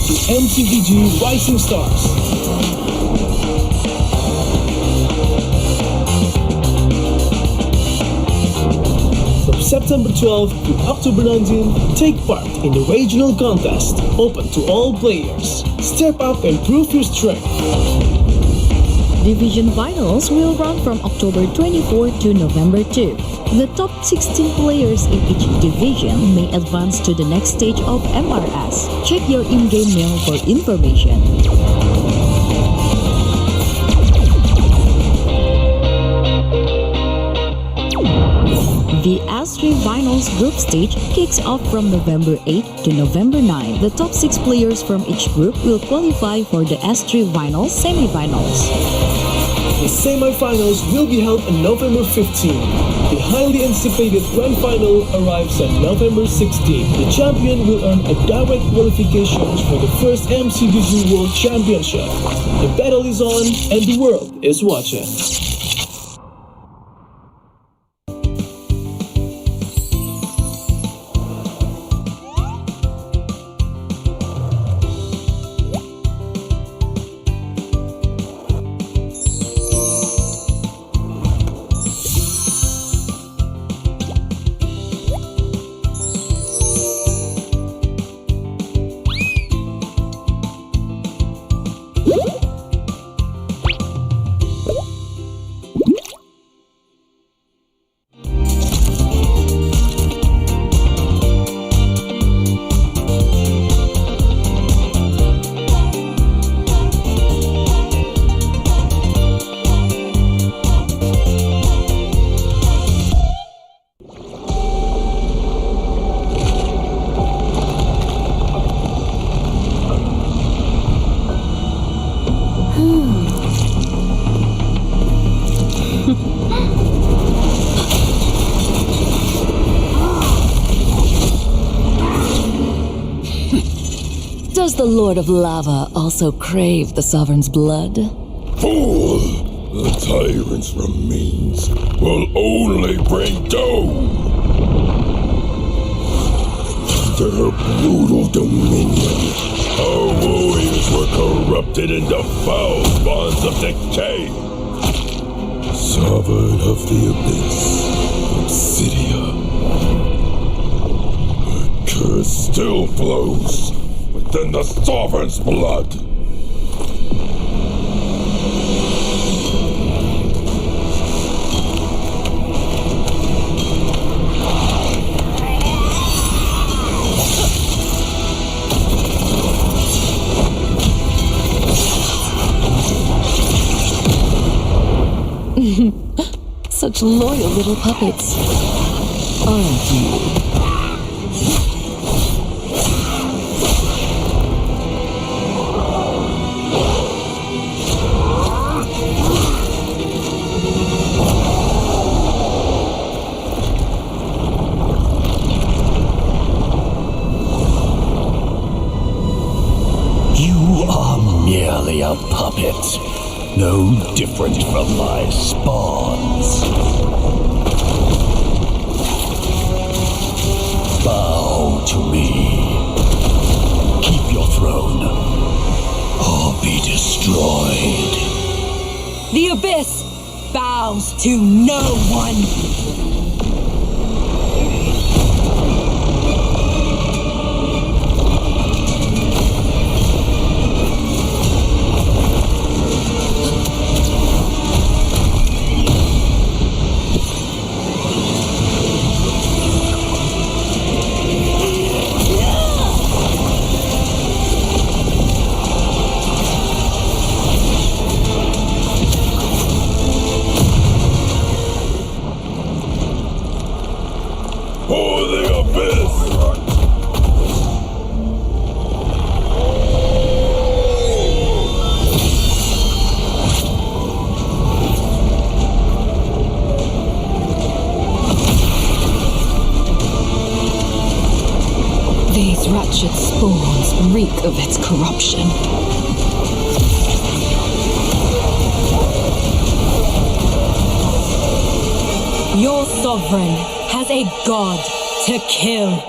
to MCVG Rising Stars. From September 12 to October 19, take part in the regional contest, open to all players. Step up and prove your strength. Division finals will run from October 24 to November 2. The top 16 players in each division may advance to the next stage of MRS. Check your in-game mail for information. The S3 Finals group stage kicks off from November 8 to November 9. The top 6 players from each group will qualify for the S3 Finals semifinals. The semifinals will be held on November 15. The highly anticipated grand final arrives on November 16. The champion will earn a direct qualification for the first MCVG World Championship. The battle is on and the world is watching. Does the Lord of Lava also crave the Sovereign's blood? Fool! The tyrant's remains will only bring doom! Their brutal dominion, our warriors were corrupted into foul bonds of decay. Sovereign of the Abyss, Obsidia. The curse still flows within the Sovereign's blood. Such loyal little puppets, aren't you? Merely a puppet, no different from my spawns. Bow to me. Keep your throne, or be destroyed. The Abyss bows to no one. These wretched spawns reek of its corruption. Your sovereign has a god to kill.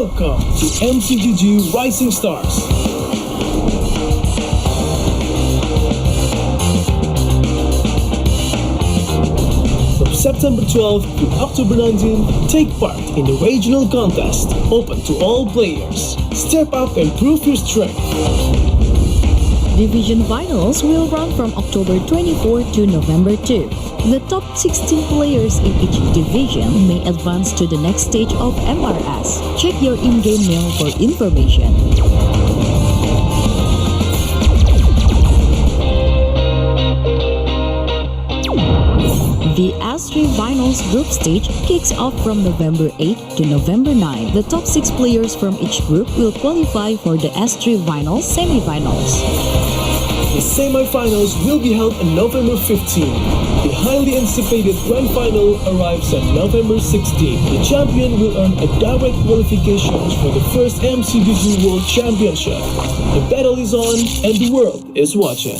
Welcome to MCGG Rising Stars. From September 12th to October 19th, take part in the regional contest, open to all players. Step up and prove your strength. Division finals will run from October 24 to November 2. The top 16 players in each division may advance to the next stage of MRS. Check your in-game mail for information. The S3 Finals group stage kicks off from November 8 to November 9. The top 6 players from each group will qualify for the S3 Finals semifinals. The semi-finals will be held on November 15. The highly anticipated grand final arrives on November 16. The champion will earn a direct qualification for the first MCGG World Championship. The battle is on and the world is watching.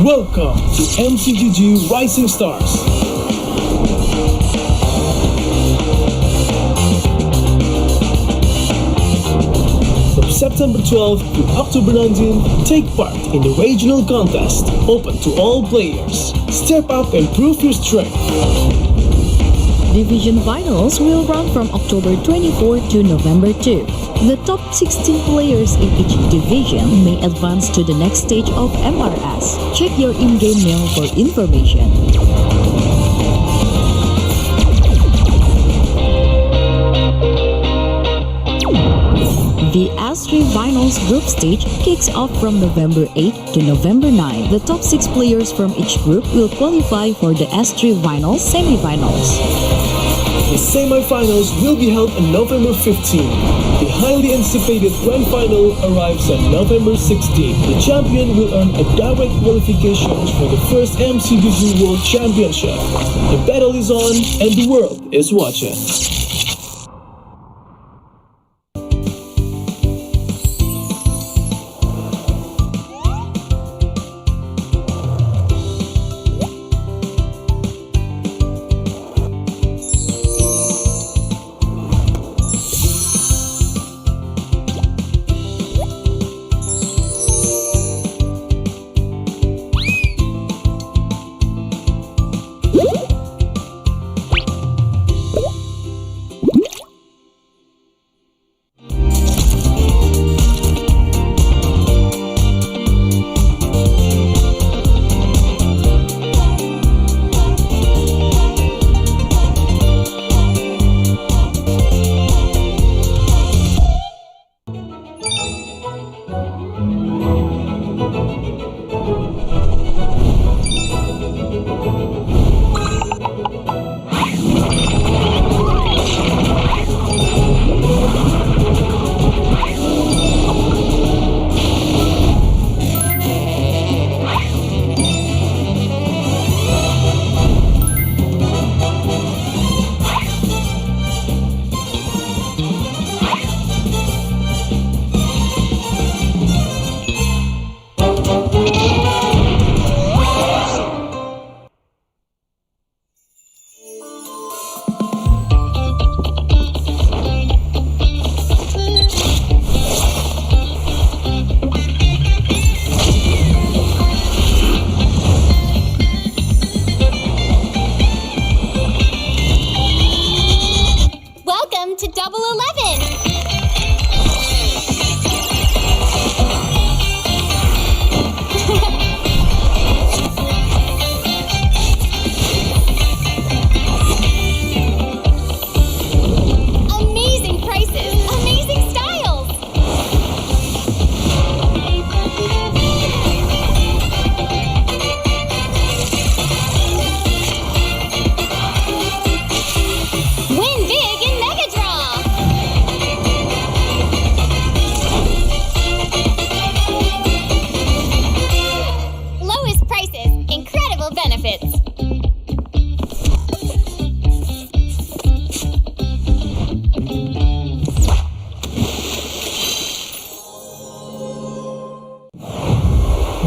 Welcome to MCGG Rising Stars. From September 12th to October 19th, take part in the regional contest, open to all players. Step up and prove your strength. Division finals will run from October 24 to November 2. The top 16 players in each division may advance to the next stage of MRS. Check your in-game mail for information. The S3 Finals group stage kicks off from November 8 to November 9. The top 6 players from each group will qualify for the S3 Finals semifinals. The semi-finals will be held on November 15. The highly anticipated grand final arrives on November 16. The champion will earn a direct qualification for the first MCGG World Championship. The battle is on and the world is watching.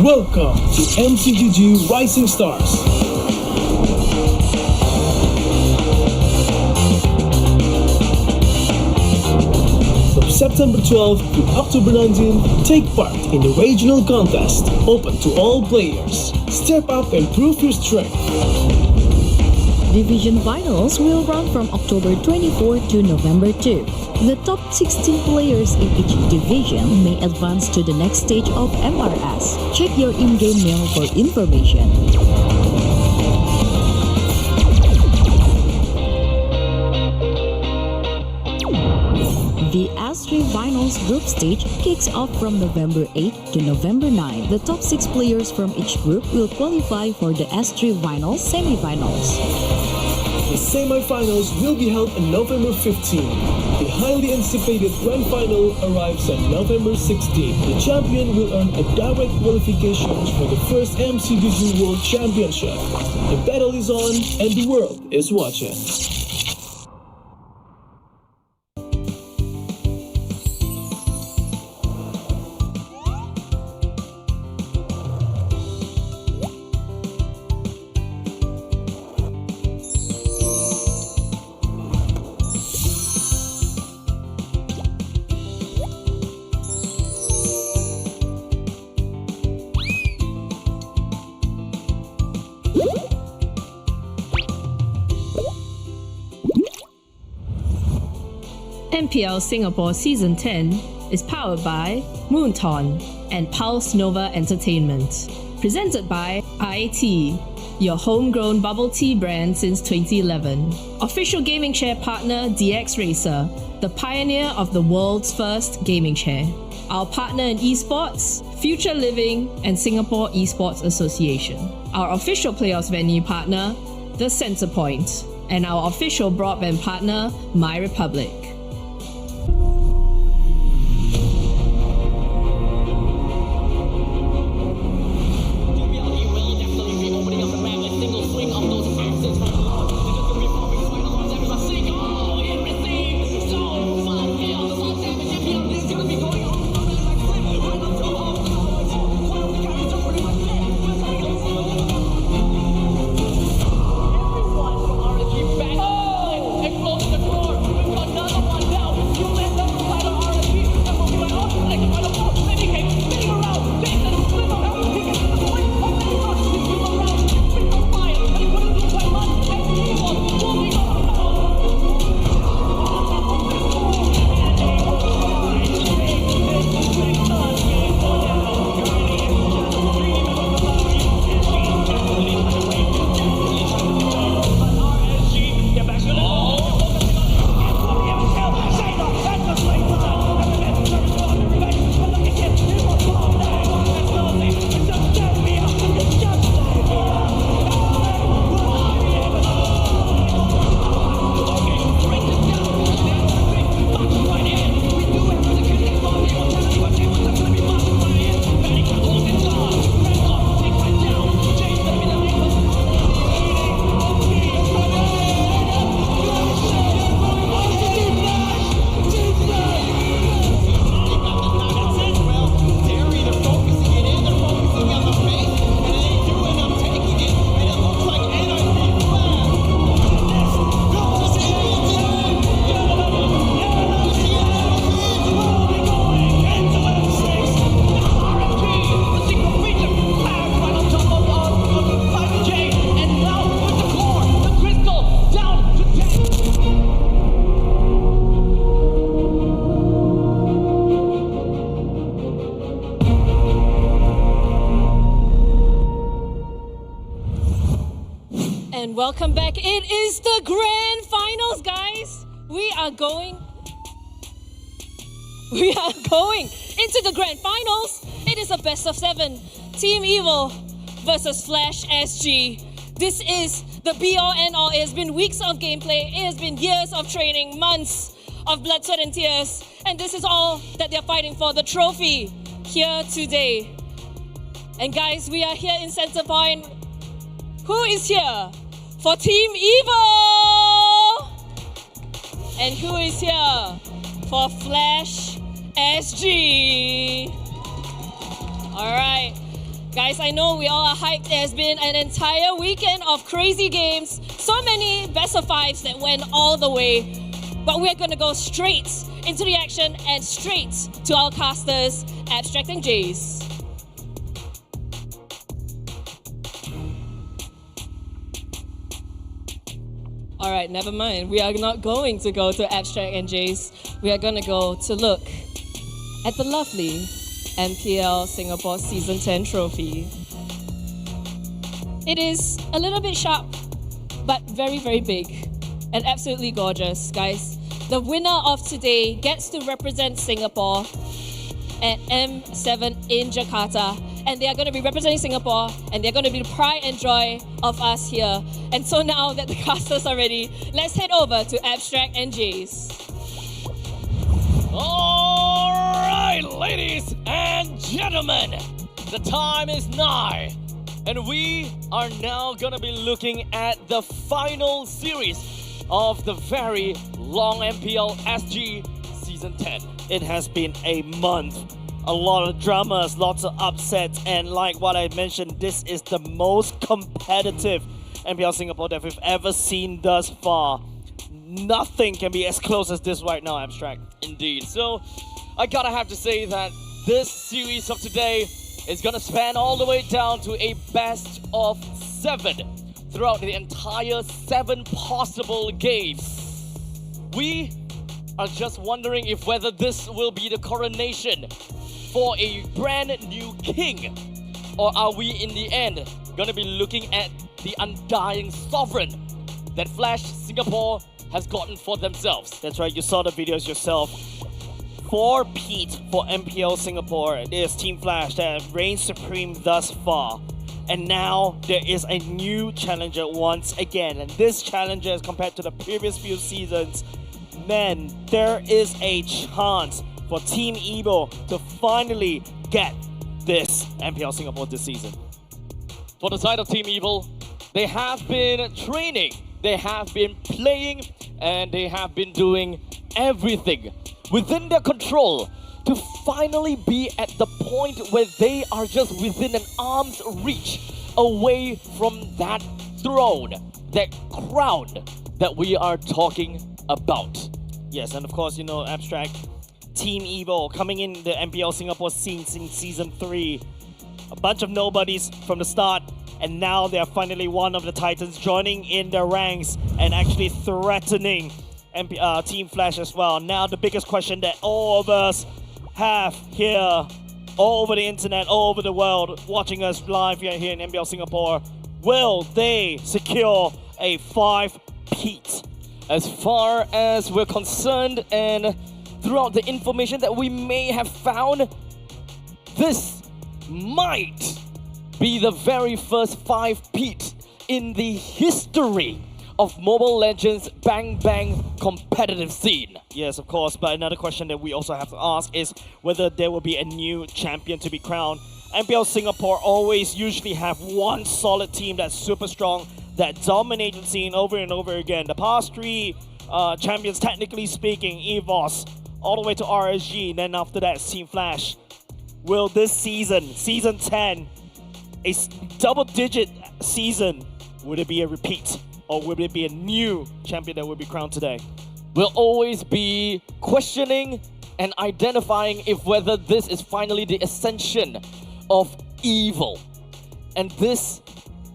Welcome to MCGG Rising Stars. From September 12th to October 19th, take part in the regional contest, open to all players. Step up and prove your strength. Division finals will run from October 24 to November 2. The top 16 players in each division may advance to the next stage of MRS. Check your in-game mail for information. The S3 Finals group stage kicks off from November 8 to November 9. The top 6 players from each group will qualify for the S3 Finals semifinals. The semi-finals will be held on November 15. The highly anticipated grand final arrives on November 16. The champion will earn a direct qualification for the first MCGG World Championship. The battle is on and the world is watching. MPL Singapore Season 10 is powered by Moonton and Pulse Nova Entertainment. Presented by IT, your homegrown bubble tea brand since 2011. Official gaming chair partner DX Racer, the pioneer of the world's first gaming chair. Our partner in esports, Future Living and Singapore Esports Association. Our official playoffs venue partner, the Centrepoint. And our official broadband partner, My Republic. And welcome back. It is the grand finals, guys. We are going into the grand finals. It is a best of 7. Team Evil versus Flash SG. This is the be-all end-all. It has been weeks of gameplay. It has been years of training, months of blood, sweat, and tears. And this is all that they're fighting for, the trophy here today. And guys, we are here in Centrepoint. Who is here for Team Evil? And who is here for Flash SG? All right. Guys, I know we all are hyped. There has been an entire weekend of crazy games. So many best of 5s that went all the way. But we're going to go straight into the action and straight to our casters, Abstract and Jace. All right, never mind. We are not going to go to Abstract and Jace. We are going to go to look at the lovely MPL Singapore Season 10 trophy. It is a little bit sharp, but very, very big and absolutely gorgeous, guys. The winner of today gets to represent Singapore at M7 in Jakarta. And they are going to be representing Singapore, and they're going to be the pride and joy of us here. And so now that the casters are ready, let's head over to Abstract and Jace. All right, ladies and gentlemen, the time is nigh, and we are now going to be looking at the final series of the very long MPL SG Season 10. It has been a month. A lot of dramas, lots of upsets, and like what I mentioned, this is the most competitive MPL Singapore that we've ever seen thus far. Nothing can be as close as this right now, Abstract. Indeed. So, I gotta have to say that this series of today is gonna span all the way down to a best of 7 throughout the entire 7 possible games. We are just wondering if whether this will be the coronation for a brand new king, or are we in the end gonna be looking at the undying sovereign that Flash Singapore has gotten for themselves? That's right, you saw the videos yourself. 4-peat for MPL Singapore. It is Team Flash that reigns supreme thus far. And now there is a new challenger once again. And this challenger, as compared to the previous few seasons, man, there is a chance for Team Evil to finally get this MPL Singapore this season. For the side of Team Evil, they have been training, they have been playing, and they have been doing everything within their control to finally be at the point where they are just within an arm's reach away from that throne, that crown that we are talking about. Yes, and of course, you know, Abstract, Team Evil coming in the MPL Singapore scene since Season 3. A bunch of nobodies from the start, and now they're finally one of the Titans joining in their ranks and actually threatening Team Flash as well. Now the biggest question that all of us have here, all over the internet, all over the world, watching us live here in MPL Singapore, will they secure a 5-peat? As far as we're concerned, and throughout the information that we may have found, this might be the very first 5-peat in the history of Mobile Legends Bang Bang competitive scene. Yes, of course, but another question that we also have to ask is whether there will be a new champion to be crowned. MPL Singapore always usually have one solid team that's super strong, that dominates the scene over and over again. The past 3 champions, technically speaking, EVOS, all the way to RSG, and then after that, Team Flash. Will this season, Season 10, a double-digit season, would it be a repeat? Or will it be a new champion that will be crowned today? We'll always be questioning and identifying if whether this is finally the ascension of evil. And this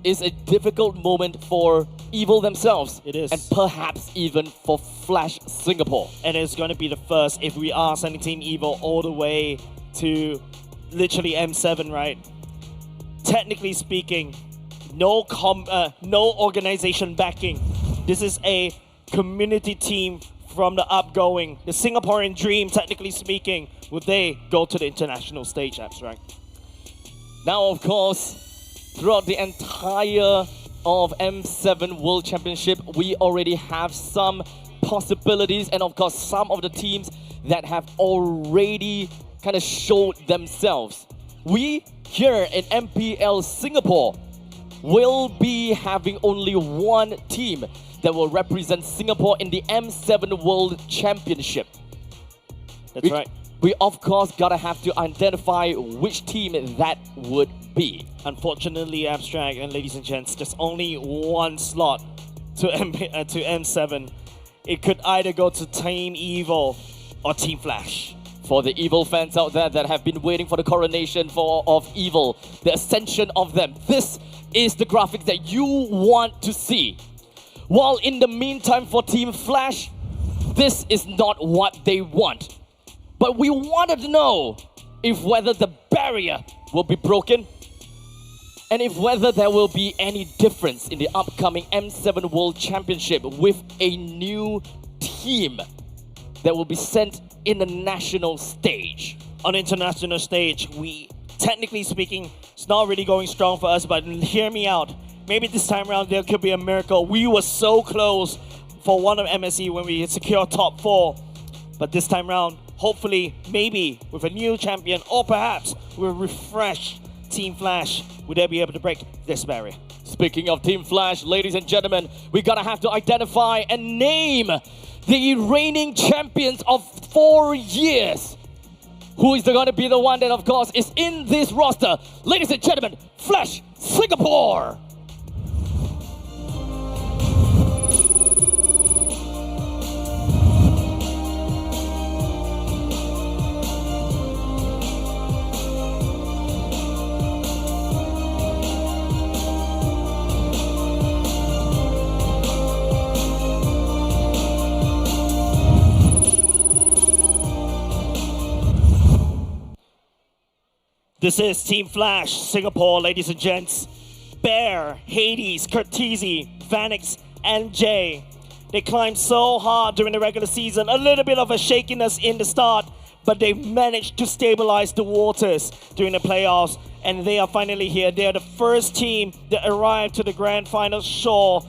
is a difficult moment for Evil themselves. It is. And perhaps even for Flash Singapore. And it's going to be the first if we are sending Team Evil all the way to literally M7, right? Technically speaking, no organization backing. This is a community team from the upgoing. The Singaporean dream, technically speaking, would they go to the international stage, Abstract? Now, of course, throughout the entire of M7 World Championship, we already have some possibilities, and of course, some of the teams that have already kind of showed themselves. We here in MPL Singapore will be having only one team that will represent Singapore in the M7 World Championship. That's right. We of course gotta have to identify which team that would be. Unfortunately, Abstract and ladies and gents, there's only one slot to M7. It could either go to Team Evil or Team Flash. For the Evil fans out there that have been waiting for the coronation of Evil, the ascension of them, this is the graphics that you want to see. While in the meantime for Team Flash, this is not what they want. But we wanted to know if whether the barrier will be broken and if whether there will be any difference in the upcoming M7 World Championship with a new team that will be sent in the national stage. On the international stage, we, technically speaking, it's not really going strong for us, but hear me out. Maybe this time around there could be a miracle. We were so close for one of MSE when we secured top 4. But this time around, hopefully, maybe with a new champion, or perhaps with a refreshed Team Flash, would they be able to break this barrier? Speaking of Team Flash, ladies and gentlemen, we gotta have to identify and name the reigning champions of 4 years. Who is gonna be the one that, of course, is in this roster? Ladies and gentlemen, Flash Singapore! This is Team Flash, Singapore, ladies and gents. Bear, Hades, Curtizi, Vanix, and Jay. They climbed so hard during the regular season, a little bit of a shakiness in the start, but they managed to stabilize the waters during the playoffs, and they are finally here. They are the first team that arrived to the grand finals. Sure,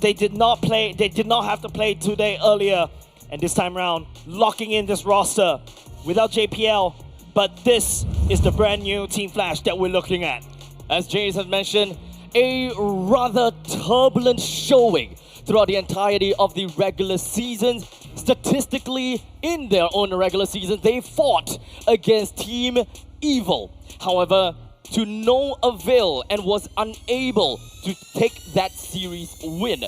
they did not have to play 2 days earlier, and this time around, locking in this roster without JPL, but this is the brand new Team Flash that we're looking at. As James had mentioned, a rather turbulent showing throughout the entirety of the regular season. Statistically, in their own regular season, they fought against Team Evil. However, to no avail and was unable to take that series win.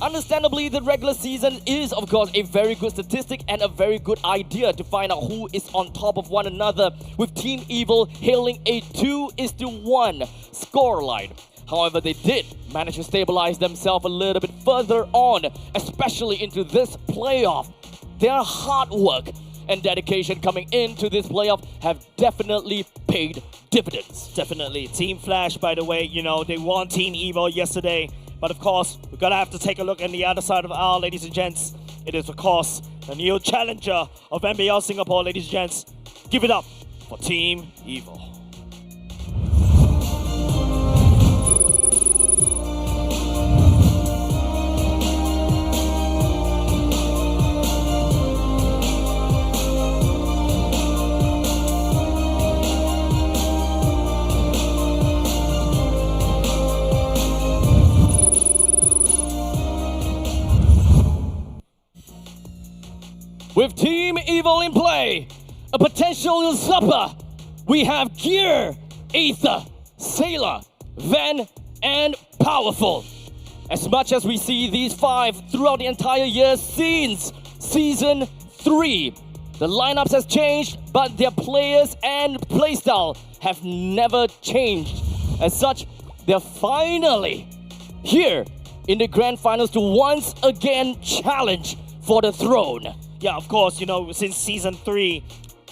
Understandably, the regular season is, of course, a very good statistic and a very good idea to find out who is on top of one another, with Team Evil hailing a 2-1 scoreline. However, they did manage to stabilize themselves a little bit further on, especially into this playoff. Their hard work and dedication coming into this playoff have definitely paid dividends. Definitely. Team Flash, by the way, you know, they won Team Evil yesterday. But of course, we're gonna have to take a look on the other side of the aisle, ladies and gents. It is, of course, the new challenger of MPL Singapore, ladies and gents. Give it up for Team Evil. With Team Evil in play, a potential usurper, we have Gear, Aether, Sailor, Van, and Powerful. As much as we see these 5 throughout the entire year since Season 3, the lineups has changed, but their players and playstyle have never changed. As such, they're finally here in the grand finals to once again challenge for the throne. Yeah, of course, you know, since Season 3,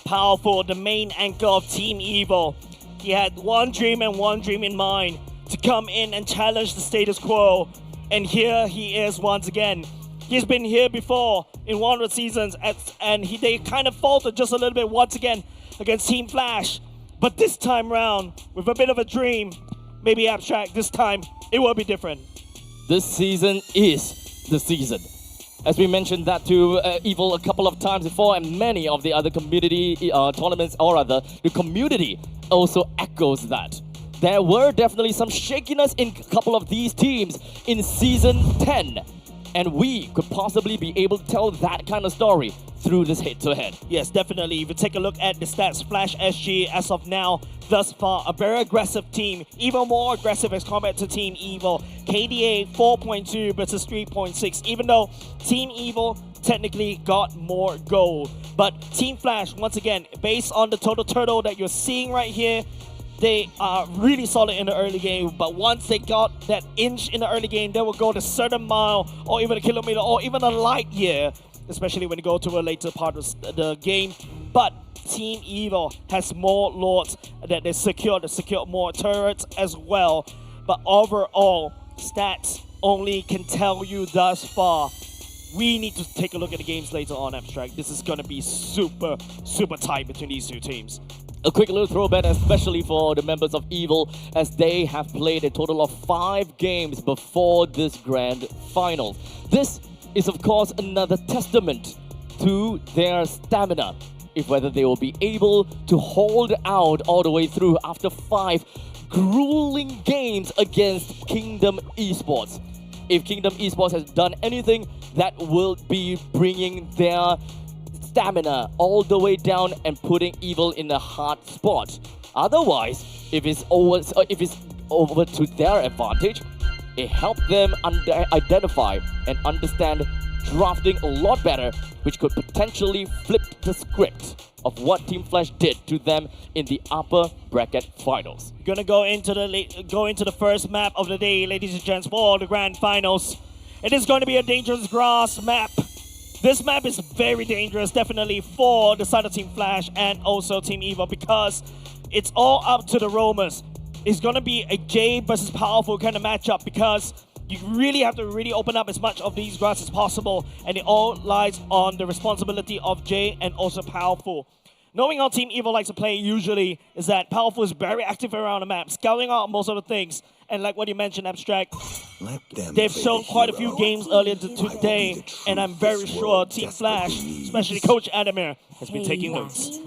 Powerful, the main anchor of Team Evil, he had one dream and one dream in mind, to come in and challenge the status quo. And here he is once again. He's been here before in one of the seasons, and they kind of faltered just a little bit once again against Team Flash. But this time round, with a bit of a dream, maybe abstract, this time it will be different. This season is the season. As we mentioned that to Evil a couple of times before, and many of the other community tournaments, or rather, the community also echoes that. There were definitely some shakiness in a couple of these teams in Season 10, and we could possibly be able to tell that kind of story through this head-to-head. Yes, definitely. If you take a look at the stats, Flash SG, as of now, thus far, a very aggressive team, even more aggressive as compared to Team Evil. KDA 4.2 versus 3.6, even though Team Evil technically got more gold. But Team Flash, once again, based on the total turtle that you're seeing right here, they are really solid in the early game, but once they got that inch in the early game, they will go the certain mile, or even a kilometer, or even a light year, especially when you go to a later part of the game. But Team Evil has more lords that they secured more turrets as well. But overall, stats only can tell you thus far. We need to take a look at the games later on, Abstract. This is going to be super, super tight between these two teams. A quick little throwback, especially for the members of Evil, as they have played a total of 5 games before this grand final. This is, of course, another testament to their stamina, if whether they will be able to hold out all the way through after 5 grueling games against Kingdom Esports. If Kingdom Esports has done anything, that will be bringing their stamina all the way down and putting Evil in a hard spot. Otherwise, if it's over to their advantage, it helped them identify and understand drafting a lot better, which could potentially flip the script of what Team Flash did to them in the upper bracket finals. Gonna go into the first map of the day, ladies and gents, for the grand finals. It is going to be a dangerous grass map. This map is very dangerous, definitely for the side of Team Flash and also Team Evil, because it's all up to the roamers. It's gonna be a Jay versus Powerful kind of matchup, because you really have to really open up as much of these grass as possible, and it all lies on the responsibility of Jay and also Powerful. Knowing how Team Evil likes to play usually is that Powerful is very active around the map, scouting out most of the things. And like what you mentioned, Abstract, they've shown quite a few games earlier today, and I'm very sure Team Flash, especially Coach Adamir, has been taking notes.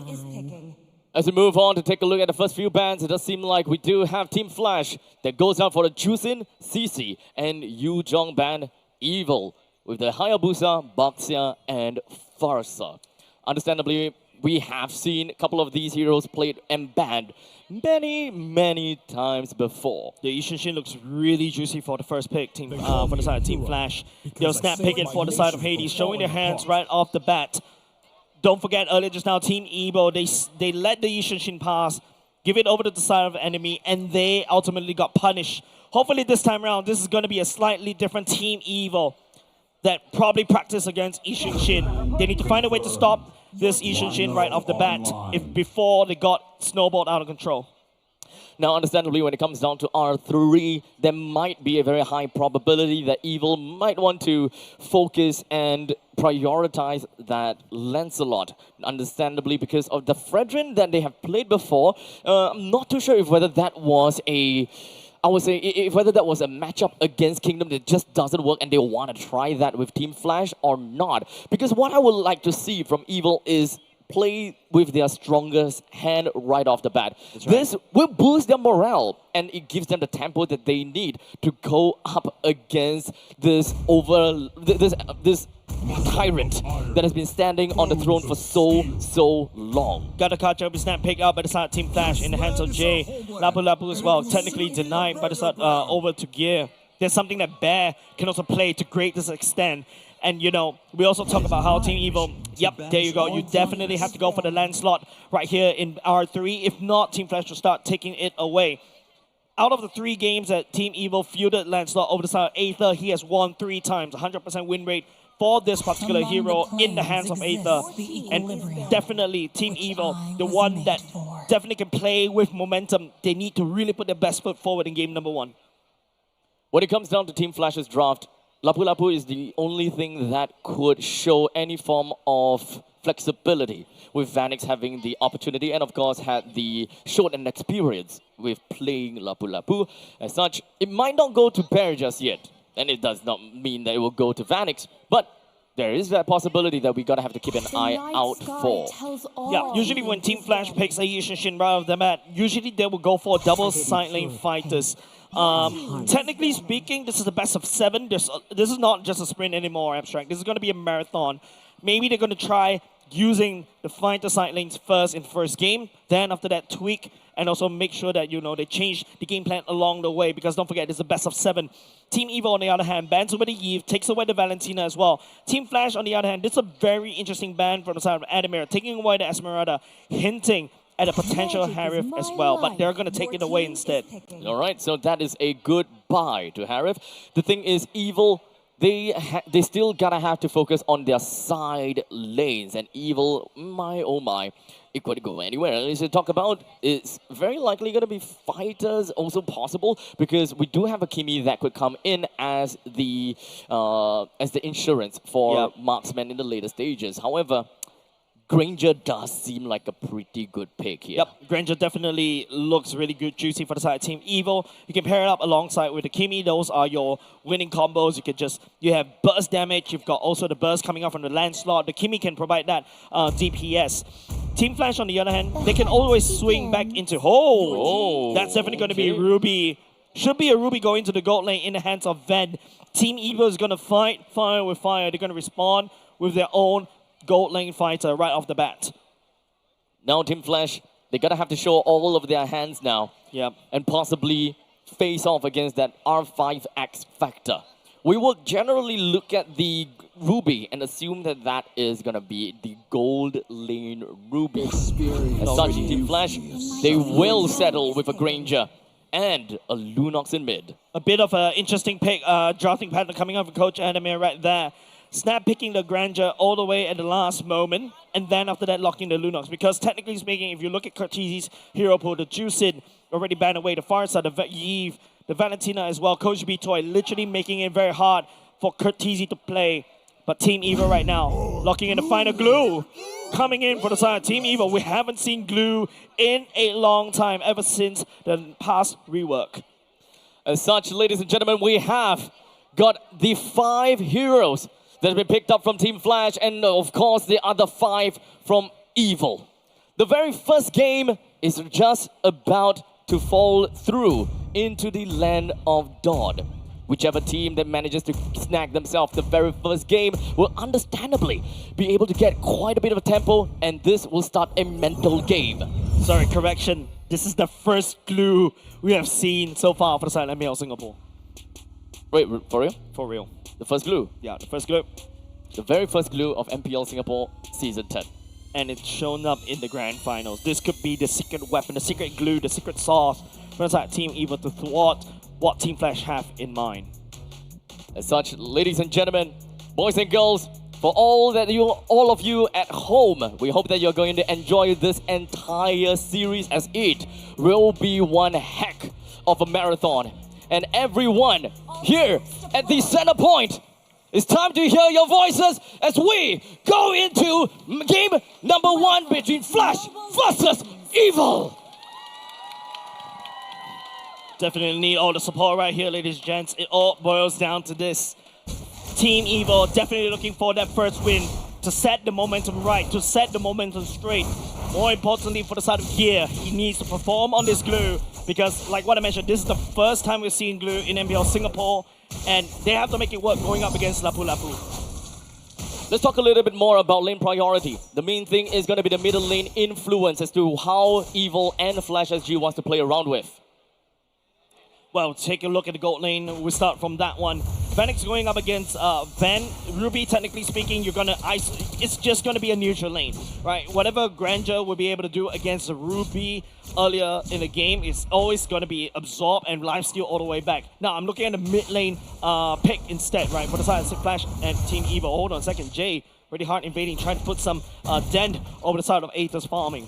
As we move on to take a look at the first few bans, it does seem like we do have Team Flash that goes out for the Jusin, Cici, and Yu Jong ban Evil with the Hayabusa, Baxia, and Farsa. Understandably, we have seen a couple of these heroes played and banned many times before. The Ishinshin looks really juicy for the first pick team for the side of Team Flash. They'll snap pick it for the side of Hades, showing their hands right off the bat. Don't forget earlier just now, Team Evo, they let the Ishinshin pass, give it over to the side of the enemy, and they ultimately got punished. Hopefully this time around, this is going to be a slightly different Team Evo that probably practice against Ishinshin. They need to find a way to stop this Ishinshin right off the bat before they got snowballed out of control. Now, understandably, when it comes down to R3, there might be a very high probability that Evil might want to focus and prioritize that Lancelot. Understandably, because of the Fredrin that they have played before, I'm not too sure if whether that was I would say if whether that was a matchup against Kingdom that just doesn't work and they want to try that with Team Flash or not. Because what I would like to see from Evil is play with their strongest hand right off the bat. Right. This will boost their morale and it gives them the tempo that they need to go up against this tyrant that has been standing on the throne for so long. Got a catch up, snap picked up by the side Team Flash in the hands of Jay. Lapu Lapu as well, technically denied by the side over to Gear. There's something that Bear can also play to greatest extent. And you know, we also talk about how Team Evil, yep, there you go. You definitely have to go for the Lancelot right here in R3. If not, Team Flash will start taking it away. Out of the 3 games that Team Evil fielded Lancelot over the side of Aether, he has won 3 times, 100% win rate for this particular hero in the hands of Aether. And definitely Team Evil, the one that definitely can play with momentum. They need to really put their best foot forward in game number 1. When it comes down to Team Flash's draft, Lapu Lapu is the only thing that could show any form of flexibility, with Vanix having the opportunity and of course had the short and experience with playing Lapu Lapu. As such, it might not go to Bear just yet, and it does not mean that it will go to Vanix, but there is that possibility that we gotta have to keep an eye out for. Yeah, usually when Team Flash picks a Ishinshin right off the mat, usually they will go for double side lane fighters. Technically speaking, this is the best of 7. This is not just a sprint anymore, Abstract. This is going to be a marathon. Maybe they're going to try using the fighter side lanes first in first game, then after that tweak, and also make sure that, you know, they change the game plan along the way, because don't forget, this is the best of 7. Team Evo, on the other hand, bans away the Eve, takes away the Valentina as well. Team Flash, on the other hand, this is a very interesting ban from the side of Adamir, taking away the Esmeralda, hinting at a potential Harif as well, but they're going to take it away instead. All right, so that is a good buy to Harif. The thing is, Evil, they still gotta have to focus on their side lanes, and Evil, my oh my, it could go anywhere. As you talk about, it's very likely going to be fighters also possible, because we do have a Kimi that could come in as the insurance for marksmen in the later stages. However, Granger does seem like a pretty good pick here. Yep, Granger definitely looks really good, juicy for the side of Team Evil. You can pair it up alongside with the Kimi. Those are your winning combos. You have burst damage. You've got also the burst coming up from the Lancelot. The Kimi can provide that DPS. Team Flash, on the other hand, they can always swing back into... That's definitely going to be Ruby. Should be a Ruby going to the gold lane in the hands of Ved. Team Evil is going to fight fire with fire. They're going to respond with their own gold lane fighter right off the bat. Now Team Flash, they gotta have to show all of their hands now. Yep. And possibly face off against that R5 X Factor. We will generally look at the Ruby and assume that that is gonna be the gold lane Ruby. As such, Team Flash, they will settle with a Granger and a Lunox in mid. A bit of an interesting pick, drafting pattern coming up from Coach Adamir right there. snap picking the Grandeur all the way at the last moment, and then after that locking the Lunox. Because technically speaking, if you look at Cortese's hero pool, the Juicid already banned away, the Farsa, the Eve, the Valentina as well, Coach B Toy literally making it very hard for Cortese to play. But Team Evil right now, locking in the final glue. Coming in for the side of Team Evil, we haven't seen glue in a long time, ever since the past rework. As such, ladies and gentlemen, we have got the 5 heroes that have been picked up from Team Flash, and of course the other 5 from Evil. The very first game is just about to fall through into the land of Dodd. Whichever team that manages to snag themselves the very first game will understandably be able to get quite a bit of a tempo, and this will start a mental game. Sorry, correction. This is the first glue we have seen so far for the side of MPL Singapore. Wait, for real? For real. The first glue? Yeah, the first glue. The very first glue of MPL Singapore Season 10. And it's shown up in the grand finals. This could be the secret weapon, the secret glue, the secret sauce for the side Team Evil to thwart what Team Flash have in mind. As such, ladies and gentlemen, boys and girls, for all of you at home, we hope that you're going to enjoy this entire series, as it will be one heck of a marathon. And everyone here at the Centrepoint, it's time to hear your voices as we go into game number 1 between Flash versus Evil. Definitely need all the support right here, ladies and gents. It all boils down to this. Team Evil definitely looking for that first win to set the momentum right, to set the momentum straight. More importantly, for the side of Gear, he needs to perform on this glue because, like what I mentioned, this is the first time we've seen glue in MPL Singapore, and they have to make it work going up against Lapu Lapu. Let's talk a little bit more about lane priority. The main thing is going to be the middle lane influence as to how Evil and Flash SG wants to play around with. Well, take a look at the gold lane. We start from that one. Fenix going up against Van. Ruby, technically speaking, you're gonna it's just gonna be a neutral lane, right? Whatever Grandeur will be able to do against Ruby earlier in the game is always gonna be absorbed and lifesteal all the way back. Now, I'm looking at the mid lane pick instead, right? For the side of Flash and Team Evil. Hold on a second. Jay, really hard invading, trying to put some dent over the side of Aether's farming.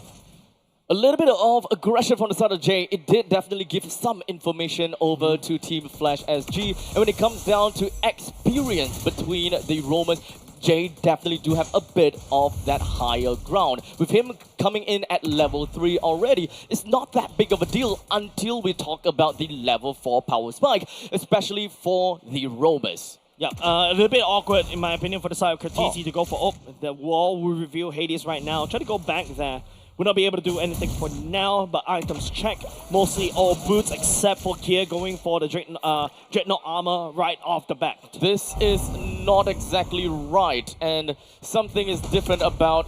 A little bit of aggression from the side of Jay. It did definitely give some information over to Team Flash SG. And when it comes down to experience between the Romans, Jay definitely do have a bit of that higher ground. With him coming in at level 3 already, it's not that big of a deal until we talk about the level 4 power spike, especially for the Romans. Yeah, a little bit awkward in my opinion for the side of Cortese to go for the wall will reveal Hades right now. Try to go back there. We'll not be able to do anything for now, but items check. Mostly all boots except for Gear going for the Dreadnought armor right off the bat. This is not exactly right, and something is different about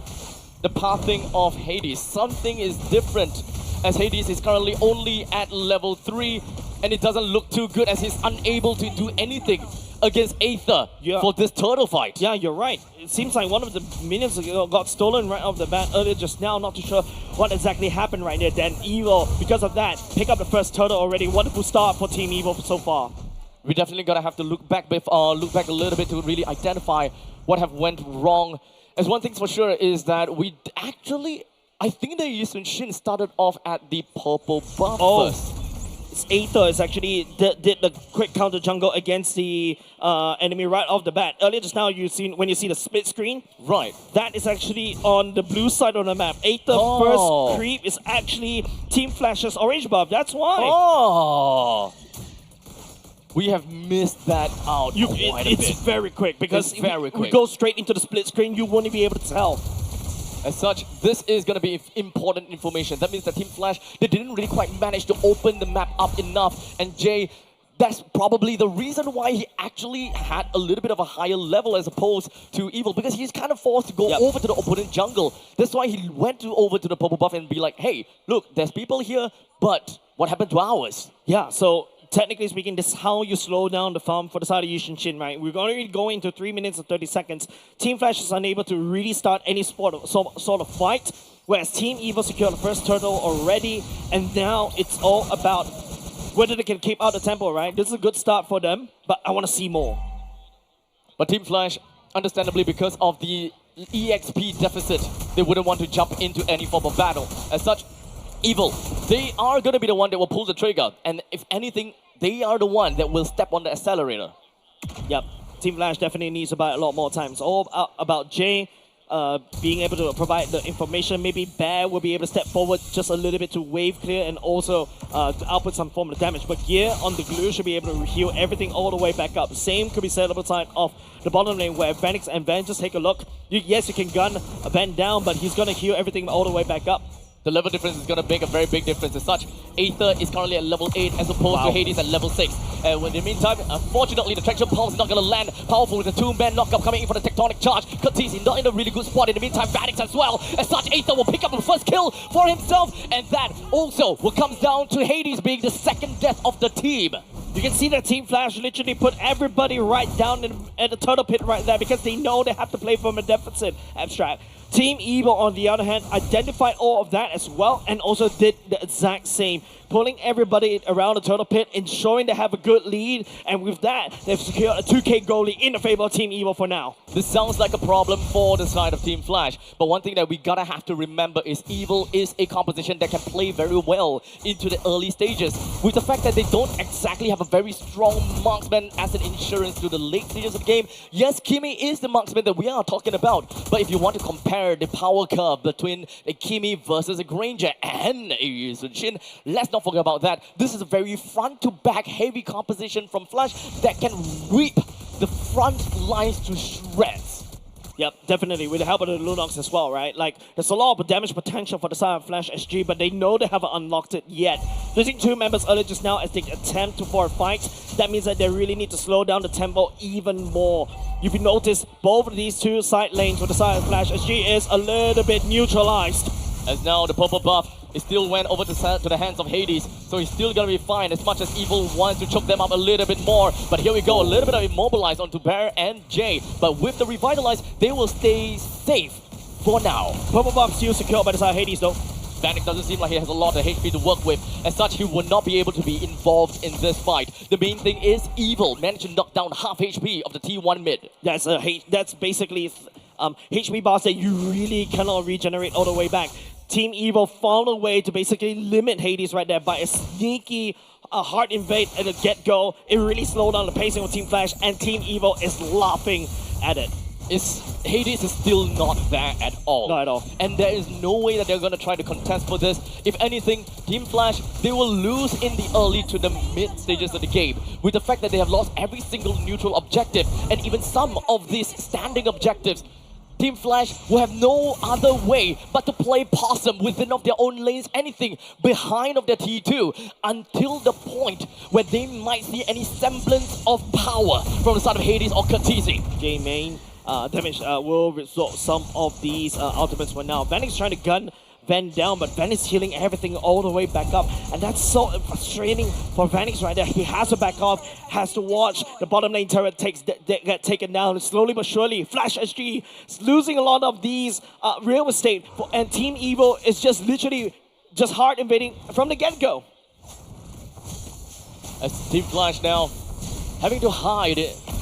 the pathing of Hades. Something is different, as Hades is currently only at level 3, and it doesn't look too good as he's unable to do anything against Aether for this turtle fight. Yeah, you're right. It seems like one of the minions got stolen right off the bat earlier just now. Not too sure what exactly happened right there. Then Evil, because of that, pick up the first turtle already. Wonderful start for Team Evil so far. We definitely gotta have to look back a little bit to really identify what have went wrong. As one thing's for sure is that we actually, I think the Yushin Shin started off at the purple buff first. Aether is actually did the quick counter jungle against the enemy right off the bat. Earlier just now when you see the split screen, right? That is actually on the blue side of the map. Aether first creep is actually Team Flash's orange buff. That's why. Oh, we have missed that out quite a bit. It's very quick because it's very quick. We go straight into the split screen. You won't be able to tell. As such, this is going to be important information. That means that Team Flash, they didn't really quite manage to open the map up enough. And Jay, that's probably the reason why he actually had a little bit of a higher level as opposed to Evil, because he's kind of forced to go over to the opponent jungle. That's why he went over to the purple buff and be like, hey, look, there's people here, but what happened to ours? Yeah, so technically speaking, this is how you slow down the farm for the side of Yushin Shin, right? We're going to go into 3 minutes and 30 seconds. Team Flash is unable to really start any sort of fight, whereas Team Evil secured the first turtle already, and now it's all about whether they can keep out the tempo, right? This is a good start for them, but I want to see more. But Team Flash, understandably, because of the EXP deficit, they wouldn't want to jump into any form of battle. As such, Evil, they are going to be the one that will pull the trigger. And if anything, they are the one that will step on the accelerator. Yep, Team Flash definitely needs to buy a lot more time. It's all about Jay being able to provide the information. Maybe Bear will be able to step forward just a little bit to wave clear and also to output some form of damage. But Gear on the glue should be able to heal everything all the way back up. Same could be said on the side of the bottom lane where Vanix and Van, just take a look. Yes, you can gun Van down, but he's going to heal everything all the way back up. The level difference is going to make a very big difference. As such, Aether is currently at level 8 as opposed to Hades at level 6. And in the meantime, unfortunately, the traction pulse is not going to land. Powerful with the 2-man knockup coming in for the tectonic charge. Katisi not in a really good spot. In the meantime, Vanix as well. As such, Aether will pick up the first kill for himself. And that also will come down to Hades being the second death of the team. You can see that Team Flash literally put everybody right down at the turtle pit right there because they know they have to play from a deficit, Abstract. Team Evil, on the other hand, identified all of that as well and also did the exact same, pulling everybody around the turtle pit, ensuring they have a good lead, and with that, they've secured a 2K goalie in the favor of Team Evil for now. This sounds like a problem for the side of Team Flash, but one thing that we gotta have to remember is Evil is a composition that can play very well into the early stages, with the fact that they don't exactly have a very strong marksman as an insurance to the late stages of the game. Yes, Kimi is the marksman that we are talking about, but if you want to compare the power curve between a Kimi versus a Granger and a Sun Shin, let's not forget about that. This is a very front-to-back heavy composition from Flash that can rip the front lines to shreds. Yep, definitely, with the help of the Lunox as well, right? Like, there's a lot of damage potential for the side of Flash SG, but they know they haven't unlocked it yet. Losing 2 members earlier just now as they attempt for a fight, that means that they really need to slow down the tempo even more. If you notice, both of these 2 side lanes for the side of Flash SG is a little bit neutralized. As now the purple buff, it still went over to the hands of Hades, so he's still gonna be fine as much as Evil wants to choke them up a little bit more. But here we go, a little bit of immobilize onto Bear and Jay. But with the revitalize, they will stay safe for now. Purple buff still secured by the side of Hades though. Vanek doesn't seem like he has a lot of HP to work with. As such, he will not be able to be involved in this fight. The main thing is Evil managed to knock down half HP of the T1 mid. That's basically HP bars that you really cannot regenerate all the way back. Team Evil found a way to basically limit Hades right there by a sneaky hard invade at the get-go. It really slowed down the pacing of Team Flash, and Team Evil is laughing at it. Hades is still not there at all. Not at all. And there is no way that they're going to try to contest for this. If anything, Team Flash, they will lose in the early to the mid stages of the game, with the fact that they have lost every single neutral objective, and even some of these standing objectives. Team Flash will have no other way but to play possum within of their own lanes, anything behind of their T2, until the point where they might see any semblance of power from the side of Hades or Katisi. J-Main damage will result some of these ultimates for now. Vanix trying to gun Van down, but Van is healing everything all the way back up, and that's so frustrating for Vanix right there. He has to back off, has to watch the bottom lane turret get taken down slowly but surely. Flash SG is losing a lot of these real estate, and Team Evil is just literally just hard invading from the get-go. As Team Flash now having to hide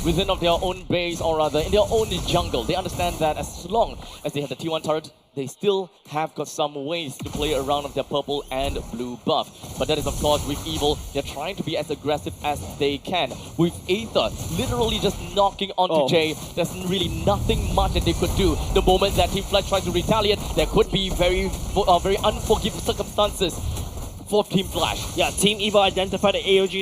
within of their own base, or rather in their own jungle. They understand that as long as they have the T1 turret, they still have got some ways to play around with their purple and blue buff. But that is of course with Evil, they're trying to be as aggressive as they can. With Aether literally just knocking onto Jay, there's really nothing much that they could do. The moment that Team Flash tries to retaliate, there could be very unforgiving circumstances for Team Flash. Yeah, Team Evil identified the AOG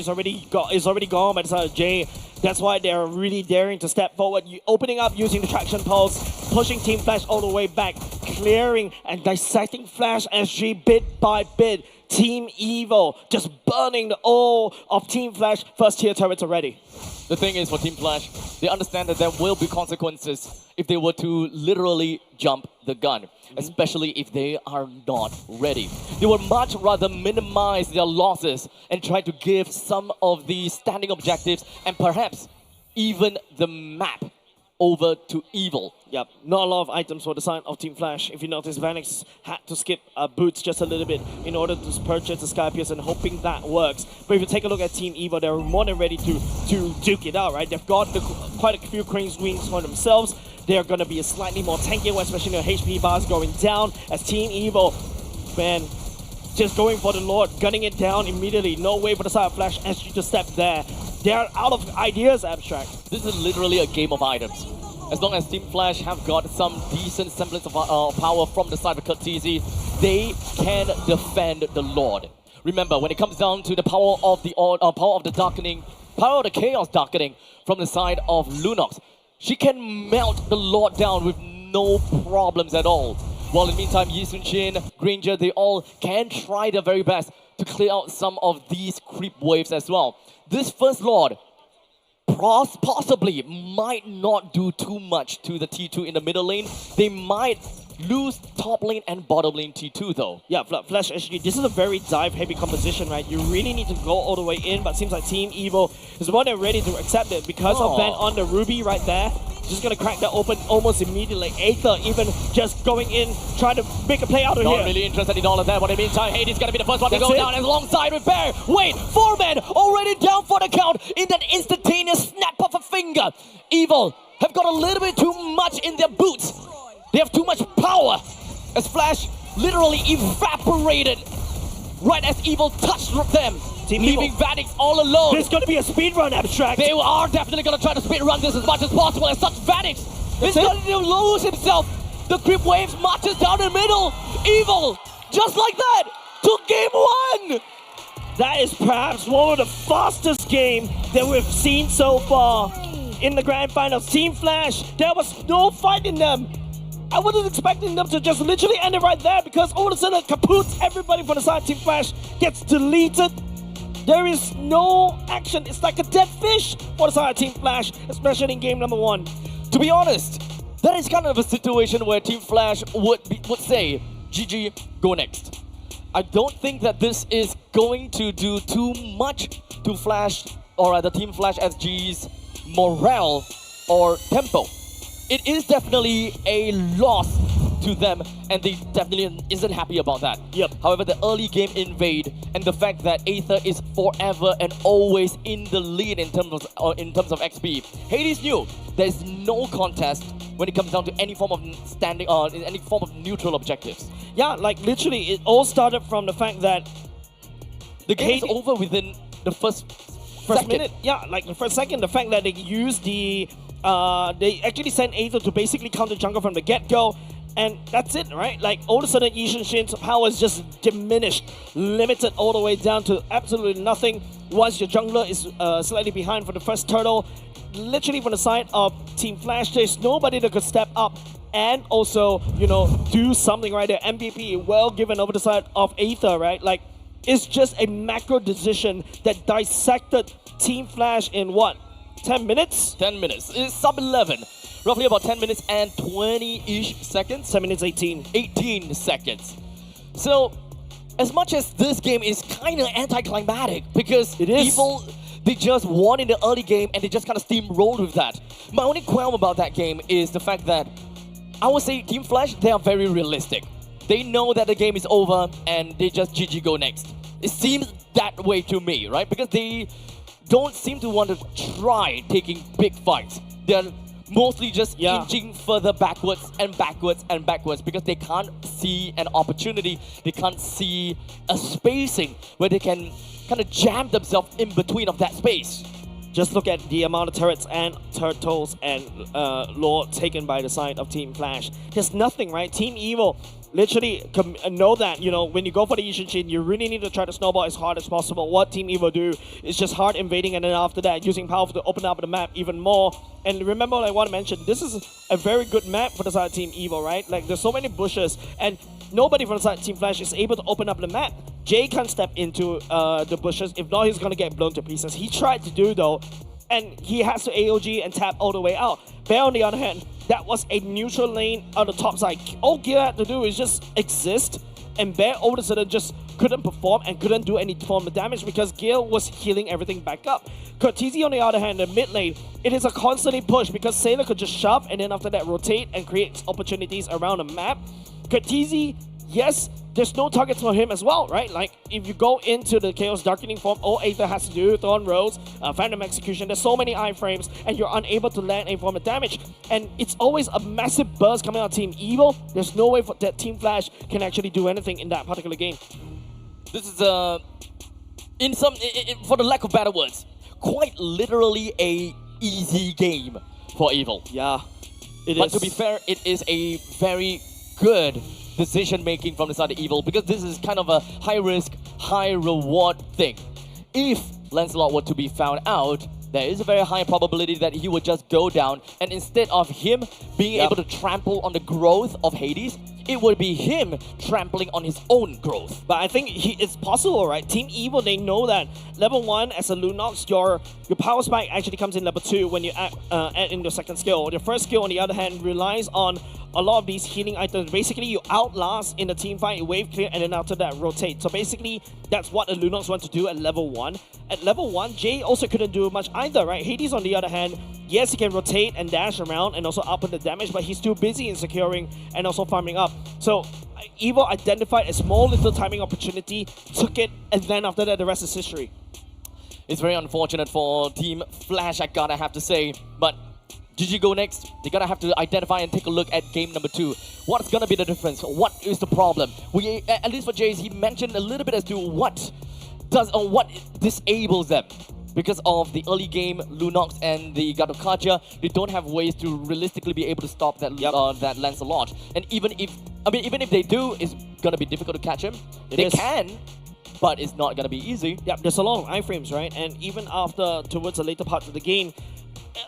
is already gone by the side of Jay. That's why they're really daring to step forward, opening up using the traction pulse, pushing Team Flash all the way back, clearing and dissecting Flash SG bit by bit. Team Evil just burning the all of Team Flash first tier turrets already. The thing is for Team Flash, they understand that there will be consequences if they were to literally jump the gun, especially if they are not ready. They would much rather minimize their losses and try to give some of the standing objectives and perhaps even the map over to Evil. Yep, not a lot of items for the side of Team Flash. If you notice, Vanix had to skip boots just a little bit in order to purchase the Skypius and hoping that works. But if you take a look at Team Evo, they're more than ready to duke it out, right? They've got quite a few Crane's Wings for themselves. They're going to be a slightly more tankier, especially their HP bars going down as Team Evo, man, just going for the Lord, gunning it down immediately. No way for the side of Flash SG to step there. They're out of ideas, Abstract. This is literally a game of items. As long as Team Flash have got some decent semblance of power from the side of Curtizi, they can defend the Lord. Remember, when it comes down to the power of the darkening, power of the chaos darkening from the side of Lunox, she can melt the Lord down with no problems at all. While in the meantime, Yi Sun-Shin, Granger, they all can try their very best to clear out some of these creep waves as well. This first Lord possibly might not do too much to the T2 in the middle lane. They might lose top lane and bottom lane T2 though. Yeah, Flash SG, this is a very dive-heavy composition, right? You really need to go all the way in, but it seems like Team Evo is more than ready to accept it because of ban on the Ruby right there. Just gonna crack that open almost immediately. Aether even just going in, trying to make a play out of here. Not really interested in all of that, but in the meantime, Hades gonna be the first one to go down alongside with Bear. Wait, 4 men already down for the count in that instantaneous snap of a finger. Evil have got a little bit too much in their boots. They have too much power as Flash literally evaporated right as Evil touched them, leaving Vanix all alone. There's going to be a speed run, Abstract. They are definitely going to try to speed run this as much as possible, as such Vanix is going to lose himself. The creep waves marches down the middle. Evil, just like that, took game 1. That is perhaps one of the fastest games that we've seen so far in the grand finals. Team Flash, there was no fight in them. I wasn't expecting them to just literally end it right there because all of a sudden kaput, everybody from the side of Team Flash gets deleted. There is no action. It's like a dead fish for the side of Team Flash, especially in game number 1. To be honest, that is kind of a situation where Team Flash would say, GG, go next. I don't think that this is going to do too much to Flash, or rather Team Flash SG's morale or tempo. It is definitely a loss to them, and they definitely isn't happy about that. Yep. However, the early game invade and the fact that Aether is forever and always in the lead in terms of XP. Hades knew there's no contest when it comes down to any form of standing on any form of neutral objectives. Yeah, like literally, it all started from the fact that the game is over within the first minute. Yeah, like the first second. The fact that they used the they actually sent Aether to basically counter jungle from the get-go, and that's it, right? Like all of a sudden, Yi Sun-Shin's power is just diminished, limited all the way down to absolutely nothing. Once your jungler is slightly behind for the first turtle, literally from the side of Team Flash, there's nobody that could step up and also, you know, do something right there. MVP well given over the side of Aether, right? Like, it's just a macro decision that dissected Team Flash in what? 10 minutes? 10 minutes. It's sub-11. Roughly about 10 minutes and 20-ish seconds. 10 minutes 18. 18 seconds. So, as much as this game is kind of anticlimactic, because it is. Evil, they just won in the early game and they just kind of steamrolled with that. My only qualm about that game is the fact that I would say Team Flash, they are very realistic. They know that the game is over and they just GG go next. It seems that way to me, right? Because they don't seem to want to try taking big fights. They're mostly just inching further backwards and backwards and backwards because they can't see an opportunity. They can't see a spacing where they can kind of jam themselves in between of that space. Just look at the amount of turrets and turtles and lore taken by the side of Team Flash. There's nothing, right? Team Evil literally know that, you know, when you go for the Yi Sun-Shin, you really need to try to snowball as hard as possible. What Team Evil do is just hard invading, and then after that, using power to open up the map even more. And remember what I want to mention, this is a very good map for the side of Team Evil, right? Like, there's so many bushes, and nobody from the side of Team Flash is able to open up the map. Jay can't step into the bushes. If not, he's going to get blown to pieces. He tried to do, though, and he has to AOG and tap all the way out. Bear, on the other hand, that was a neutral lane on the top side. All Gear had to do is just exist, and Bear all of a sudden just couldn't perform and couldn't do any form of damage because Gale was healing everything back up. Cortese, on the other hand, in the mid lane, it is a constantly push because Sailor could just shove and then after that rotate and create opportunities around the map. Cortese, yes, there's no targets for him as well, right? Like, if you go into the Chaos Darkening form, all Aether has to do, Thorn Rose, Phantom Execution, there's so many iframes, and you're unable to land a form of damage. And it's always a massive burst coming out of Team Evil. There's no way that Team Flash can actually do anything in that particular game. This is, for the lack of better words, quite literally a easy game for Evil. Yeah, it is. But to be fair, it is a very good decision making from the side of Evil because this is kind of a high risk, high reward thing. If Lancelot were to be found out, there is a very high probability that he would just go down, and instead of him being able to trample on the growth of Hades, it would be him trampling on his own growth. But I think it's possible, right? Team Evil, they know that level 1 as a Lunox, your power spike actually comes in level 2 when you add in your second skill. Your first skill, on the other hand, relies on a lot of these healing items. Basically, you outlast in the team fight, you wave clear, and then after that, rotate. So basically, that's what a Lunox wants to do at level 1. At level 1, Jay also couldn't do much either, right? Hades, on the other hand, yes, he can rotate and dash around and also output the damage, but he's too busy in securing and also farming up. So Evil identified a small little timing opportunity, took it, and then after that, the rest is history. It's very unfortunate for Team Flash, I gotta have to say, but GG Go Next, they gotta have to identify and take a look at game number 2. What's gonna be the difference? What is the problem? We, at least for Jace, he mentioned a little bit as to what disables them. Because of the early game, Lunox and the God of Kaja, they don't have ways to realistically be able to stop that that Lancelot. And even if they do, it's gonna be difficult to catch him. They can, but it's not gonna be easy. Yep, there's a lot of iframes, right? And even after, towards the later parts of the game,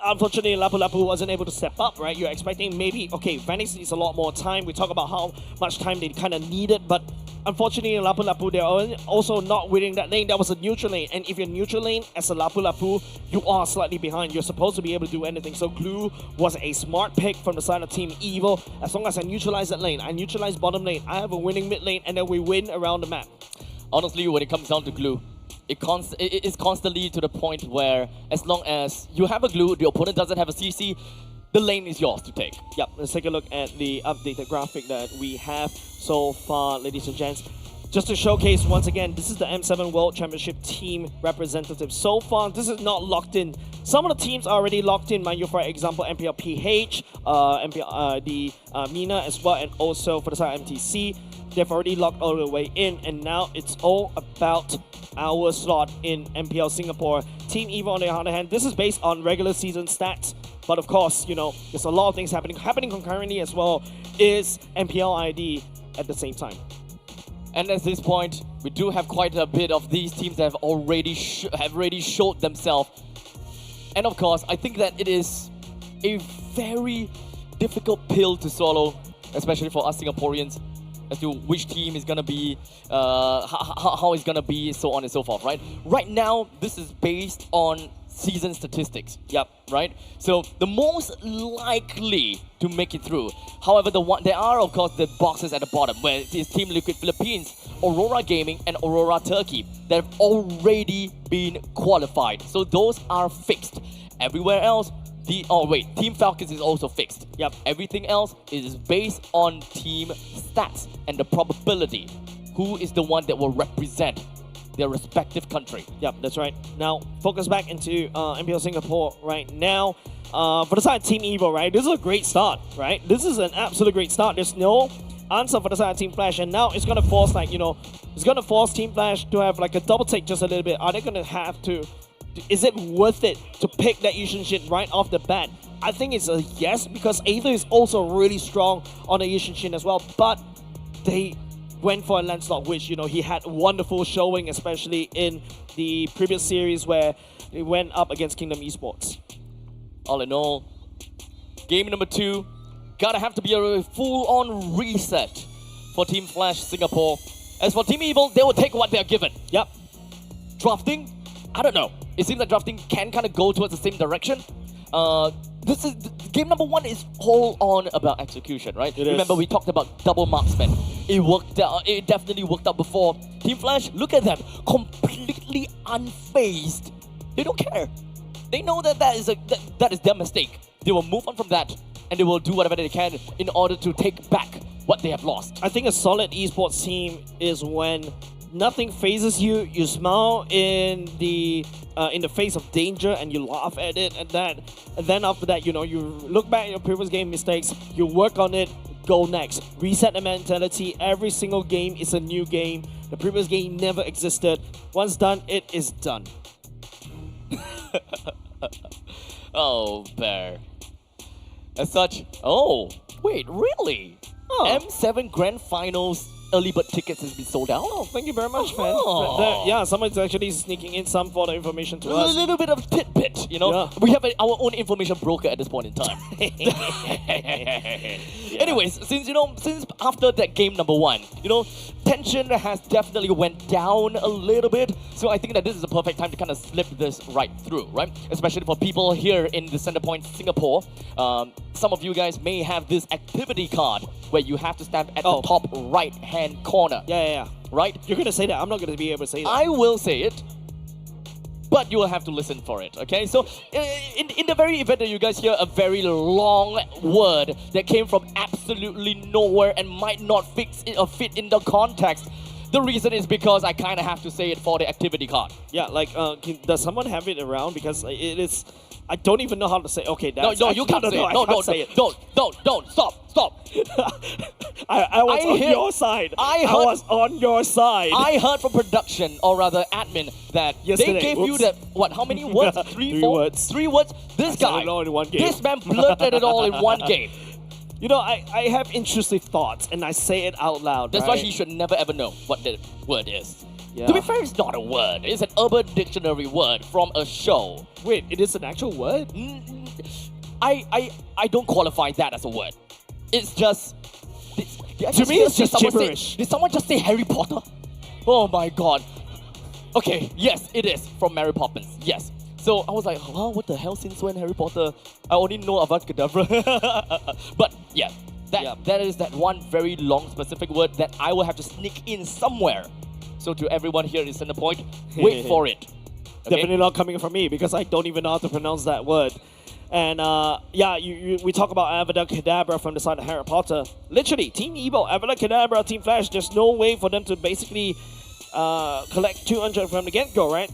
unfortunately, Lapu Lapu wasn't able to step up, right? You're expecting maybe, okay, Phoenix needs a lot more time. We talk about how much time they kind of needed, but unfortunately, Lapu Lapu, they're also not winning that lane. That was a neutral lane, and if you're neutral lane as a Lapu Lapu, you are slightly behind. You're supposed to be able to do anything. So Glue was a smart pick from the side of Team Evil. As long as I neutralize that lane, I neutralize bottom lane, I have a winning mid lane, and then we win around the map. Honestly, when it comes down to Glue, it is constantly to the point where as long as you have a Glue, the opponent doesn't have a CC, the lane is yours to take. Yep, let's take a look at the updated graphic that we have so far, ladies and gents. Just to showcase once again, this is the M7 World Championship team representative. So far, this is not locked in. Some of the teams are already locked in, mind you, for example, MPL PH, Mina as well, and also for the side of MTC. They've already locked all the way in, and now it's all about our slot in MPL Singapore. Team Evil, on the other hand, this is based on regular season stats. But of course, you know, there's a lot of things happening concurrently as well, is MPL ID at the same time. And at this point, we do have quite a bit of these teams that have already showed themselves. And of course, I think that it is a very difficult pill to swallow, especially for us Singaporeans, as to which team is gonna be, how it's gonna be, so on and so forth, right? Right now, this is based on season statistics. Yep. Right? So the most likely to make it through. However, there are of course the boxes at the bottom where it is Team Liquid Philippines, Aurora Gaming, and Aurora Turkey that have already been qualified. So those are fixed. Everywhere else, Team Falcons is also fixed. Yep. Everything else is based on team stats and the probability. Who is the one that will represent their respective country. Yep, that's right. Now, focus back into MPL Singapore right now. For the side of Team Evil, right, this is a great start, right? This is an absolute great start. There's no answer for the side of Team Flash, and now it's going to force, like, you know, it's going to force Team Flash to have, like, a double take just a little bit. Are they going to have to... Is it worth it to pick that Yushin Shin right off the bat? I think it's a yes, because Aether is also really strong on the Yushin Shin as well, but they went for a Lancelot, which, you know, he had wonderful showing, especially in the previous series where he went up against Kingdom Esports. All in all, game number 2, gotta have to be a full-on reset for Team Flash Singapore. As for Team Evil, they will take what they're given. Yep. Drafting? I don't know. It seems like drafting can kind of go towards the same direction. Game number 1 is all on about execution, right? It Remember, is. we talked about double marksman. It worked out. It definitely worked out before. Team Flash, look at them, completely unfazed. They don't care. They know that that is their mistake. They will move on from that, and they will do whatever they can in order to take back what they have lost. I think a solid esports team is when nothing phases you. You smile in the face of danger and you laugh at it, and then after that, you look back at your previous game mistakes, you work on it, go next, reset the mentality. Every single game is a new game. The previous game never existed. Once done, it is done. Oh, Bear. As such, oh, wait, really? Oh. M7 Grand Finals early bird tickets has been sold out? Oh, thank you very much, man. Oh. Yeah, someone's actually sneaking in some for the information to A us. little bit of tidbit, you know? Yeah. We have our own information broker at this point in time. Anyways, since after that game number 1, tension has definitely went down a little bit. So I think that this is the perfect time to kind of slip this right through, right? Especially for people here in the Centrepoint, Singapore. Some of you guys may have this activity card where you have to stand at the top right-hand corner. Yeah. Right? You're going to say that. I'm not going to be able to say that. I will say it, but you will have to listen for it, okay? So, in the very event that you guys hear a very long word that came from absolutely nowhere and might not fit in the context, the reason is because I kind of have to say it for the activity card. Yeah, does someone have it around? Because it is... I don't even know how to say. Okay, that's... No, you can't say it. I can't say it. Don't. Stop. I was on your side. I was on your side. I heard from production, or rather admin, that Yesterday, they gave you that, how many words? Three words. 3 words? This guy, it all in one game. this man blurted it all in one game. I have intrusive thoughts, and I say it out loud. That's why he should never ever know what the word is. Yeah. To be fair, it's not a word. It's an Urban Dictionary word from a show. Wait, it is an actual word? I don't qualify that as a word. It's just... To me, it's just gibberish. Did someone just say Harry Potter? Oh my god. Okay, yes, it is from Mary Poppins. Yes. So I was like, what the hell, since when Harry Potter? I only know Avada Kedavra. But yeah, that is that one very long specific word that I will have to sneak in somewhere. So to everyone here in Centrepoint, wait for it. Okay? Definitely not coming from me, because I don't even know how to pronounce that word. And we talk about Avada Kedavra from the side of Harry Potter. Literally, Team Evil, Avada Kedavra, Team Flash, there's no way for them to basically collect 200 from the get-go, right?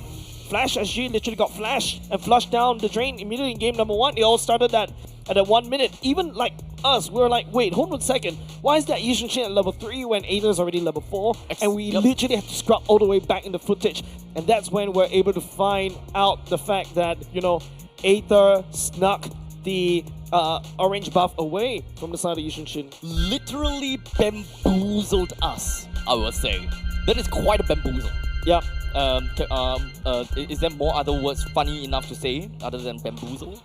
Flash SG literally got flashed and flushed down the drain immediately in game number 1. They all started that at that 1 minute. Even like us, we were like, wait, hold on a second. Why is that Yishin Shin at level 3 when Aether is already level 4? And we literally have to scrub all the way back in the footage. And that's when we're able to find out the fact that, Aether snuck the orange buff away from the side of Yishin Shin. Literally bamboozled us, I would say. That is quite a bamboozle. Yeah. Is there more other words funny enough to say other than bamboozle?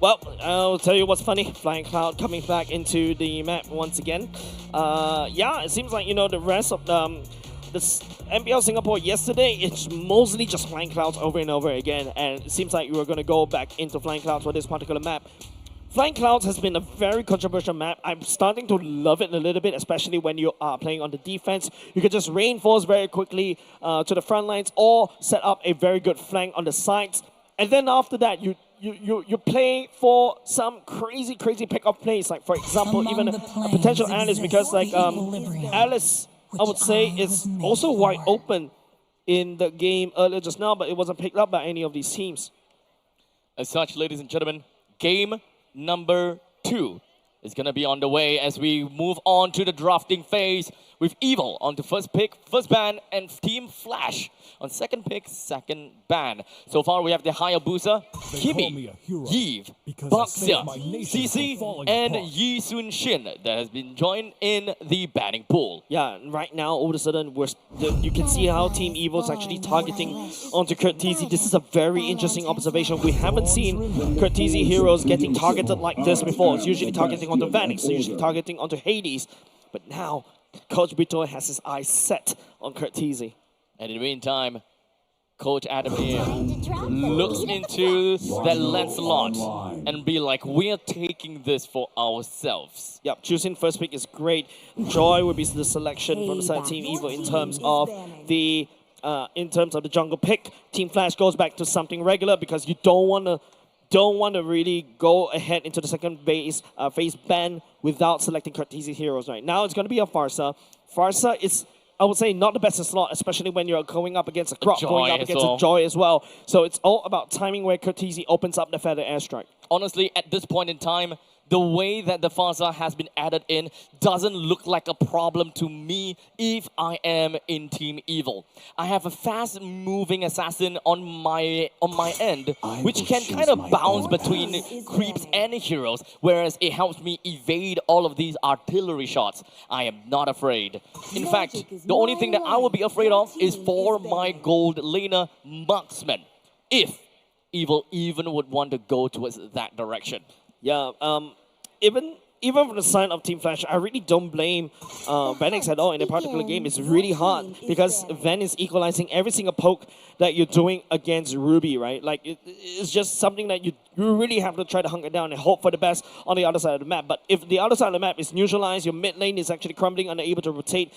Well, I'll tell you what's funny. Flying Cloud coming back into the map once again. It seems like, the rest of this MPL Singapore yesterday, it's mostly just Flying Clouds over and over again. And it seems like we were going to go back into Flying Clouds for this particular map. Flying Clouds has been a very controversial map. I'm starting to love it a little bit, especially when you are playing on the defense. You can just reinforce very quickly to the front lines or set up a very good flank on the sides. And then after that, you play for some crazy pick-up plays. Like, for example, even a potential Alice, because like Alice, I would say, is also wide open in the game earlier just now, but it wasn't picked up by any of these teams. As such, ladies and gentlemen, game number 2 is going to be on the way as we move on to the drafting phase with Evil on to first pick, first ban, and Team Flash on second pick, second ban. So far we have the Hayabusa, Kimi, Yves, Baxia, CC, and Yi Sun Shin that has been joined in the banning pool. Yeah, right now, all of a sudden, you can see how Team Evil is actually targeting onto Curtizi. This is a very interesting observation. We haven't seen Curtizi heroes getting targeted like this before. It's usually targeting onto Vanix, it's usually targeting onto Hades. But now, Coach Bito has his eyes set on Curtizi. And in the meantime, Coach Adam here looks into that Lancelot and be like, we are taking this for ourselves. Yep, choosing first pick is great. Joy will be the selection from the side of Team Evil in terms of the jungle pick. Team Flash goes back to something regular because you don't want to really go ahead into the second phase ban without selecting Cartesian heroes right now. It's going to be a Farsa. Farsa is, I would say, not the best in slot, especially when you're going up against a Crop, going up against a Joy as well. So it's all about timing where Cartesian opens up the Feather Airstrike. Honestly, at this point in time, the way that the Farsa has been added in doesn't look like a problem to me if I am in Team Evil. I have a fast-moving assassin on my end, which can kind of bounce between creeps and heroes, whereas it helps me evade all of these artillery shots. I am not afraid. In fact, the only thing that I will be afraid of is for my gold laner marksman, if Evil even would want to go towards that direction. Yeah, even from the side of Team Flash, I really don't blame Venix at all in a particular game. It's really hard because Ven is equalizing every single poke that you're doing against Ruby, right? Like, it's just something that you really have to try to hunker down and hope for the best on the other side of the map. But if the other side of the map is neutralized, your mid lane is actually crumbling, unable to rotate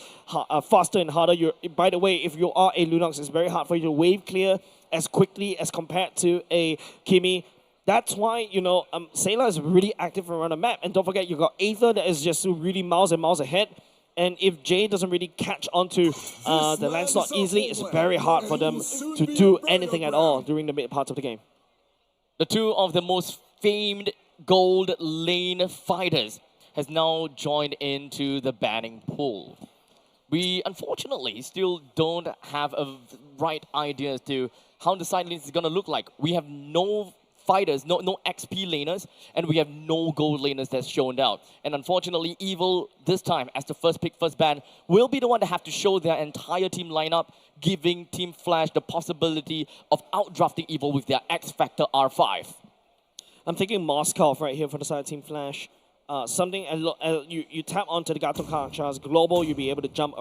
faster and harder. By the way, if you are a Lunox, it's very hard for you to wave clear as quickly as compared to a Kimi. That's why, Sayla is really active around the map. And don't forget, you got Aether that is just really miles and miles ahead. And if Jay doesn't really catch onto the Lancelot easily, it's very hard for them to do anything at all during the mid parts of the game. The two of the most famed gold lane fighters has now joined into the banning pool. We, unfortunately, still don't have a right idea as to how the side lanes is going to look like. We have no fighters, no XP laners, and we have no gold laners that's shown out. And unfortunately, Evil, this time, as the first pick, first ban, will be the one that have to show their entire team lineup, giving Team Flash the possibility of outdrafting Evil with their X Factor R5. I'm thinking Moskov right here for the side of Team Flash. Something, you tap onto the Gato Charge Global, you'll be able to jump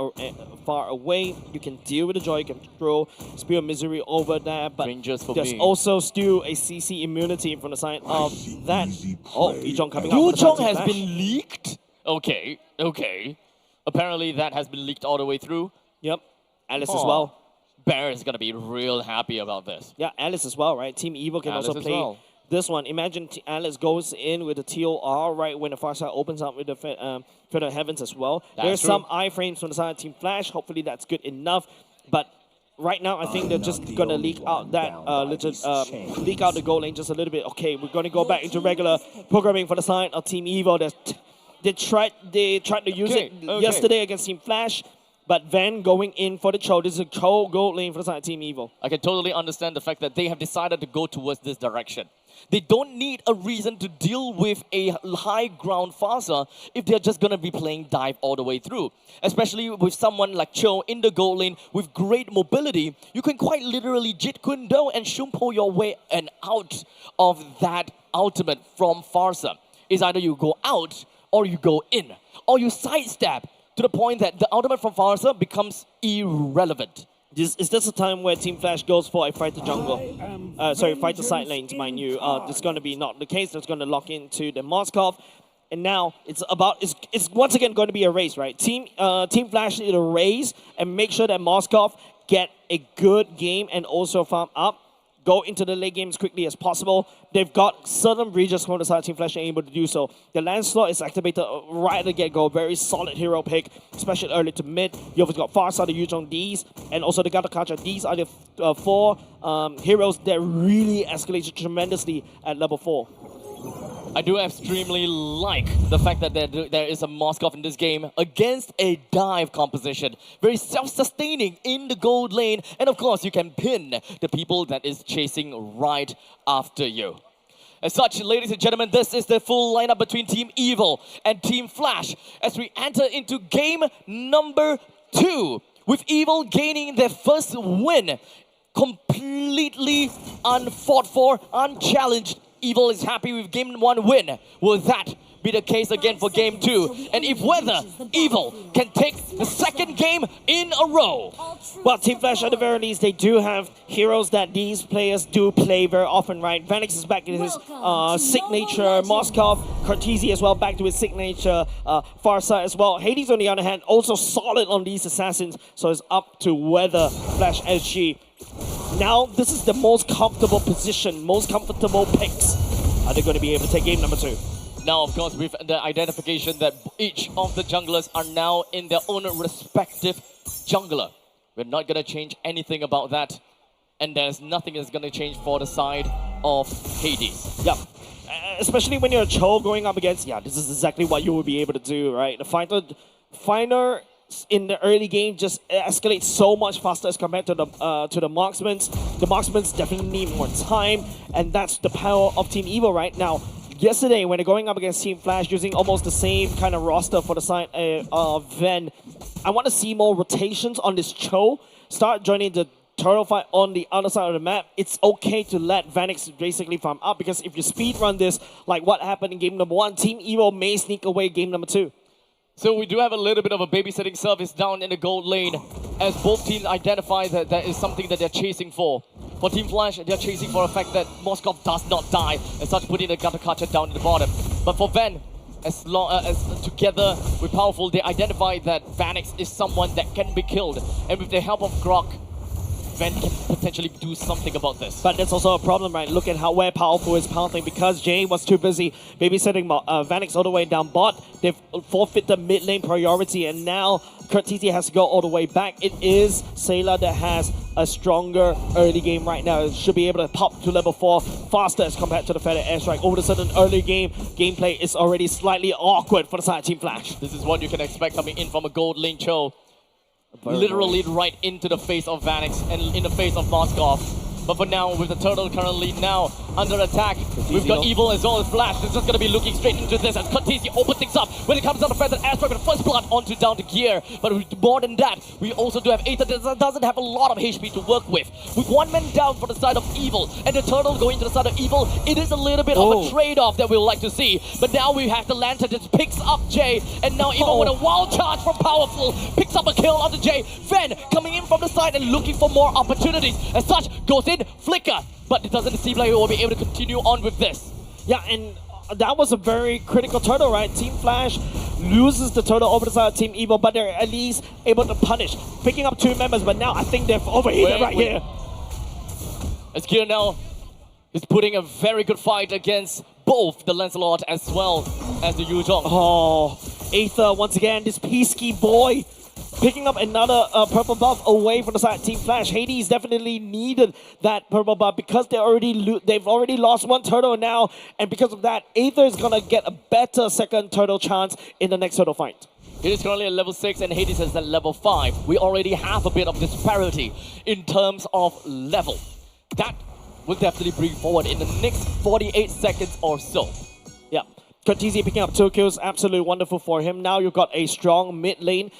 far away. You can deal with the Joy, you can throw Spear of Misery over there, but there's also still a CC immunity from the side of that. Oh, Yuzhong coming up. Yuzhong has been leaked? Okay. Apparently that has been leaked all the way through. Yep, Alice as well. Bear is going to be real happy about this. Yeah, Alice as well, right? Team Evil can also play this one. Imagine Alice goes in with the TOR right when the far side opens up with the Feather Heavens as well. There's some iframes from the side of Team Flash. Hopefully that's good enough. But right now, I think they're just going to leak out that leak out the goal lane just a little bit. Okay, we're going to go back into regular programming for the side of Team Evil. They tried to use it yesterday against Team Flash. But Van going in for the Cho. This is a Cho gold lane for the side of Team Evil. I can totally understand the fact that they have decided to go towards this direction. They don't need a reason to deal with a high ground Farsa if they're just going to be playing dive all the way through. Especially with someone like Cho in the gold lane with great mobility, you can quite literally Jit Kundo and Shumpo your way and out of that ultimate from Farsa. It's either you go out or you go in, or you sidestep to the point that the ultimate from Farsa becomes irrelevant. Is this a time where Team Flash goes for a fighter jungle? Fighter side lanes, mind you. It's going to be not the case. It's going to lock into the Moskov. And now it's once again going to be a race, right? Team Flash need a race and make sure that Moskov get a good game and also farm up. Go into the late game as quickly as possible. They've got certain regions from the side of Team Flash able to do so. The Lancelot is activated right at the get-go. Very solid hero pick, especially early to mid. You also got Farsa, the Yuzhong Ds, and also the Gatakacha. These are the four heroes that really escalated tremendously at level 4. I do extremely like the fact that there is a Moskov in this game against a dive composition. Very self-sustaining in the gold lane. And of course, you can pin the people that is chasing right after you. As such, ladies and gentlemen, this is the full lineup between Team Evil and Team Flash as we enter into game number 2, with Evil gaining their first win, completely unfought for, unchallenged. Evil is happy with game 1 win. Will that be the case again for game 2? And if whether Evil can take the second game in a row. Well, Team Flash, at the very least, they do have heroes that these players do play very often, right? Vanix is back in his signature, Moskov, Cortese as well, back to his signature, Farsa as well. Hades, on the other hand, also solid on these assassins, so it's up to whether Flash SG. Now, this is the most comfortable position, most comfortable picks. Are they going to be able to take game number 2? Now, of course, with the identification that each of the junglers are now in their own respective jungler. We're not going to change anything about that. And there's nothing that's going to change for the side of Hades. Yeah. Especially when you're a Cho going up against, this is exactly what you will be able to do, right? The fighter in the early game just escalates so much faster as compared to the marksmen. The marksmen definitely need more time, and that's the power of Team Evil right now. Yesterday, when they're going up against Team Flash using almost the same kind of roster for the side of Ven, I want to see more rotations on this Cho. Start joining the turtle fight on the other side of the map. It's okay to let Vanix basically farm up, because if you speedrun this, like what happened in game number 1, Team Evil may sneak away game number 2. So we do have a little bit of a babysitting service down in the gold lane, as both teams identify that that is something that they're chasing for. For Team Flash, they're chasing for the fact that Moskov does not die, and such putting the gutter catcher down at the bottom. But for Ven, as long as together with Powerful, they identify that Vanix is someone that can be killed. And with the help of Grok, Ven can potentially do something about this. But that's also a problem, right? Look at where Powerful is pouncing, because Jay was too busy babysitting Vanix all the way down bot. They've forfeited the mid lane priority, and now Cortese has to go all the way back. It is Sayla that has a stronger early game right now. It should be able to pop to level 4 faster as compared to the Feather Airstrike. Over the sudden, early game gameplay is already slightly awkward for the side of Team Flash. This is what you can expect coming in from a gold lane Cho. Literally right into the face of Vanix and in the face of Moskov. But for now, with the turtle currently now under attack, we've got Evil as well as Flash. They're just going to be looking straight into this as Cortese opens things up when it comes down to Feather Airstrike with the first blood onto down to Gear. But more than that, we also do have Aether that doesn't have a lot of HP to work with. With one man down for the side of Evil and the turtle going to the side of Evil, it is a little bit of a trade-off that we would like to see. But now we have the Lantern that picks up Jay, and now Evil with a wild charge from Powerful picks up a kill onto Jay. Ven coming in from the side and looking for more opportunities. As such, goes in, flicker, but it doesn't seem like we will be able to continue on with this. Yeah, and that was a very critical turtle, right? Team Flash loses the turtle over the side of Team Evil, but they're at least able to punish, picking up 2 members, but now I think they've overheated here. As Gear now is putting a very good fight against both the Lancelot as well as the Yuzhong. Oh, Aether once again, this Peasky boy, picking up another purple buff away from the side of Team Flash. Hades definitely needed that purple buff because they've already lost 1 turtle now, and because of that, Aether is gonna get a better second turtle chance in the next turtle fight. It is currently at level 6 and Hades is at level 5. We already have a bit of disparity in terms of level. That will definitely bring forward in the next 48 seconds or so. Yeah. Cortese picking up 2 kills, absolutely wonderful for him. Now you've got a strong mid lane.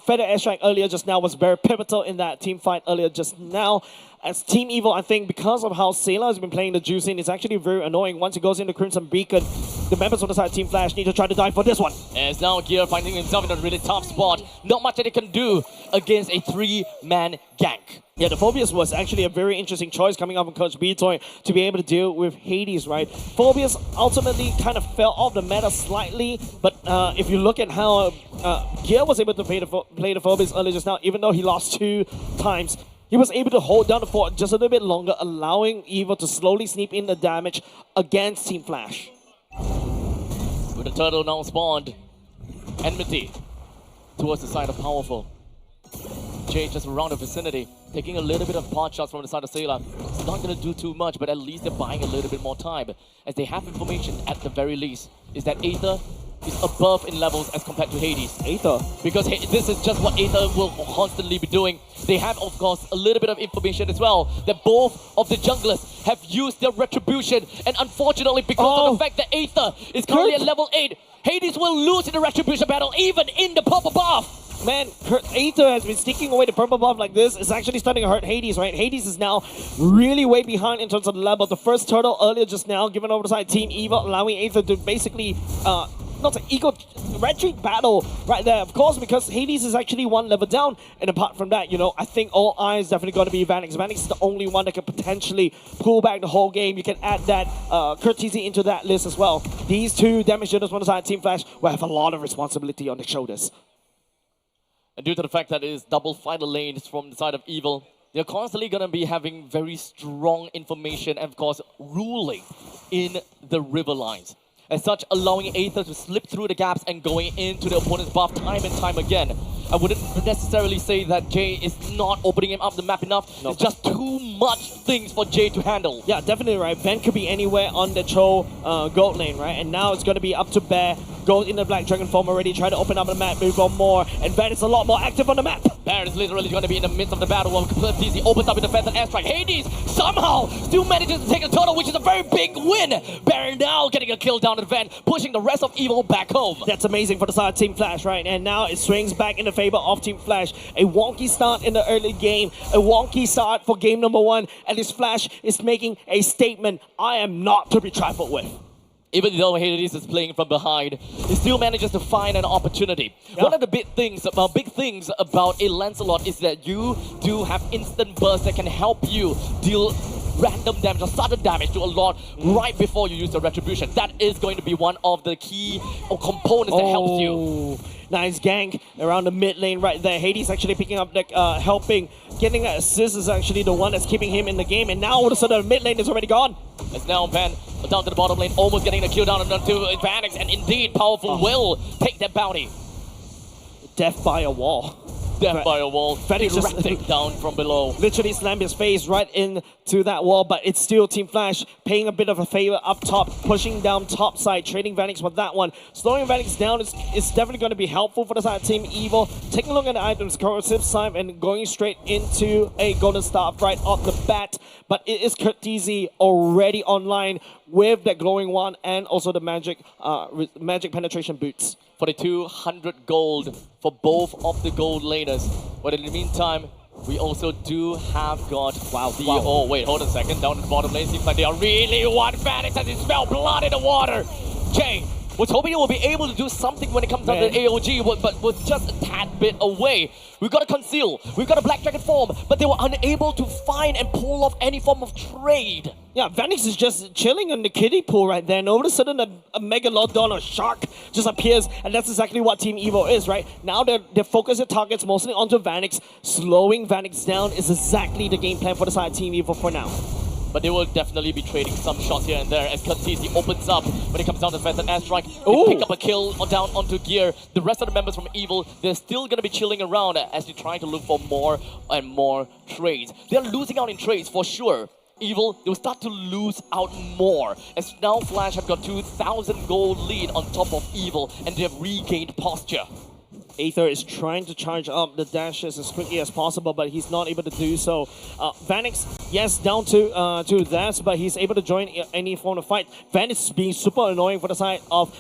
Feather Airstrike earlier just now was very pivotal in that team fight earlier just now. As Team Evil, I think because of how Sayla has been playing the juice in, it's actually very annoying. Once it goes into Crimson Beacon, the members on the side of Team Flash need to try to die for this one. As now Gear finding himself in a really tough spot. Not much that he can do against a 3-man gank. Yeah, the Phobius was actually a very interesting choice coming up from Coach B-Toy to be able to deal with Hades, right? Phobius ultimately kind of fell off the meta slightly, but if you look at how Gear was able to play the Phobius earlier just now, even though he lost 2 times, he was able to hold down the fort just a little bit longer, allowing Evil to slowly sneak in the damage against Team Flash. With the turtle now spawned, enmity towards the side of Powerful. Jay just around the vicinity, taking a little bit of pot shots from the side of Sayla. It's not going to do too much, but at least they're buying a little bit more time, as they have information at the very least, is that Aether is above in levels as compared to Hades. Aether? Because this is just what Aether will constantly be doing. They have, of course, a little bit of information as well, that both of the junglers have used their retribution, and unfortunately, because of the fact that Aether is currently at level 8, Hades will lose in the retribution battle, even in the purple buff. Man, Aether has been sneaking away the purple buff like this. It's actually starting to hurt Hades, right? Hades is now really way behind in terms of the level. The first turtle earlier just now given over the side Team Evil, allowing Aether to basically not an ego-retreat battle right there, of course, because Hades is actually one level down. And apart from that, you know, I think all eyes definitely going to be Vanix. Vanix is the only one that can potentially pull back the whole game. You can add that courtesy into that list as well. These two damage dealers on the side of Team Flash will have a lot of responsibility on their shoulders. And due to the fact that it is double final lanes from the side of Evil, they're constantly going to be having very strong information and, of course, ruling in the river lines. As such, allowing Aether to slip through the gaps and going into the opponent's buff time and time again. I wouldn't necessarily say that Jay is not opening him up the map enough. No. It's just too much things for Jay to handle. Yeah, definitely right. Ven could be anywhere on the Cho gold lane, right? And now it's going to be up to Bear. Goes in the Black Dragon form already, try to open up the map, move on more. And Ven is a lot more active on the map. Bear is literally going to be in the midst of the battle while he opens up with the defense and airstrike. Hades somehow still manages to take the turtle, which is a very big win. Bear now getting a kill down at Ven, pushing the rest of Evil back home. That's amazing for the side of Team Flash, right? And now it swings back in the favor of Team Flash. A wonky start in the early game, a wonky start for game number 1, and this Flash is making a statement. I am not to be trifled with. Even though Hades is playing from behind, he still manages to find an opportunity. Yeah. One of the big things about a Lancelot is that you do have instant burst that can help you deal random damage or sudden damage to a lot right before you use the retribution. That is going to be one of the key components that helps you. Nice gank around the mid lane right there. Hades actually picking up, helping, getting an assist is actually the one that's keeping him in the game. And now all of a sudden the mid lane is already gone. It's now Ven down to the bottom lane, almost getting a kill down onto Vanix, and indeed Powerful will take that bounty. Death by a wall. Death by a wall, Vanix just erupting down from below. Literally slammed his face right into that wall, but it's still Team Flash paying a bit of a favor up top, pushing down top side, trading Vanix with that one. Slowing Vanix down is definitely going to be helpful for the side of Team Evil. Taking a look at the items, corrosive slime, and going straight into a golden staff right off the bat. But it is courtesy already online with that glowing wand and also the magic penetration boots. For the 200 gold for both of the gold laners. But in the meantime, we also do have got... Oh, wait, hold on a second. Down at the bottom lane, seems like they are really one Vanix as they smell blood in the water. Jay was hoping he will be able to do something when it comes down to the AOG, but was just a tad bit away. We've got a conceal, we've got a Black Dragon form, but they were unable to find and pull off any form of trade. Yeah, Vanix is just chilling in the kiddie pool right there, and all of a sudden a Megalodon or shark just appears, and that's exactly what Team Evo is, right? Now they're focusing targets mostly onto Vanix. Slowing Vanix down is exactly the game plan for the side of Team Evo for now. But they will definitely be trading some shots here and there as Katisi opens up when it comes down to Fast and Airstrike. They pick up a kill down onto Gear. The rest of the members from Evil, they're still going to be chilling around as they try to look for more and more trades. They're losing out in trades for sure. Evil, they will start to lose out more as now Flash have got 2,000 gold lead on top of Evil and they have regained posture. Aether is trying to charge up the dashes as quickly as possible, but he's not able to do so. Vanix, yes, down to that, but he's able to join any form of fight. Van is being super annoying for the side of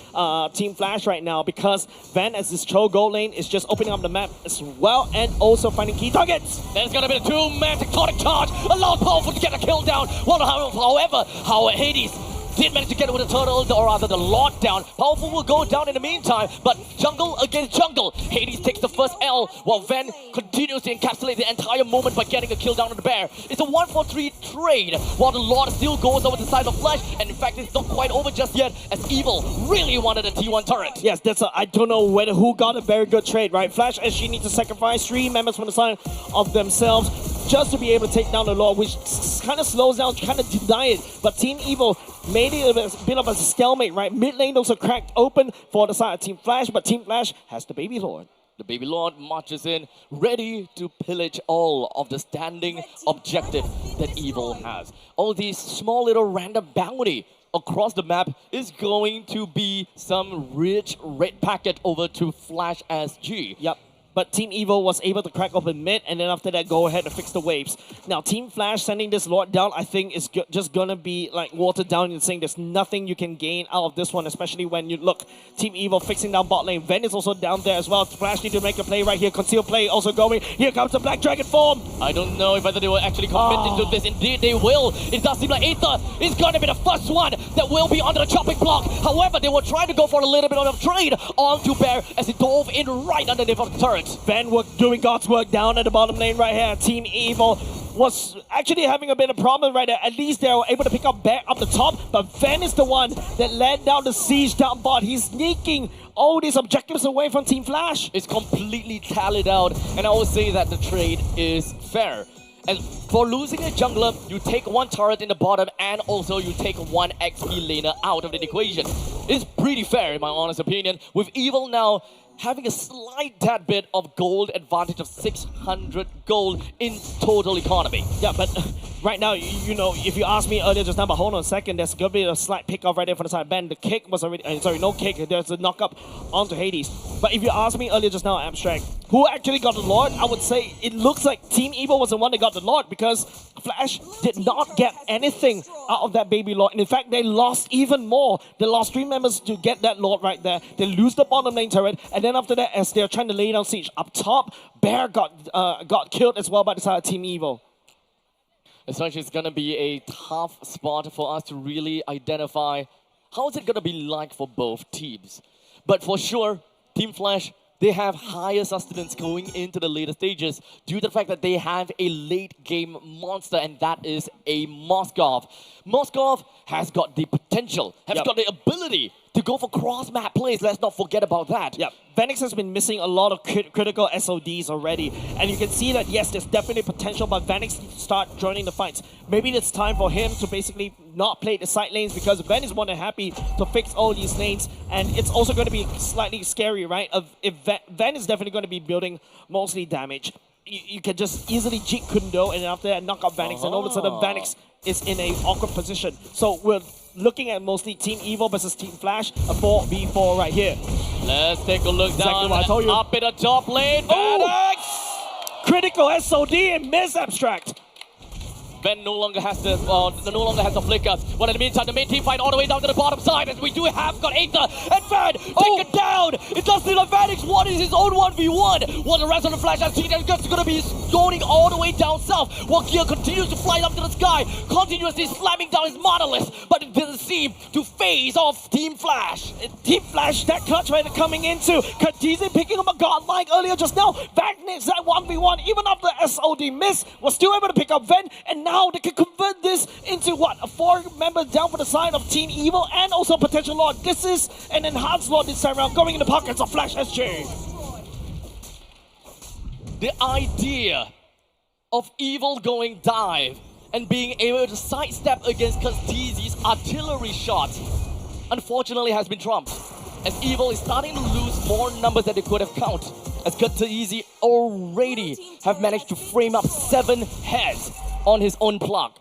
Team Flash right now because Van, as this Cho gold lane, is just opening up the map as well and also finding key targets. There's gonna be a two-man tectonic charge, allowed Powerful to get a kill down. However, Hades did manage to get with the turtle, or rather the lockdown. Powerful will go down in the meantime, but jungle against jungle. Hades takes the first L, while Ven continues to encapsulate the entire moment by getting a kill down on the bear. It's a 1-4-3 trade, while the Lord still goes over the side of Flash, and in fact it's not quite over just yet, as Evil really wanted a T1 turret. Yes, I don't know who got a very good trade, right? Flash SG needs to sacrifice 3 members from the side of themselves just to be able to take down the Lord, which kind of slows down, kind of deny it. But Team Evil made it a bit of a stalemate, right? Mid lane also cracked open for the side of Team Flash, but Team Flash has the Baby Lord. The Baby Lord marches in, ready to pillage all of the standing objective that Evil has. All these small little random bounty across the map is going to be some rich red packet over to Flash SG. Yep. but Team Evil was able to crack open mid, and then after that, go ahead and fix the waves. Now, Team Flash sending this Lord down, I think, is just gonna be like watered down and saying there's nothing you can gain out of this one, especially when you look Team Evil fixing down bot lane. Ven is also down there as well. Flash need to make a play right here. Conceal play also going. Here comes the Black Dragon form. I don't know whether they will actually commit into this. Indeed, they will. It does seem like Aether is going to be the first one that will be under the chopping block. However, they will try to go for a little bit of trade onto Bear as he dove in right underneath of the turret. Ven doing God's work down at the bottom lane right here. Team Evil was actually having a bit of problem right there. At least they were able to pick up Bear up the top, but Ven is the one that led down the siege down bot. He's sneaking all these objectives away from Team Flash. It's completely tallied out, and I will say that the trade is fair. And for losing a jungler, you take one turret in the bottom, and also you take one XP laner out of the equation. It's pretty fair, in my honest opinion, with Evil now having a slight tad bit of gold advantage of 600 gold in total economy. Yeah, but right now, you know, if you asked me earlier just now, but hold on a second, there's going to be a slight pick off right there for the side. Ben, the kick was already, sorry, no kick, there's a knock up onto Hades. But if you asked me earlier just now, Abstract, who actually got the Lord, I would say it looks like Team Evil was the one that got the Lord because Flash did not get anything out of that baby Lord. And in fact, they lost even more. They lost 3 members to get that Lord right there. They lose the bottom lane turret, and then after that, as they're trying to lay down siege up top, Bear got killed as well by the side of Team Evil. Essentially, it's going to be a tough spot for us to really identify how is it going to be like for both teams. But for sure, Team Flash, they have higher sustenance going into the later stages due to the fact that they have a late game monster, and that is a Moskov. Moskov has got the potential, has got the ability to go for cross-map plays. Let's not forget about that. Yeah, Venix has been missing a lot of critical SODs already. And you can see that, yes, there's definitely potential, but Venix start joining the fights. Maybe it's time for him to basically not play the side lanes because Ven is more than happy to fix all these lanes. And it's also going to be slightly scary, right? If Ven is definitely going to be building mostly damage. You can just easily Jeet Kundo and after that knock out Vanix, and all of a sudden Vanix is in a awkward position. So we're looking at mostly Team Evil versus Team Flash, a 4v4 right here. Let's take a look down what I told you. up in the top lane. Oh! Critical SOD and miss Abstract. Ben no longer has the flicker. But in the meantime, the main team fight all the way down to the bottom side as we do have got Aether and Van taken down. It does seem like Vanix one is his own 1v1. While the rest of the Flash has seen is going to be going all the way down south. While Gear continues to fly up to the sky, continuously slamming down his monolith. But it doesn't seem to phase off Team Flash. Team Flash, that clutch right coming into. Kha'Zix picking up a godlike earlier just now. Vanix that 1v1, even after SOD miss, was still able to pick up Ven, and now they can convert this into what? A 4-member down for the side of Team Evil and also potential Lord. This is an enhanced Lord this time around, going in the pockets of Flash SG. The idea of Evil going dive and being able to sidestep against Kha'Zix's artillery shots unfortunately has been trumped, as Evil is starting to lose more numbers than they could have counted, as Kha'Zix already have managed to frame up 7 heads on his own plug.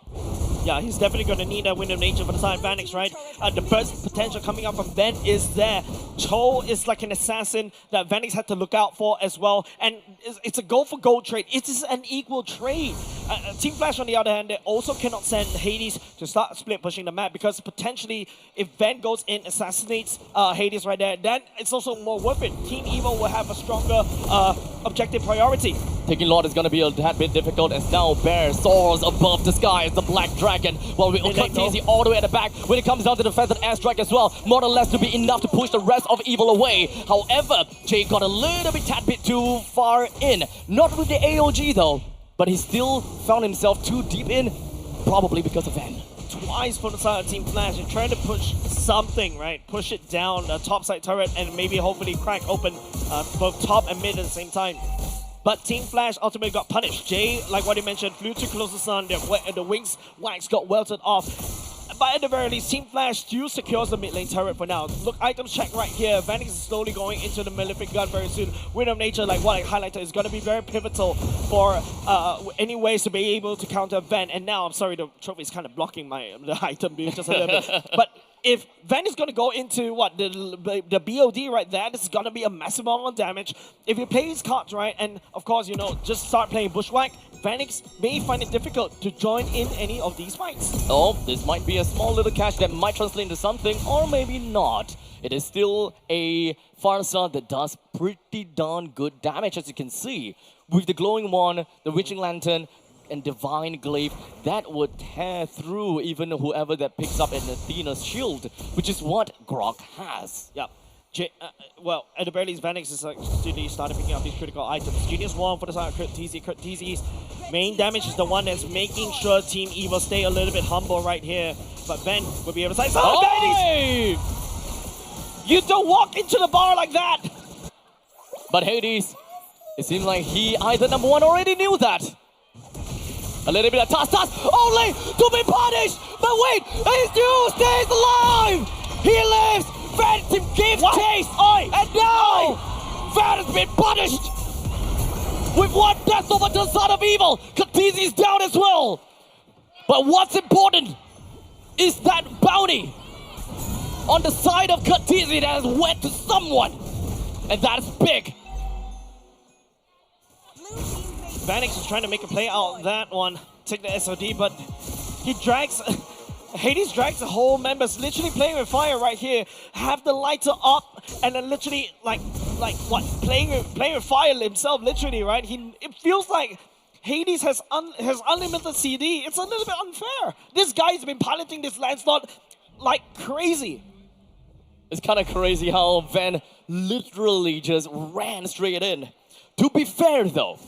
Yeah, he's definitely going to need that Wind of Nature for the side of Vanix, right? The burst potential coming up from Ven is there. Cho is like an assassin that Vanix had to look out for as well. And it's a go-for-gold trade. It is an equal trade. Team Flash, on the other hand, they also cannot send Hades to start split pushing the map because potentially if Ven goes in, assassinates Hades right there, then it's also more worth it. Team Evil will have a stronger objective priority. Taking Lord is going to be a tad bit difficult as now Bear soars above the sky as the Black Dragon. While we Kha'Zix all the way at the back when it comes down to the Feathered Airstrike as well. More or less to be enough to push the rest of Evil away. However, Jay got a little bit tad bit too far in. Not with the AOG though, but he still found himself too deep in, probably because of Ven. Twice for the side of Team Flash and trying to push something, right? Push it down the top side turret and maybe hopefully crack open both top and mid at the same time. But Team Flash ultimately got punished. Jay, like what he mentioned, flew too close to the sun. The wings wax got welted off. But at the very least, Team Flash still secures the mid lane turret for now. Look, items check right here. Vanix is slowly going into the Malefic Gun very soon. Wind of Nature, like what I highlighted, is going to be very pivotal for any ways to be able to counter Ven. And now, I'm sorry, the trophy is kind of blocking the item just a little bit. But if Van is going to go into the BOD right there, this is going to be a massive amount of damage. If he plays cards right, and of course, you know, just start playing Bushwhack, Vanix may find it difficult to join in any of these fights. Oh, this might be a small little catch that might translate into something, or maybe not. It is still a Farsa that does pretty darn good damage, as you can see. With the Glowing Wand, the Witching Lantern, and Divine Glaive, that would tear through even whoever that picks up an Athena's shield, which is what Grog has. Yeah. Well, at the very least, Vanix is actually started picking up these critical items. Genius Wand for the side of Kurtese. Kurtese's main damage is the one that's making sure Team Evil stay a little bit humble right here. But Ben will be able to say, Hades! You don't walk into the bar like that! But Hades, it seems like he either number one already knew that. A little bit of toss only to be punished! But wait, H2 stays alive! He lives! Phantom gives chase! And now, Van has been punished! With one death over to the Son of Evil! Kurtese is down as well! But what's important is that bounty on the side of Kurtese that has went to someone! And that is big! Vanix is trying to make a play out of that one, take the SOD, but he drags... Hades drags the whole members, literally playing with fire right here, have the lighter up, and then literally, playing with fire himself, literally, right? It feels like Hades has unlimited CD. It's a little bit unfair. This guy's been piloting this Lancelot like crazy. It's kind of crazy how Van literally just ran straight in. To be fair, though,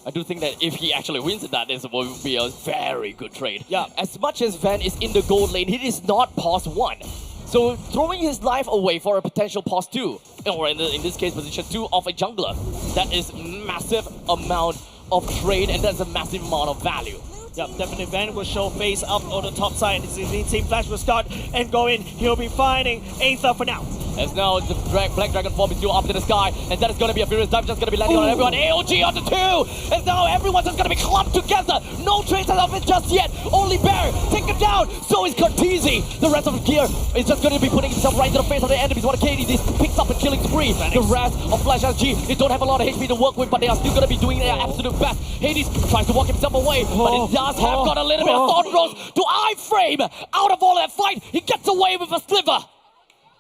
I do think that if he actually wins that, this will be a very good trade. Yeah. As much as Van is in the gold lane, he is not pos 1. So throwing his life away for a potential pos 2, or in this case, position 2 of a jungler, that is massive amount of trade, and that's a massive amount of value. Yep, definitely Van will show face up on the top side. Team Flash will start and go in. He'll be finding Aether for now. As now the Black Dragon form is due up to the sky, and that is going to be a furious dive, just going to be landing on everyone. AOG on the 2! As now everyone's just going to be clumped together. No traces of it just yet. Only Bear, take him down. So is Kurtese. The rest of the gear is just going to be putting himself right into the face of the enemies. What Katie picks up a killing spree. The rest of Flash SG, they don't have a lot of HP to work with, but they are still going to be doing their absolute best. Hades tries to walk himself away, but it does have got a little bit of thought throws to iframe. Out of all that fight, he gets away with a sliver.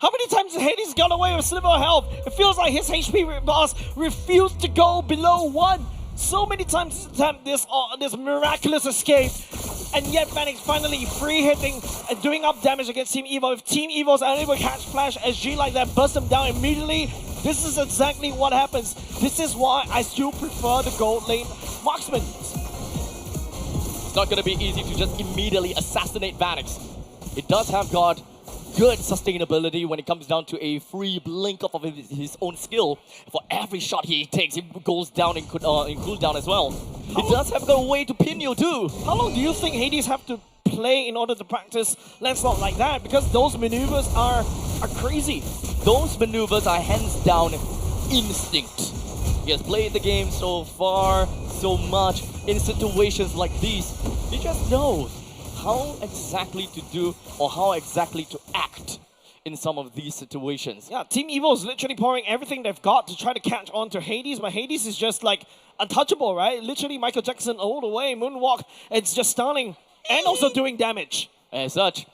How many times has Hades got away with sliver of health? It feels like his HP bars refused to go below 1. So many times this miraculous escape. And yet Vanix finally free hitting and doing up damage against Team Evo. If Team Evo is unable to catch Flash SG like that, bust them down immediately, this is exactly what happens. This is why I still prefer the gold lane marksman. It's not going to be easy to just immediately assassinate Vanix. It does have got good sustainability when it comes down to a free blink of his own skill. For every shot he takes, it goes down in cooldown as well. It does have got a way to pin you too. How long do you think Hades have to play in order to practice Lancelot like that? Because those maneuvers are crazy. Those maneuvers are hands down instinct. He has played the game so far, so much. In situations like these, he just knows how exactly to do or how exactly to act in some of these situations. Yeah, Team Evil is literally pouring everything they've got to try to catch on to Hades, but Hades is just like untouchable, right? Literally Michael Jackson all the way, moonwalk, it's just stunning and also doing damage. As such,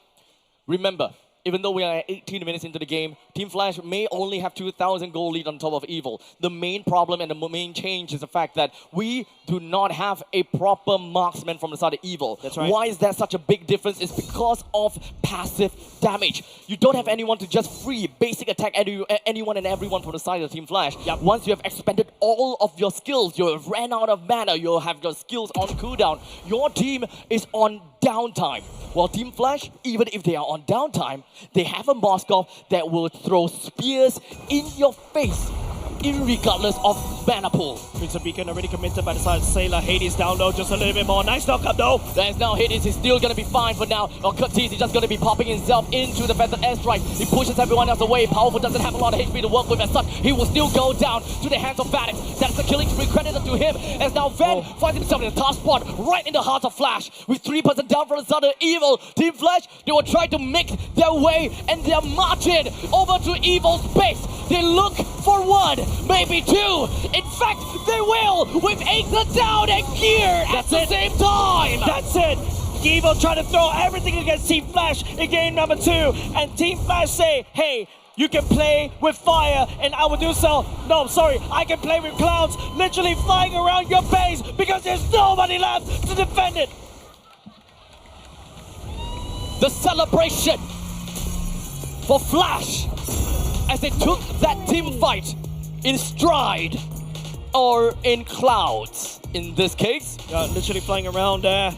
remember, even though we are 18 minutes into the game, Team Flash may only have 2,000 gold lead on top of Evil. The main problem and the main change is the fact that we do not have a proper marksman from the side of Evil. That's right. Why is that such a big difference? It's because of passive damage. You don't have anyone to just free basic attack anyone and everyone from the side of Team Flash. Yep. Once you have expended all of your skills, you have ran out of mana, you have your skills on cooldown, your team is on downtime. While Team Flash, even if they are on downtime, they have a Moskov that will throw spears in your face irregardless of mana pool. Crimson Beacon already committed by the side of Sailor. Hades down low just a little bit more. Nice knockup though. There's now Hades is still gonna be fine for now. Curtis is just gonna be popping himself into the Phantom Airstrike. He pushes everyone else away. Powerful doesn't have a lot of HP to work with as such. He will still go down to the hands of Phoenix. That's the killing spree credited to him. As now Ven finds himself in the top spot, right in the heart of Flash. With 3% down from the side of Evil. Team Flash, they will try to make their way and they're marching over to Evil's base. They look for one, maybe two. In fact, they will with Aether down and Gear at the same time. That's it. Evil trying to throw everything against Team Flash in game number 2. And Team Flash say, hey, you can play with fire and I will do so. No, sorry, I can play with clouds literally flying around your base because there's nobody left to defend it. The celebration for Flash as they took that team fight in stride or in clouds in this case. Literally flying around there.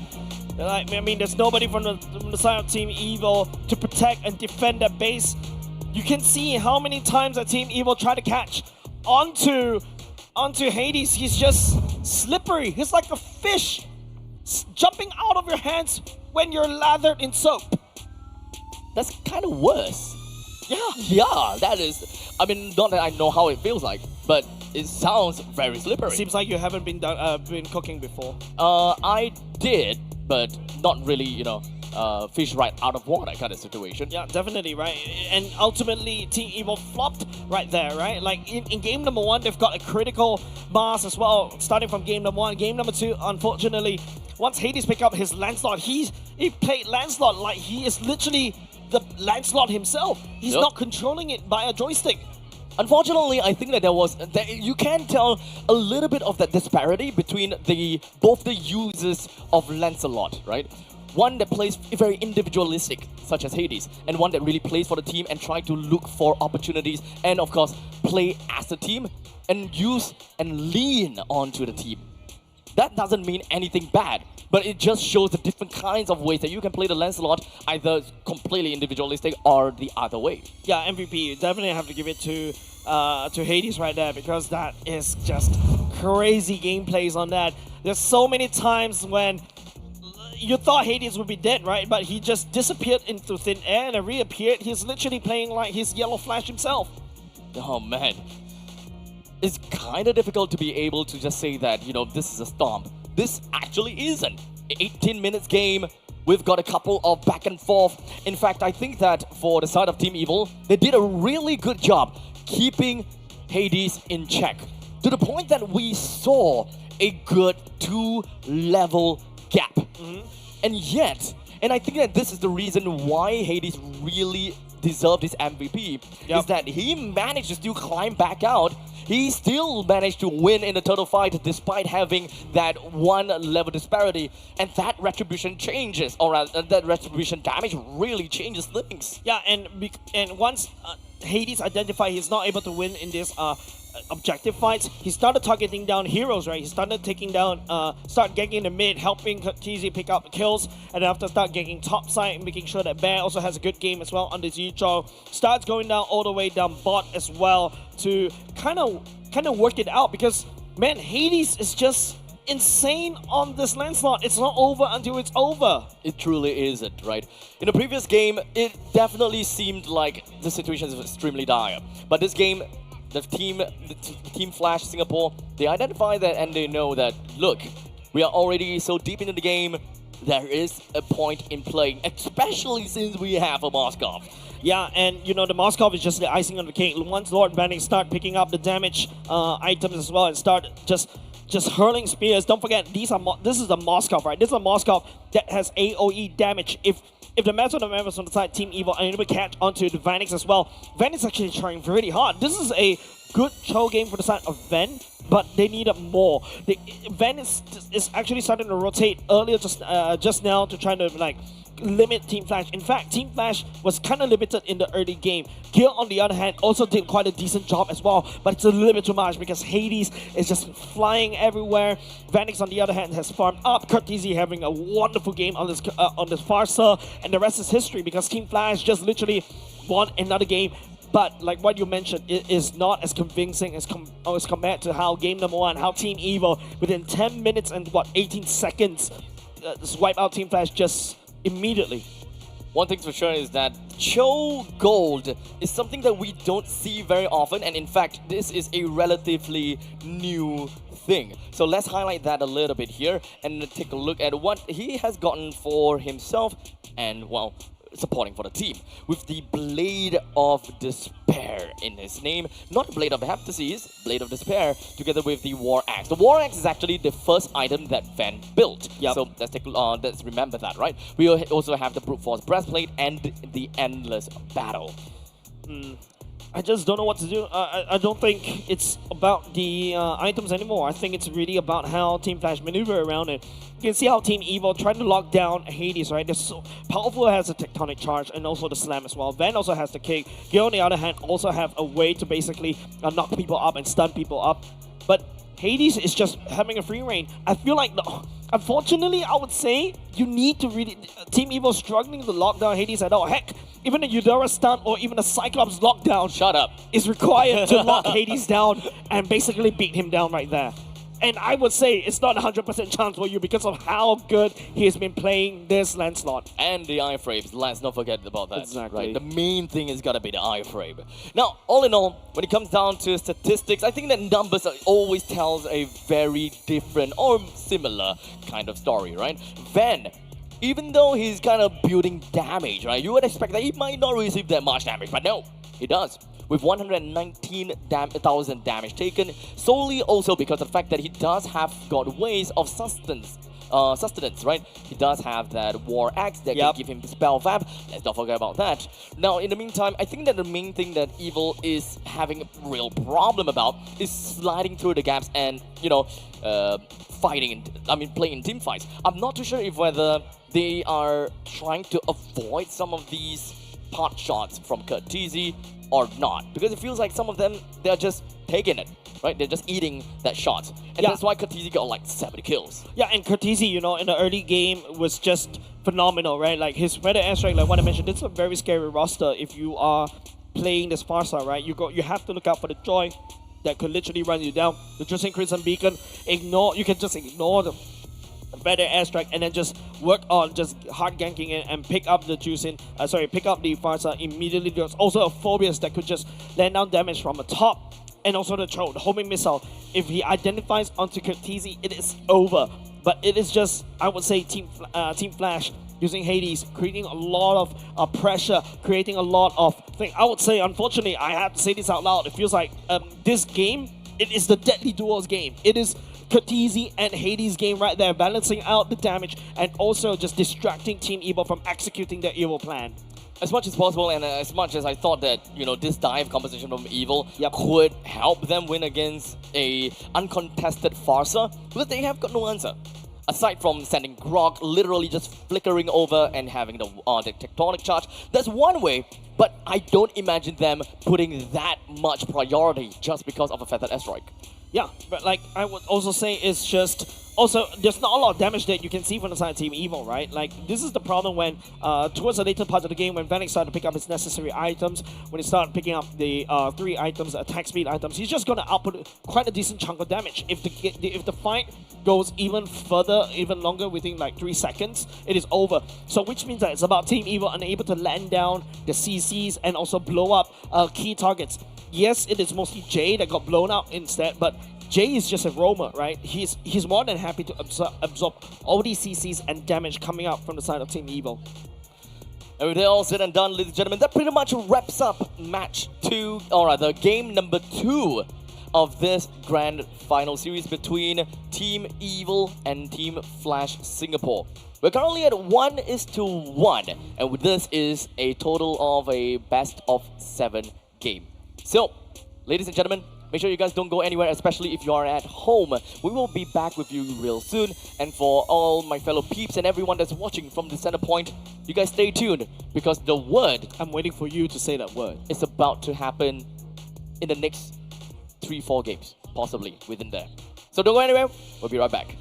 I mean, there's nobody from the side of Team Evil to protect and defend their base. You can see how many times that Team Evil try to catch onto Hades. He's just slippery. He's like a fish jumping out of your hands when you're lathered in soap. That's kind of worse. Yeah. Yeah, that is. I mean, not that I know how it feels like, but it sounds very slippery. Seems like you haven't been cooking before. I did, but not really, you know, fish right out of water kind of situation. Yeah, definitely, right? And ultimately, Team Evil flopped right there, right? Like, in game number 1, they've got a critical mass as well, starting from game number 1. Game number 2, unfortunately, once Hades picked up his Lancelot, he played Lancelot like he is literally the Lancelot himself. He's not controlling it by a joystick. Unfortunately, I think that you can tell a little bit of that disparity between both the users of Lancelot, right? One that plays very individualistic, such as Hades, and one that really plays for the team and try to look for opportunities and, of course, play as a team and use and lean onto the team. That doesn't mean anything bad, but it just shows the different kinds of ways that you can play the Lancelot, either completely individualistic or the other way. Yeah, MVP, you definitely have to give it to Hades right there, because that is just crazy gameplays on that. There's so many times when you thought Hades would be dead, right? But he just disappeared into thin air and then reappeared. He's literally playing like his Yellow Flash himself. Oh man. It's kind of difficult to be able to just say that, you know, this is a stomp. This actually isn't. 18 minutes game, we've got a couple of back and forth. In fact, I think that for the side of Team Evil, they did a really good job keeping Hades in check. To the point that we saw a good 2-level gap. And yet, and I think that this is the reason why Hades really deserved his MVP, is that he managed to still climb back out. He still managed to win in the total fight despite having that 1-level disparity, and that retribution changes, or that retribution damage really changes things. Yeah, and once Hades identified he's not able to win in this objective fights, he started targeting down heroes, right? He started taking down, start getting in the mid, helping TZ pick up kills, and after start getting top side, making sure that Bear also has a good game as well on the Zicho. Starts going down all the way down bot as well to kind of work it out, because man, Hades is just insane on this Lancelot. It's not over until it's over. It truly isn't, right? In the previous game, it definitely seemed like the situation is extremely dire, but this game, the team Flash Singapore, they identify that and they know that, look, we are already so deep into the game, there is a point in playing, especially since we have a Moskov. Yeah, and you know, the Moskov is just the icing on the cake. Once Lord Banning start picking up the damage items as well and start just hurling spears, don't forget, this is a Moskov, right? This is a Moskov that has AoE damage. If the rest of the members on the side, Team Evil, are able to catch onto the Vanix as well, Ven is actually trying really hard. This is a good show game for the side of Ven, but they needed more. Ven is actually starting to rotate earlier just now to try to like limit Team Flash. In fact, Team Flash was kind of limited in the early game. Gil, on the other hand, also did quite a decent job as well, but it's a little bit too much because Hades is just flying everywhere. Vanix, on the other hand, has farmed up. Curtizy having a wonderful game on this Farsa, and the rest is history because Team Flash just literally won another game But like what you mentioned, it is not as convincing as compared to how game number 1, how Team Evil within 10 minutes and 18 seconds swipe out Team Flash just immediately. One thing for sure is that Cho Gold is something that we don't see very often, and in fact, this is a relatively new thing. So let's highlight that a little bit here and take a look at what he has gotten for himself and, well, supporting for the team. With the Blade of Despair in his name, not Blade of Heptases, Blade of Despair, together with the War Axe. The War Axe is actually the first item that Van built. Yep. So let's remember that, right? We also have the Brute Force Breastplate and the Endless Battle. I just don't know what to do. I don't think it's about the items anymore. I think it's really about how Team Flash maneuver around it. You can see how Team Evil tried to lock down Hades, right? They're so powerful, has a tectonic charge and also the slam as well. Van also has the kick. Gil, on the other hand, also have a way to basically knock people up and stun people up. But Hades is just having a free reign. I feel like, unfortunately, I would say you need to really... Team Evil struggling to lock down Hades at all. Heck, even a Eudora stun or even a Cyclops lockdown... Shut up. ...is required to lock Hades down and basically beat him down right there. And I would say it's not a 100% chance for you because of how good he has been playing this Lancelot. And the iframes, let's not forget about that. Exactly. Right? The main thing is gotta be the iframe. Now, all in all, when it comes down to statistics, I think that numbers always tells a very different or similar kind of story, right? Van, even though he's kind of building damage, right? You would expect that he might not receive that much damage, but no, he does. With 119,000 damage taken, solely also because of the fact that he does have got ways of sustenance, right? He does have that War Axe that can give him the Spell Vamp. Let's not forget about that. Now, in the meantime, I think that the main thing that Evil is having a real problem about is sliding through the gaps and, you know, playing in team fights. I'm not too sure if whether they are trying to avoid some of these pot shots from Curtizi or not, because it feels like some of them, they're just taking it, right? They're just eating that shot. And that's why Curtizi got like 70 kills. Yeah, and Curtizi, you know, in the early game was just phenomenal, right? Like his Weather Airstrike, like what I mentioned, it's a very scary roster if you are playing this Farsa, right? You have to look out for the Joy that could literally run you down. The Justin Crimson Beacon, you can just ignore the Better Airstrike and then just work on just hard ganking it and pick up the pick up the Farsa immediately. There's also a Phobius that could just land down damage from the top, and also the Cho, the homing missile. If he identifies onto Curtizi, it is over. But it is just, I would say, Team Flash using Hades, creating a lot of pressure, creating a lot of things. I would say, unfortunately, I have to say this out loud. It feels like this game, it is the Deadly Duos game. It is Curtizi and Hades game right there, balancing out the damage and also just distracting Team Evil from executing their evil plan. As much as possible, and as much as I thought that, you know, this dive composition from Evil could help them win against a uncontested Farsa, because they have got no answer. Aside from sending Grog literally just flickering over and having the tectonic charge, that's one way, but I don't imagine them putting that much priority just because of a Feathered Airstrike. Yeah, but like I would also say it's just also there's not a lot of damage that you can see from the side of Team Evil, right? Like this is the problem when towards the later part of the game when Vanek started to pick up his necessary items, when he started picking up the 3 items, attack speed items, he's just gonna output quite a decent chunk of damage. If the fight goes even further, even longer, within like 3 seconds, it is over. So which means that it's about Team Evil unable to land down the CCs and also blow up key targets. Yes, it is mostly Jay that got blown up instead, but Jay is just a roamer, right? He's more than happy to absorb all these CCs and damage coming out from the side of Team Evil. And with it all said and done, ladies and gentlemen, that pretty much wraps up match 2, or rather game number 2 of this grand final series between Team Evil and Team Flash Singapore. We're currently at 1:1, and this is a total of a best of 7 game. So, ladies and gentlemen, make sure you guys don't go anywhere, especially if you are at home. We will be back with you real soon. And for all my fellow peeps and everyone that's watching from the Centrepoint, you guys stay tuned, because the word... I'm waiting for you to say that word. ...is about to happen in the next 3-4 games, possibly within there. So don't go anywhere, we'll be right back.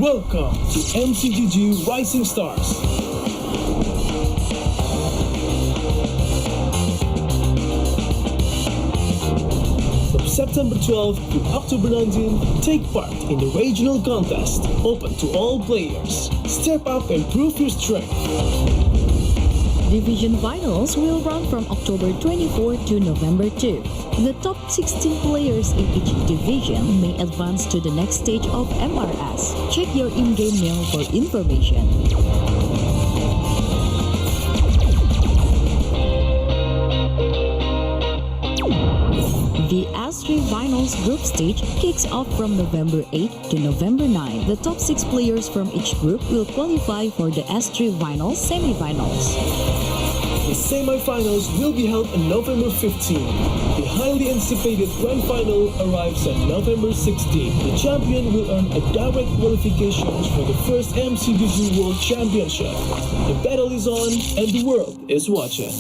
Welcome to MCGG Rising Stars. From September 12th to October 19th, take part in the regional contest, open to all players. Step up and prove your strength. Division finals will run from October 24 to November 2. The top 16 players in each division may advance to the next stage of MRS. Check your in-game mail for information. The S3 Finals group stage kicks off from November 8 to November 9. The top 6 players from each group will qualify for the S3 Finals semi-finals. The semi-finals will be held on November 15. The highly anticipated grand final arrives on November 16. The champion will earn a direct qualification for the first MCGG World Championship. The battle is on and the world is watching.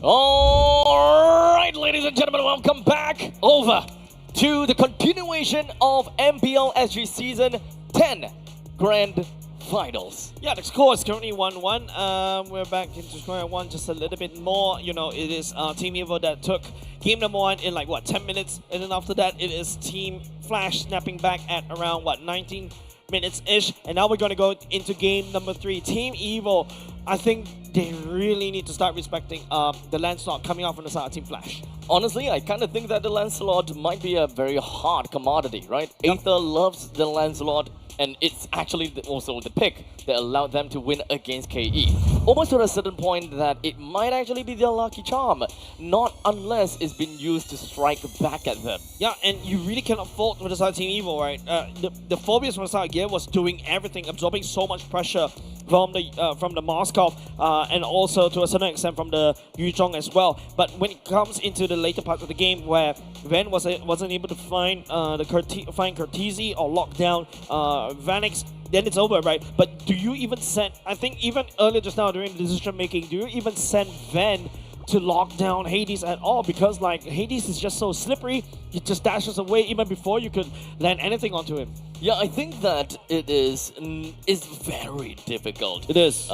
Alright, ladies and gentlemen, welcome back over to the continuation of MPL SG Season 10 Grand Finals. Yeah, the score is currently 1-1. We're back into square one just a little bit more. You know, it is Team Evo that took game number 1 in like, what, 10 minutes? And then after that, it is Team Flash snapping back at around, what, 19 minutes-ish. And now we're going to go into game number 3. Team Evo, I think they really need to start respecting the Lancelot coming out from the side of Team Flash. Honestly, I kind of think that the Lancelot might be a very hard commodity, right? Yep. Aether loves the Lancelot, and it's actually also the pick that allowed them to win against KE. Almost to a certain point that it might actually be their lucky charm, not unless it's been used to strike back at them. Yeah, and you really cannot fault with the side of Team Evo, right? The Phobias from the side here was doing everything, absorbing so much pressure from the Moskov, and also to a certain extent from the Yuzhong as well. But when it comes into the later parts of the game, where Ven wasn't able to find Cortese or lock down Vanix, then it's over, right? But do you even send? I think even earlier just now during the decision making, do you even send Ven to lock down Hades at all? Because like Hades is just so slippery, he just dashes away even before you could land anything onto him. Yeah, I think that it is very difficult. It is.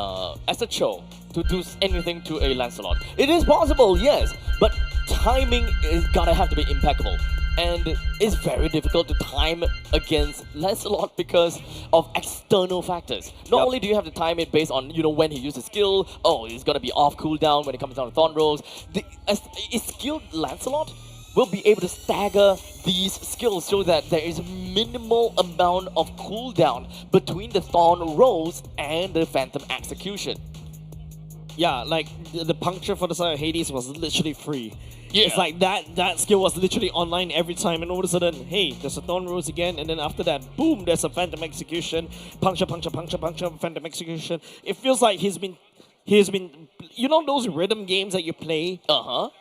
As a show, to do anything to a Lancelot. It is possible, yes, but timing is gotta have to be impeccable. And it's very difficult to time against Lancelot because of external factors. Not only do you have to time it based on, you know, when he uses skill, oh, he's gonna be off cooldown when it comes down to Thorn Rolls. A skilled Lancelot will be able to stagger these skills so that there is minimal amount of cooldown between the Thorn Rolls and the Phantom Execution. Yeah, like the puncture for the side of Hades was literally free. Yeah. It's like that skill was literally online every time, and all of a sudden, hey, there's a Thorn Rose again, and then after that, boom, there's a Phantom Execution, puncture, Phantom Execution. It feels like he's been, you know those rhythm games that you play?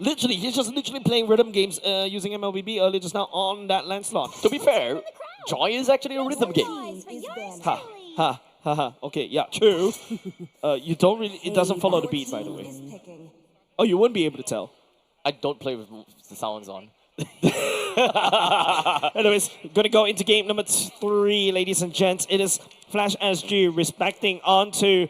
Literally, he's just literally playing rhythm games using MLBB earlier just now on that Lancelot. To be fair, Joy is actually a rhythm game. Okay, yeah, true. You don't really, it doesn't follow the beat, by the way. Oh, you wouldn't be able to tell. I don't play with the sounds on. Anyways, gonna go into game number 3, ladies and gents. It is Flash SG respecting onto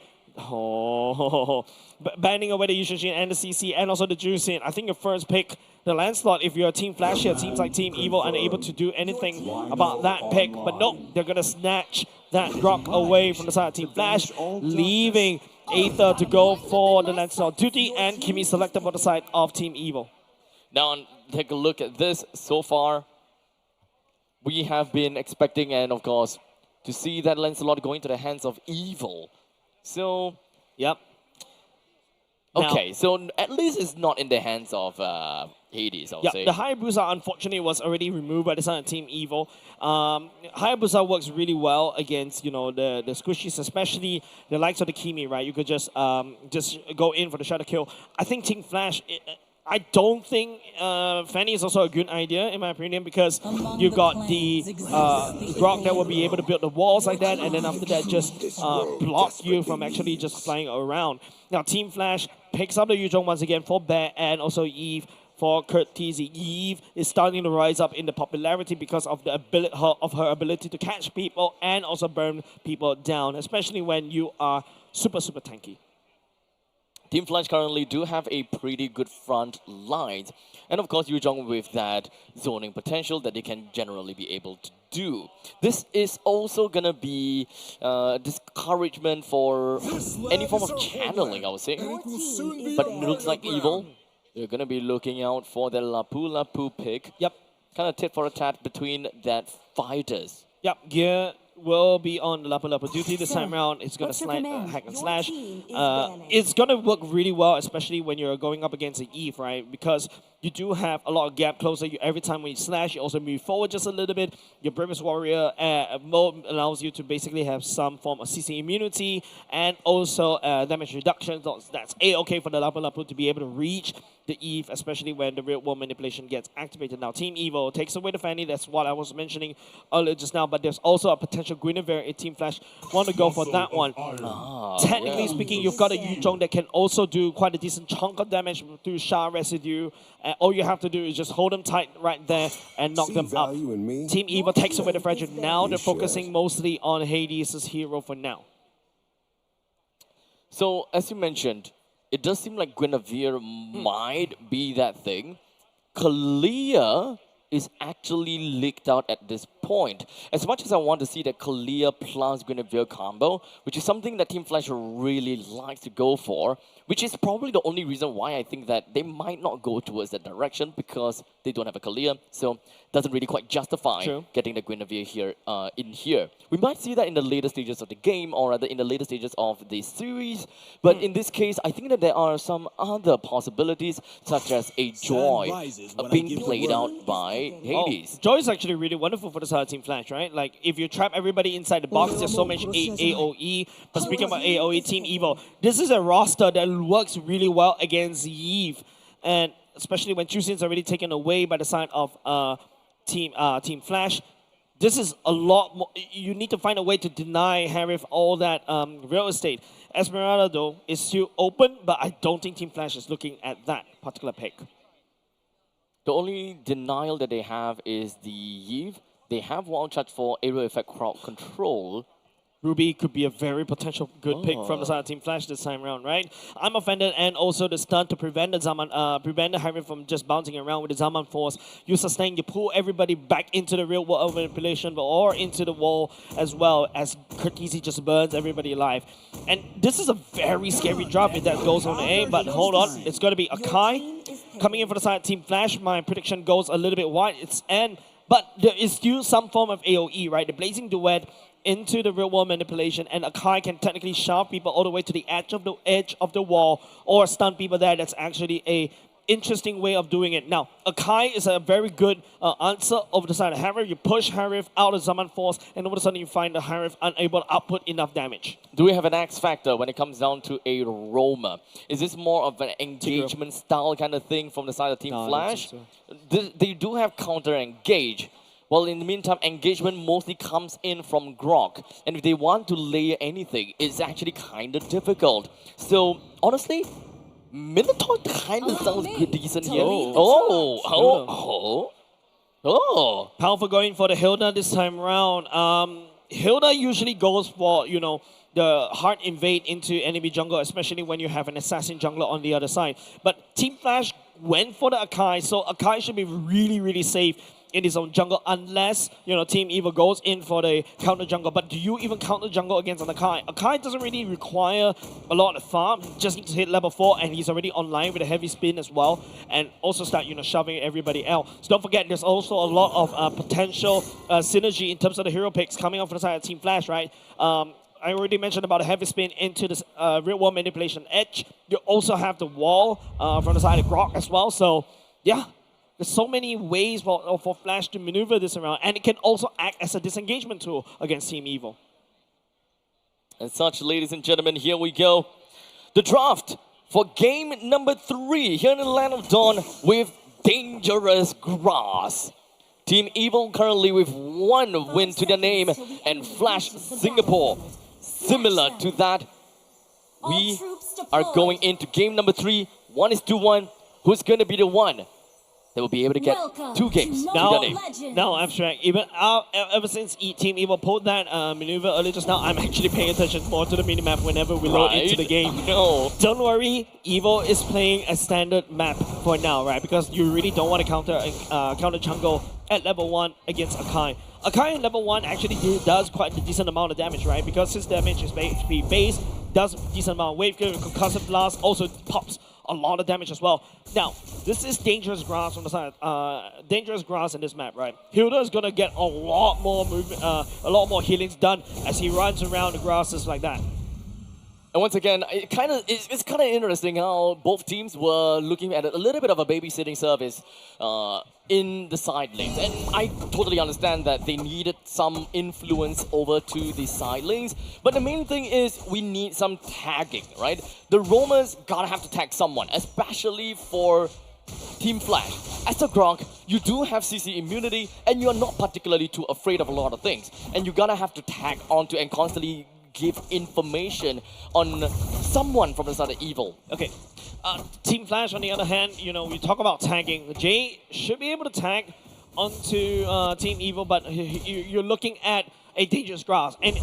banning away the Yushin and the CC and also the Juicing. I think your first pick, the Lancelot, if you're a Team Flash here, teams like Team Evil unable to do anything about that pick. But no, they're gonna snatch that rock away from the side of Team Flash, leaving Aether to go for the Lancelot duty, and Kimi selected for the side of Team Evil. Now, take a look at this. So far, we have been expecting, and of course, to see that Lancelot going to the hands of Evil. So, yep. Okay, so at least it's not in the hands of Hades, I'll say. The Hayabusa, unfortunately, was already removed by the side of Team Evil. Hayabusa works really well against, you know, the squishies, especially the likes of the Kimi, right? You could just go in for the shadow kill. I think Team Flash, I don't think Fanny is also a good idea, in my opinion, because you've got the Grok that will be able to build the walls like that, and then after that just block you from actually just flying around. Now, Team Flash picks up the Yuzhong once again for Bear and also Eve for Kurt Teasy. Eve is starting to rise up in the popularity because of the her ability to catch people and also burn people down, especially when you are super tanky. Team Flash currently do have a pretty good front line. And of course, Yuzhong with that zoning potential that they can generally be able to do. This is also going to be discouragement for any form of channeling, I would say. But it looks like Evil, they're going to be looking out for the Lapu Lapu pick. Yep. Kind of tit for a tat between that fighters. Yep, Gear will be on the Lapu Lapu duty this time around. It's going to hack and slash. It's going to work really well, especially when you're going up against an Eve, right? Because you do have a lot of gap closer. Every time when you slash, you also move forward just a little bit. Your Bravest Warrior mode allows you to basically have some form of CC immunity and also damage reduction. So that's A-okay for the Lapu Lapu to be able to reach the Eve, especially when the real world manipulation gets activated. Now, Team Evil takes away the Fanny. That's what I was mentioning earlier just now. But there's also a potential Guinevere if Team Flash want to go for that one. Technically speaking, you've got a Yuzhong that can also do quite a decent chunk of damage through Sha Residue. All you have to do is just hold them tight right there and knock them up. Team Evil takes away the Fragile. Now they're focusing mostly on Hades' hero for now. So, as you mentioned, it does seem like Guinevere might be that thing. Kalia is actually leaked out at this point. As much as I want to see that Kalia plus Guinevere combo, which is something that Team Flash really likes to go for, which is probably the only reason why I think that they might not go towards that direction, because they don't have a Kalia, so doesn't really quite justify getting the Guinevere here in here. We might see that in the later stages of the game, or rather in the later stages of the series, but in this case, I think that there are some other possibilities, such as a Joy being played out by Hades. Joy is actually really wonderful for the side of Team Flash, right? Like, if you trap everybody inside the box, there's so much AoE. But speaking about AoE, Team Evil, this is a roster that works really well against Eve. And especially when Chusin's already taken away by the side of Team Flash, this is a lot more. You need to find a way to deny Harif all that real estate. Esmeralda, though, is still open, but I don't think Team Flash is looking at that particular pick. The only denial that they have is the Eve. They have wild charge for area effect crowd control. Ruby could be a very potential good pick from the side of Team Flash this time around, right? I'm offended, and also the stun to prevent the Zaman, prevent the Harry from just bouncing around with the Zaman force. You sustain, you pull everybody back into the real world of manipulation, or into the wall as well, as Kurtisi just burns everybody alive. And this is a very scary drop if that goes on A, but hold on, it's going to be Akai coming in for the side of Team Flash, my prediction goes a little bit wide. It's N, but there is still some form of AoE, right? The Blazing Duet into the real world manipulation, and Akai can technically shove people all the way to the edge of the wall or stun people there. That's actually a interesting way of doing it. Now, Akai is a very good answer over the side of Harif. You push Harif out of Zaman Force, and all of a sudden you find the Harif unable to output enough damage. Do we have an X factor when it comes down to a roamer? Is this more of an engagement style kind of thing from the side of Team Flash? They do have counter engage. Well, in the meantime, engagement mostly comes in from Grok. And if they want to layer anything, it's actually kind of difficult. So, honestly, Minotaur kind of sounds good, decent here. Powerful going for the Hilda this time around. Hilda usually goes for, you know, the hard invade into enemy jungle, especially when you have an assassin jungler on the other side. But Team Flash went for the Akai, so Akai should be really, really safe in his own jungle, unless, you know, Team Evil goes in for the counter jungle. But do you even counter jungle against an Akai? Akai doesn't really require a lot of farm, just needs to hit level 4, and he's already online with a heavy spin as well, and also start, you know, shoving everybody out. So don't forget, there's also a lot of potential synergy in terms of the hero picks coming off from the side of Team Flash, right? I already mentioned about a heavy spin into this real world manipulation edge. You also have the wall from the side of Grok as well. So, yeah. There's so many ways for Flash to maneuver this around, and it can also act as a disengagement tool against Team Evil. And such, ladies and gentlemen, here we go. The draft for game number 3 here in the Land of Dawn with Dangerous Grass. Team Evil currently with 1 win to their name, and Flash Singapore. Similar to that, we are going into game number 3. 1-1. Who's going to be the one? They will be able to get 2 games to their name. Now, Abstract, even ever since Team Evil pulled that maneuver earlier just now, I'm actually paying attention more to the minimap whenever we load into the game. No. Don't worry, Evil is playing a standard map for now, right? Because you really don't want to counter jungle at level 1 against Akai. Akai in level 1 actually does quite a decent amount of damage, right? Because his damage is HP base, does a decent amount of wave clear, concussive blast, also pops a lot of damage as well. Now, this is Dangerous Grass on the side. Dangerous Grass in this map, right? Hilda is gonna get a lot more movement, a lot more healings done as he runs around the grasses like that. And once again, it's kind of interesting how both teams were looking at a little bit of a babysitting service in the side lanes. And I totally understand that they needed some influence over to the side lanes. But the main thing is we need some tagging, right? The roamers gotta have to tag someone, especially for Team Flash. As a Gronk, you do have CC immunity, and you're not particularly too afraid of a lot of things. And you gotta have to tag onto and constantly give information on someone from the side of Evil. Okay. Team Flash, on the other hand, you know, we talk about tagging. Jay should be able to tag onto Team Evil, but you're looking at a Dangerous Grass. And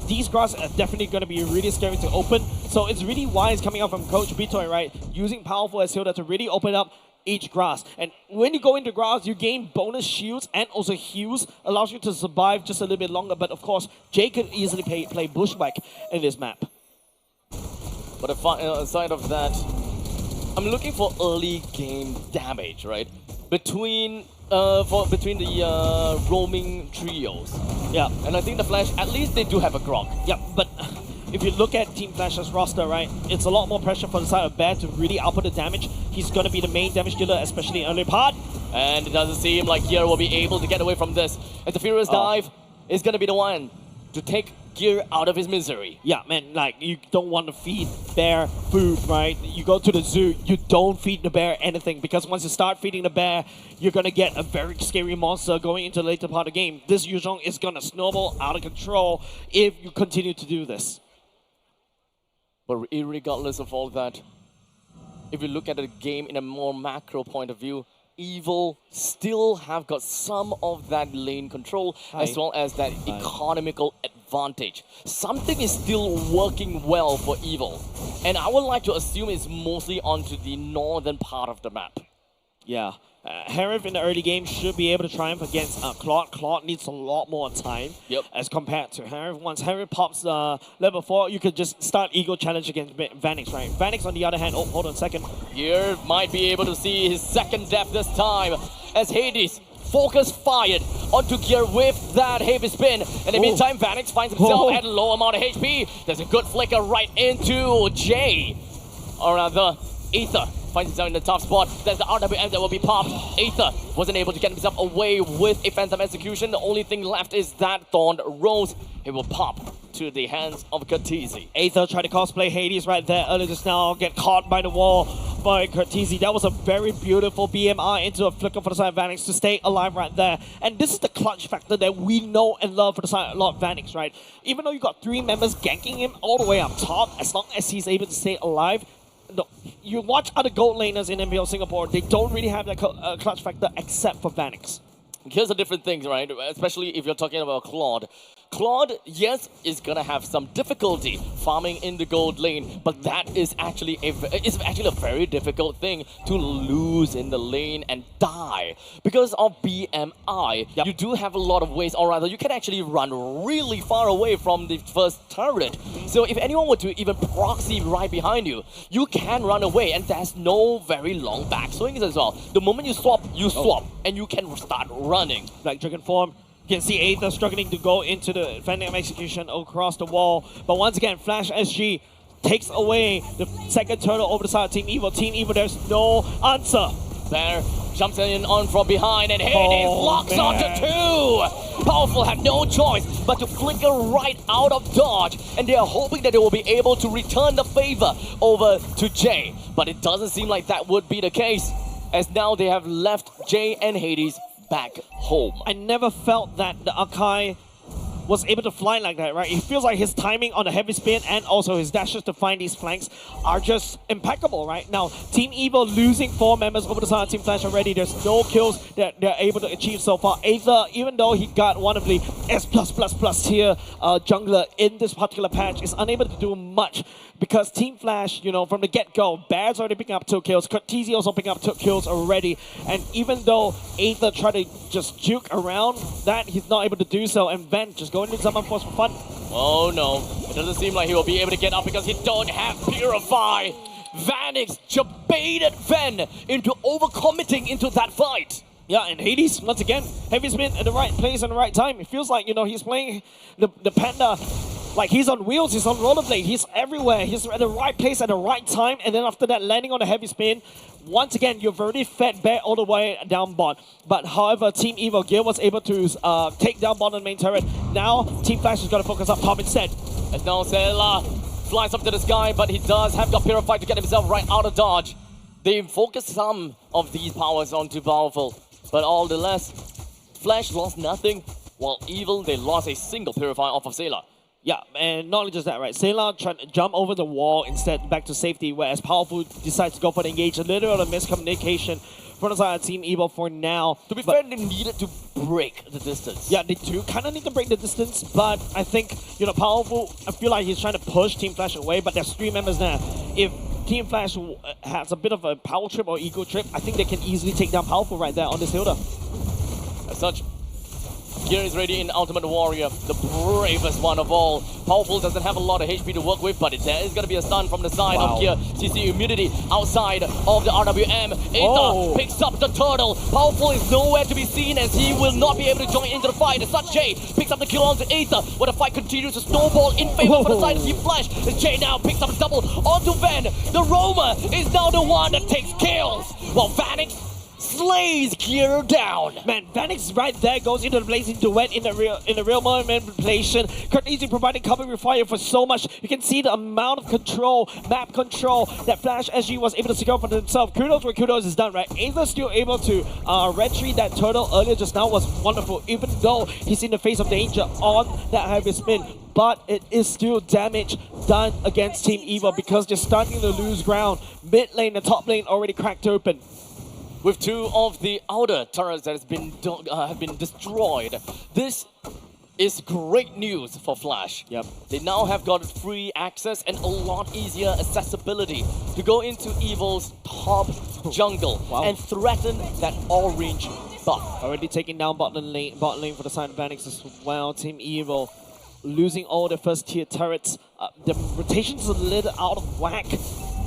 these grass are definitely going to be really scary to open. So it's really wise coming out from Coach Bitoy, right? Using powerful as Hilda to really open up each grass. And when you go into grass, you gain bonus shields and also heals, allows you to survive just a little bit longer. But of course, Jay could easily play Bushwhack in this map. But aside of that, I'm looking for early game damage, right? Between the roaming trios. Yeah. And I think the Flash, at least they do have a Grok. Yeah, but if you look at Team Flash's roster, right, it's a lot more pressure for the side of Bear to really output the damage. He's going to be the main damage dealer, especially in early part. And it doesn't seem like Gear will be able to get away from this. And the Furious Dive is going to be the one to take Gear out of his misery. Yeah, man, like, you don't want to feed Bear food, right? You go to the zoo, you don't feed the bear anything, because once you start feeding the bear, you're going to get a very scary monster going into the later part of the game. This Yuzhong is going to snowball out of control if you continue to do this. But regardless of all that, if you look at the game in a more macro point of view, Evil still have got some of that lane control as well as that economical advantage. Something is still working well for Evil. And I would like to assume it's mostly onto the northern part of the map. Yeah. Harif in the early game should be able to triumph against Claude. Claude needs a lot more time as compared to Harif. Once Harif pops level 4, you could just start Ego Challenge against Vanix, right? Vanix, on the other hand, oh, hold on a second. Here might be able to see his second death this time as Hades focus fired onto Gear with that heavy spin. In the meantime, Vanix finds himself at a low amount of HP. There's a good flicker right into Jay. Or rather, Aether finds himself in the top spot. There's the RWM that will be popped. Aether wasn't able to get himself away with a Phantom Execution. The only thing left is that Thorned Rose. It will pop to the hands of Curtizi. Aether tried to cosplay Hades right there earlier just now, get caught by the wall by Curtizi. That was a very beautiful BMI into a flicker for the side of Vanix to stay alive right there. And this is the clutch factor that we know and love for the side of Vanix, right? Even though you got 3 members ganking him all the way up top, as long as he's able to stay alive, no, you watch other gold laners in MPL Singapore, they don't really have that clutch factor except for Vanix. Here's a different thing, right? Especially if you're talking about Claude. Claude, yes, is gonna have some difficulty farming in the gold lane, but that is actually a very difficult thing to lose in the lane and die. Because of BMI, you do have a lot of ways, or rather, you can actually run really far away from the first turret. So if anyone were to even proxy right behind you, you can run away, and there's no very long backswings as well. The moment you swap, and you can start running. Like Dragon Form. You can see Aether struggling to go into the Phantom Execution across the wall. But once again, Flash SG takes away the second turtle over the side of Team Evil. Team Evil, there's no answer. There, jumps in on from behind, and Hades locks onto 2! Powerful have no choice but to flicker right out of dodge, and they are hoping that they will be able to return the favor over to Jay. But it doesn't seem like that would be the case, as now they have left Jay and Hades back home. I never felt that the Akai was able to fly like that, right? It feels like his timing on the heavy spin and also his dashes to find these flanks are just impeccable, right? Now, Team Evil losing 4 members over the side of Team Flash already. There's no kills that they're able to achieve so far. Aether, even though he got one of the S+++ tier jungler in this particular patch, is unable to do much because Team Flash, you know, from the get-go, Bad's already picking up 2 kills, Curtizi also picking up 2 kills already, and even though Aether tried to just juke around that, he's not able to do so, and Ven just going into Summon Force for fun. Oh no, it doesn't seem like he will be able to get up because he don't have Purify. Vanix just baited Ven into overcommitting into that fight. Yeah, and Hades, once again, heavy spin at the right place and the right time. It feels like, you know, he's playing the Panda like he's on wheels, he's on rollerblade, he's everywhere. He's at the right place at the right time, and then after that, landing on a heavy spin. Once again, you've already fed Bear all the way down bot. But however, Team Evil Gear was able to take down bot on the main turret. Now, Team Flash is going to focus up top instead. And now Sela flies up to the sky, but he does have got Purify to get himself right out of dodge. They focus some of these powers onto Powerful, but all the less, Flash lost nothing, while Evil, they lost a single Purify off of Sela. Yeah, and not only just that, right? Sela trying to jump over the wall instead back to safety, whereas Powerful decides to go for the engage. A little bit of miscommunication from the side of Team Evil for now. To be fair, they needed to break the distance. Yeah, they do kind of need to break the distance, but I think, you know, Powerful, I feel like he's trying to push Team Flash away, but there's 3 members there. If Team Flash has a bit of a power trip or ego trip, I think they can easily take down Powerful right there on this Hilda. As such, Gear is ready in Ultimate Warrior, the bravest one of all. Powerful doesn't have a lot of HP to work with, but there is going to be a stun from the side of Gear. CC immunity outside of the RWM. Aether picks up the turtle. Powerful is nowhere to be seen as he will not be able to join into the fight. As such, Jay picks up the kill onto Aether, where the fight continues to snowball in favor for the side of Team Flash. As Jay now picks up the double onto Ven. The Roamer is now the one that takes kills, while Vanix slays Gear down. Man, Vanix right there goes into the blazing duet in the real manipulation. Curtizi providing cover with fire for so much. You can see the amount of control, map control that Flash SG was able to secure for himself. Kudos where kudos is done, right? Aether still able to retreat that turtle earlier just now was wonderful, even though he's in the face of danger on that heavy spin. But it is still damage done against Team Evil because they're starting to lose ground. Mid lane, the top lane already cracked open. With 2 of the outer turrets that have been destroyed, this is great news for Flash. Yep. They now have got free access and a lot easier accessibility to go into Evil's top jungle and threaten that orange buff. Already taking down bot lane for the side of Vanix as well. Team Evil losing all their first tier turrets. The rotation's a little out of whack.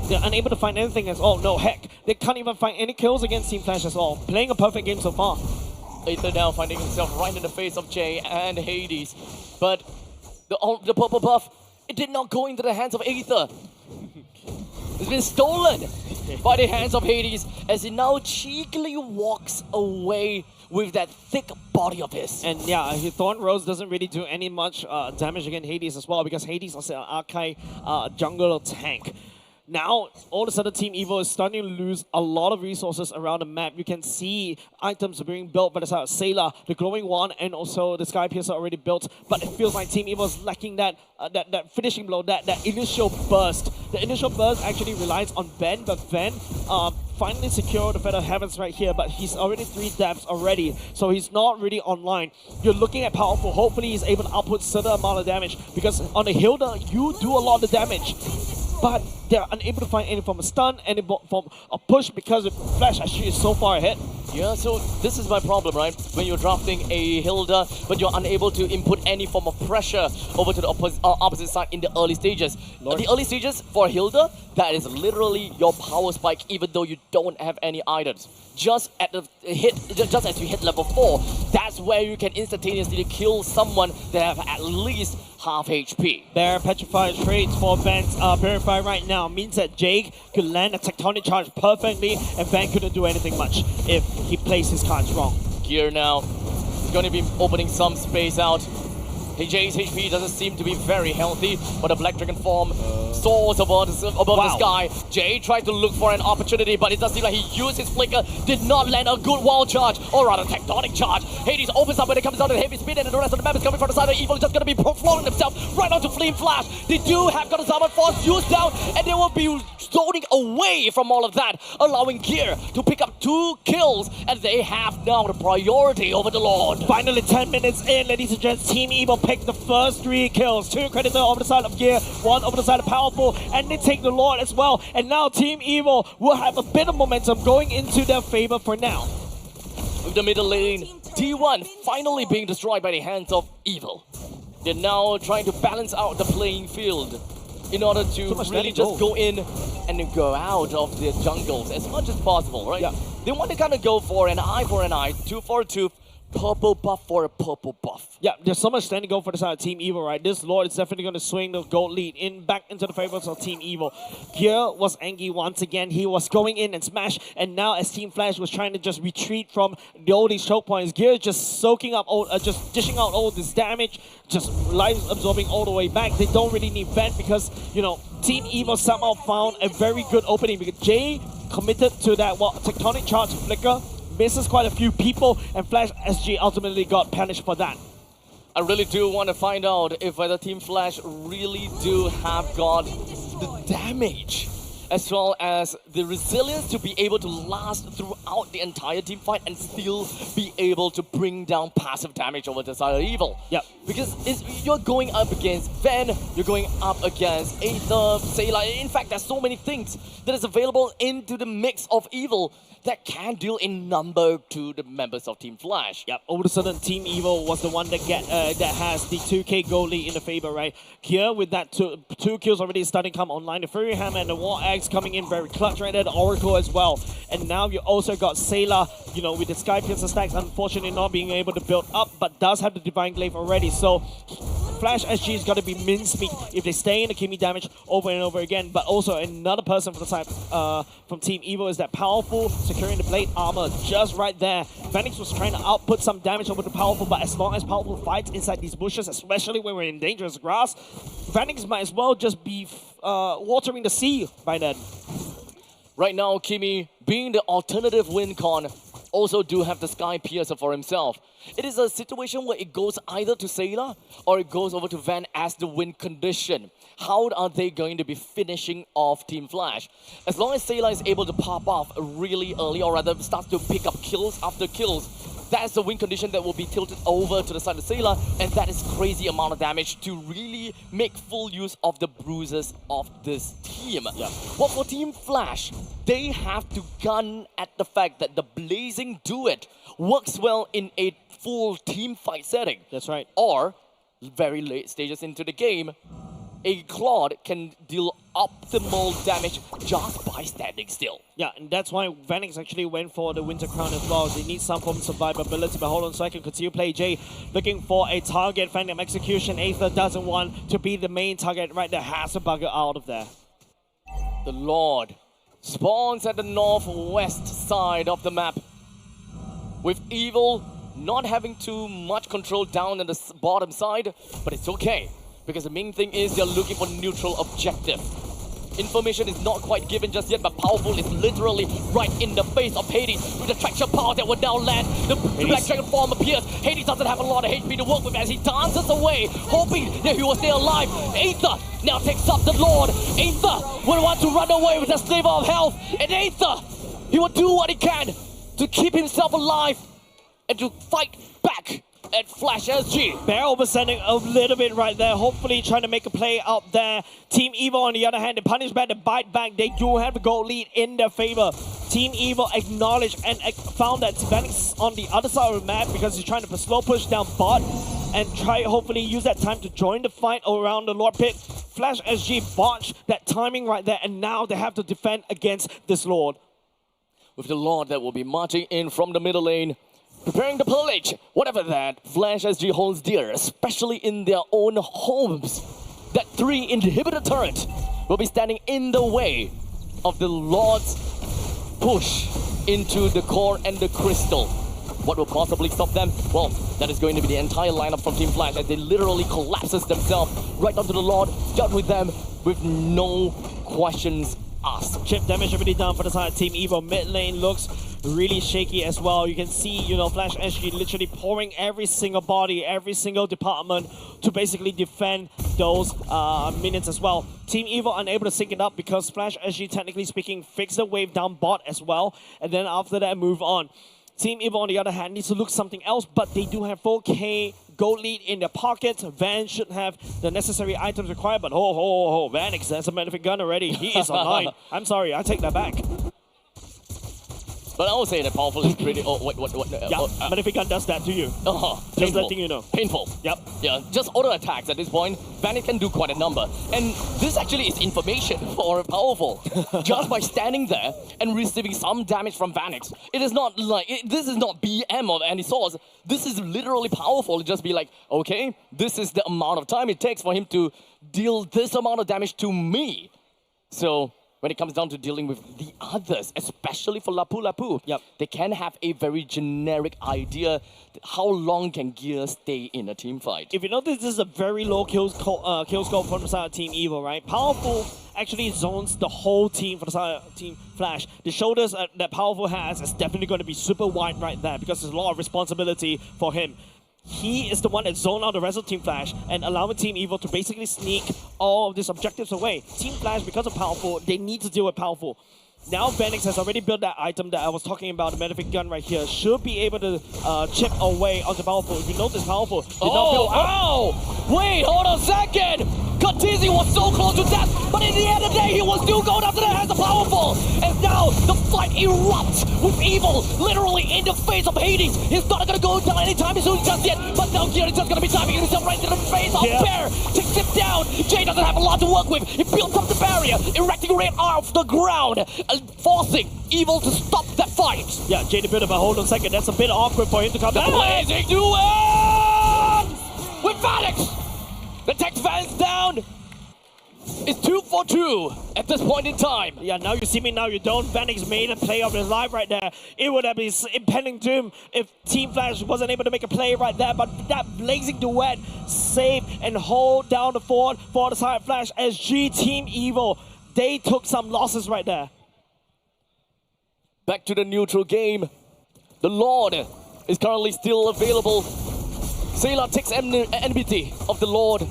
They're unable to find anything as all. No, heck, they can't even find any kills against Team Flash as all. Playing a perfect game so far. Aether now finding himself right in the face of Jay and Hades. But the purple buff, it did not go into the hands of Aether. It's been stolen by the hands of Hades as he now cheekily walks away with that thick body of his. And yeah, Thorn Rose doesn't really do any much damage against Hades as well because Hades is an Archive jungle tank. Now, all of a sudden, Team Evil is starting to lose a lot of resources around the map. You can see items are being built by the side of Sailor, the Glowing One, and also the Sky Piercer already built. But it feels like Team Evil is lacking that that finishing blow, that initial burst. The initial burst actually relies on Ben, but Ben finally secured the Feather Heavens right here, but he's already 3 deaths already, so he's not really online. You're looking at Powerful. Hopefully, he's able to output certain amount of damage because on the Hilda, you do a lot of damage. But they're unable to find any form of stun, any form of push because the Flash actually is so far ahead. Yeah, so this is my problem, right? When you're drafting a Hilda, but you're unable to input any form of pressure over to the opposite side in the early stages. The early stages for Hilda, that is literally your power spike, even though you don't have any items. Just at the hit, just as you hit level 4, that's where you can instantaneously kill someone that have at least half HP. Their petrified traits for Van's Purify right now means that Jake could land a tectonic charge perfectly and Van couldn't do anything much if he plays his cards wrong. Gear now is going to be opening some space out. Jay's HP doesn't seem to be very healthy, but the Black Dragon form soars above the sky. Jay tried to look for an opportunity, but it does seem like he used his flicker, did not land a good wall charge, or rather tectonic charge. Hades opens up when it comes down to heavy speed, and the rest of the map is coming from the side of Evil, just going to be flowing themselves right onto Flame Flash. They do have got a Summon Force used down, and they will be zoning away from all of that, allowing Gear to pick up 2 kills, and they have now the priority over the Lord. Finally, 10 minutes in, ladies and gents, Team Evil picked the first 3 kills. 2 Creditor over the side of Gear, 1 over the side of Powerful, and they take the Lord as well. And now Team Evil will have a bit of momentum going into their favor for now. With the middle lane, T1 finally being destroyed by the hands of Evil. They're now trying to balance out the playing field in order to really just go in and then go out of the jungles as much as possible, right? Yeah. They want to kind of go for an eye for an eye, tooth for a tooth, purple buff for a purple buff. Yeah, there's so much standing go for the side of Team Evil, right? This Lord is definitely going to swing the gold lead back into the favors of Team Evil. Gear was angry once again. He was going in and smash, and now as Team Flash was trying to just retreat from the oldies choke points, Gear just soaking up, just dishing out all this damage, just life absorbing all the way back. They don't really need vent because, you know, Team Evil somehow found a very good opening because Jay committed to that tectonic charge flicker, misses quite a few people, and Flash SG ultimately got punished for that. I really do want to find out if whether Team Flash really do have got the damage as well as the resilience to be able to last throughout the entire team fight and still be able to bring down passive damage over the side of Evil. Yeah. Because you're going up against Ven, you're going up against Aether, Sailor. In fact, there's so many things that is available into the mix of Evil that can deal in number to the members of Team Flash. Yep, all of a sudden Team Evil was the one that has the 2k goalie in the favor, right? Here with that two kills already starting to come online, the Fury Hammer and the War Axe coming in very clutch right there, the Oracle as well. And now you also got Sailor, you know, with the Sky Piercer stacks, unfortunately not being able to build up, but does have the Divine Glaive already. So Flash SG is going to be mincemeat if they stay in the Kimmy damage over and over again. But also another person from the side from Team Evil is that Powerful securing the blade armor just right there. Phoenix was trying to output some damage over the Powerful, but as long as Powerful fights inside these bushes, especially when we're in dangerous grass, Phoenix might as well just be watering the sea by then. Right now, Kimmy, being the alternative win con, also do have the Sky Piercer for himself. It is a situation where it goes either to Sailor or it goes over to Van as the win condition. How are they going to be finishing off Team Flash? As long as Sailor is able to pop off really early, or rather starts to pick up kills after kills, That's the win condition that will be tilted over to the side of Sailor, and that is crazy amount of damage to really make full use of the bruises of this team. Yeah. Well, for Team Flash, they have to gun at the fact that the Blazing Duet works well in a full team fight setting. That's right. Or, very late stages into the game, a Claude can deal optimal damage just by standing still. Yeah, and that's why Vanix actually went for the Winter Crown as well. They need some form of survivability, but hold on a second, continue play J, looking for a target, Phantom Execution. Aether doesn't want to be the main target right there, has to bugger out of there. The Lord spawns at the northwest side of the map, with Evil not having too much control down in the bottom side, but it's okay, because the main thing is they're looking for neutral objective. Information is not quite given just yet, but Powerful is literally right in the face of Hades with the traction power that will now land. The Black Dragon form appears. Hades doesn't have a lot of HP to work with as he dances away, hoping that he will stay alive. Aether now takes up the Lord. Aether will want to run away with a sliver of health, and Aether, he will do what he can to keep himself alive and to fight back at Flash SG. Bear oversending a little bit right there, hopefully trying to make a play out there. Team Evil on the other hand, they punish back, they bite back, they do have a goal lead in their favor. Team Evil acknowledged and found that Vanix on the other side of the map because he's trying to slow push down bot and try hopefully use that time to join the fight around the Lord Pit. Flash SG botched that timing right there, and now they have to defend against this Lord. With the Lord that will be marching in from the middle lane, preparing to pillage whatever that Flash SG holds dear, especially in their own homes. That 3 inhibitor turret will be standing in the way of the Lord's push into the core and the crystal. What will possibly stop them? Well, that is going to be the entire lineup from Team Flash as they literally collapses themselves right onto the Lord, start with them with no questions asked. Chip damage already done for the side of Team Evil. Mid lane looks really shaky as well. You can see, you know, Flash SG literally pouring every single body, every single department to basically defend those minions as well. Team Evil unable to sync it up because Flash SG, technically speaking, fixed the wave down bot as well, and then after that move on. Team Evil on the other hand needs to look something else, but they do have 4K gold lead in their pockets. Van should have the necessary items required, but Vanix, that's a magnific gun already. He is online. I'm sorry, I take that back. But I would say that Powerful is pretty... Oh, what? Yeah, magnific gun does that to you. Just painful. letting you know. Painful. Yep. Yeah, just auto attacks at this point. Vanix can do quite a number. And this actually is information for Powerful. Just by standing there and receiving some damage from Vanix. It is not like... this is not BM of any source. This is literally Powerful to just be like, okay, this is the amount of time it takes for him to deal this amount of damage to me. So... when it comes down to dealing with the others, especially for Lapu Lapu, they can have a very generic idea how long can Gear stay in a team fight. If you notice, this is a very low kill scope from the side of Team Evil, right? Powerful actually zones the whole team for the side of Team Flash. The shoulders that Powerful has is definitely going to be super wide right there because there's a lot of responsibility for him. He is the one that zoned out the rest of Team Flash and allowing Team Evil to basically sneak all of these objectives away. Team Flash, because of Powerful, they need to deal with Powerful. Now Vanix has already built that item that I was talking about, the magnific gun right here, should be able to chip away onto Powerful. If you notice, Powerful did not build... Ow! Wait, hold on a second! Katizi was so close to death, but in the end of the day, he was still going after the hands of Powerful! And now, the fight erupts with Evil literally in the face of Hades! He's not gonna go down anytime soon just yet, but now Gear is just gonna be timing himself right into the face of Bear! Takes him down! Jay doesn't have a lot to work with! He builds up the barrier, erecting right off the ground! Forcing Evil to stop that fight. Yeah, Jay built up, but hold on a second. That's a bit awkward for him to come back. Blazing Duet! With Vanix! The text Vanix down. It's 2 for 2 at this point in time. Yeah, now you see me, now you don't. Vanix made a play of his life right there. It would have been impending doom if Team Flash wasn't able to make a play right there. But that Blazing Duet save and hold down the fort for the side Flash SG Team Evil. They took some losses right there. Back to the neutral game. The Lord is currently still available. Sailor takes NBT of the Lord.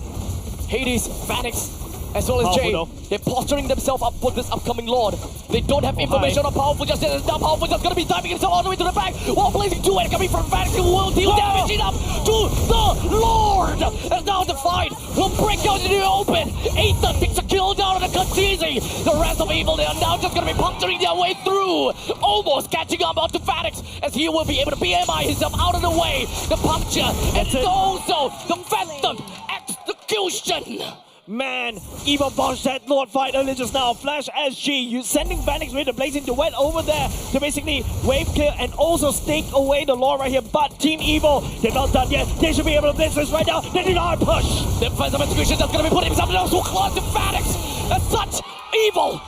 Hades, Vanix as well as Powerful, Jay. though. They're posturing themselves up for this upcoming Lord. They don't have information on Powerful just yet. Now Powerful just gonna be diving himself all the way to the back while blazing to it coming from back. It will deal damage enough to the Lord. And now the fight will break out into the open. Ethan picks a kill down on the Khaleesi. The rest of Evil, they are now just gonna be puncturing their way through. Almost catching up onto Phoenix as he will be able to BMI himself out of the way. The puncture and also the Phantom execution. Man, Evil botched that Lord fight earlier just now. Flash SG, you sending Phoenix with the Blazing Duet over there to basically wave clear and also stake away the Lord right here. But Team Evil, they're not done yet. They should be able to blitz this right now. They do not push. The Phantom execution is gonna be putting himself so close to Phoenix. As such, Evil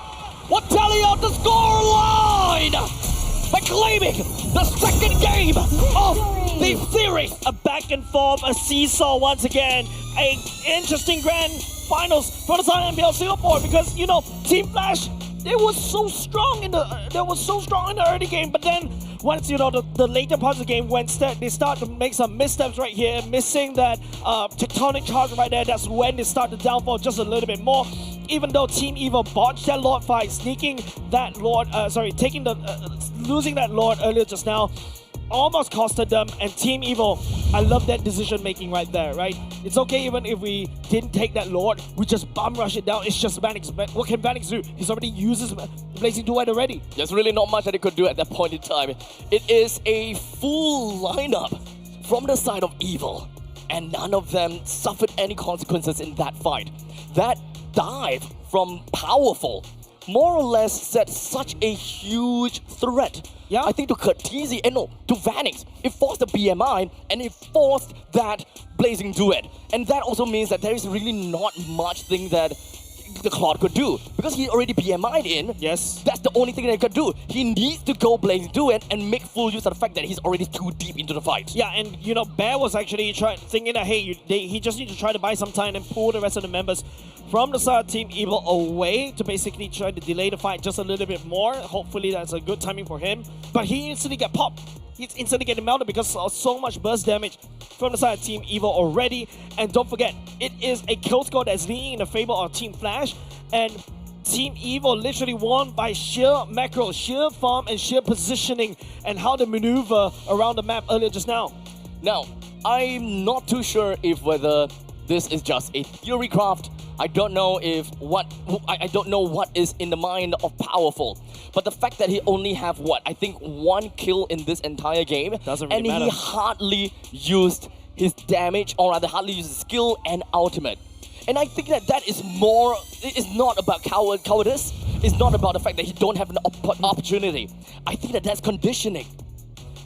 will tally out the score line by claiming the second game of the series. A back and forth, a seesaw once again. A interesting grand finals for the side of MPL Singapore because, you know, Team Flash, they were so strong in the early game, but then once, you know, the later parts of the game, when they start to make some missteps right here, missing that tectonic charge right there, that's when they start to downfall just a little bit more. Even though Team Evil botched that Lord fight, sneaking that Lord, losing that Lord earlier just now, almost costed them. And Team Evil, I love that decision making right there, right? It's okay even if we didn't take that Lord, we just bum rush it down. It's just Vanix. What can Vanix do? He's already used his Blazing Duet already. There's really not much that he could do at that point in time. It is a full lineup from the side of Evil, and none of them suffered any consequences in that fight. That dive from Powerful more or less set such a huge threat. Yeah. I think to Khaleesi, to Vanix, it forced the BMI and it forced that Blazing Duet. And that also means that there is really not much thing that the Claude could do. Because he already BMI'd in, yes, that's the only thing that he could do. He needs to go Blazing Duet and make full use of the fact that he's already too deep into the fight. Yeah, and you know, Bear was actually thinking that, hey, he just needs to try to buy some time and pull the rest of the members from the side of Team Evil away to basically try to delay the fight just a little bit more. Hopefully that's a good timing for him. But he instantly got popped. He's instantly getting melted because of so much burst damage from the side of Team Evil already. And don't forget, it is a kill score that's leaning in the favor of Team Flash. And Team Evil literally won by sheer macro, sheer farm, and sheer positioning and how they maneuver around the map earlier just now. Now, I'm not too sure if whether this is just a theory craft. I don't know I don't know what is in the mind of Powerful. But the fact that he only have I think one kill in this entire game. Doesn't really matter. He hardly used his damage, or rather hardly used his skill and ultimate. And I think that is more, it's not about cowardice. It's not about the fact that he don't have an opportunity. I think that's conditioning.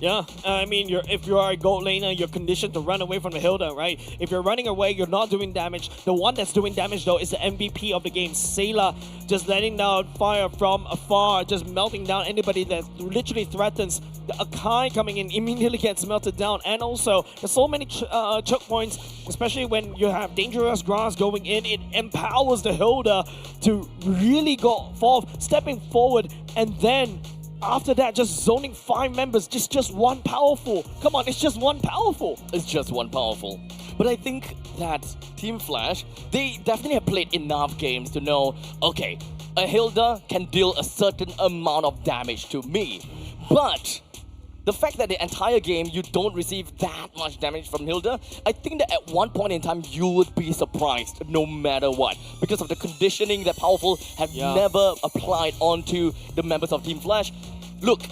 Yeah, I mean, if you are a gold laner, you're conditioned to run away from the Hilda, right? If you're running away, you're not doing damage. The one that's doing damage, though, is the MVP of the game, Sayla, just letting down fire from afar, just melting down anybody that literally threatens. The Akai coming in immediately gets melted down. And also, there's so many choke points, especially when you have dangerous grass going in. It empowers the Hilda to really go forth, stepping forward, and then after that, just zoning 5 members, just one Powerful. Come on, it's just one Powerful. It's just one Powerful. But I think that Team Flash, they definitely have played enough games to know, okay, a Hilda can deal a certain amount of damage to me. But the fact that the entire game you don't receive that much damage from Hilda, I think that at one point in time you would be surprised no matter what, because of the conditioning that Powerful have never applied onto the members of Team Flash. Look,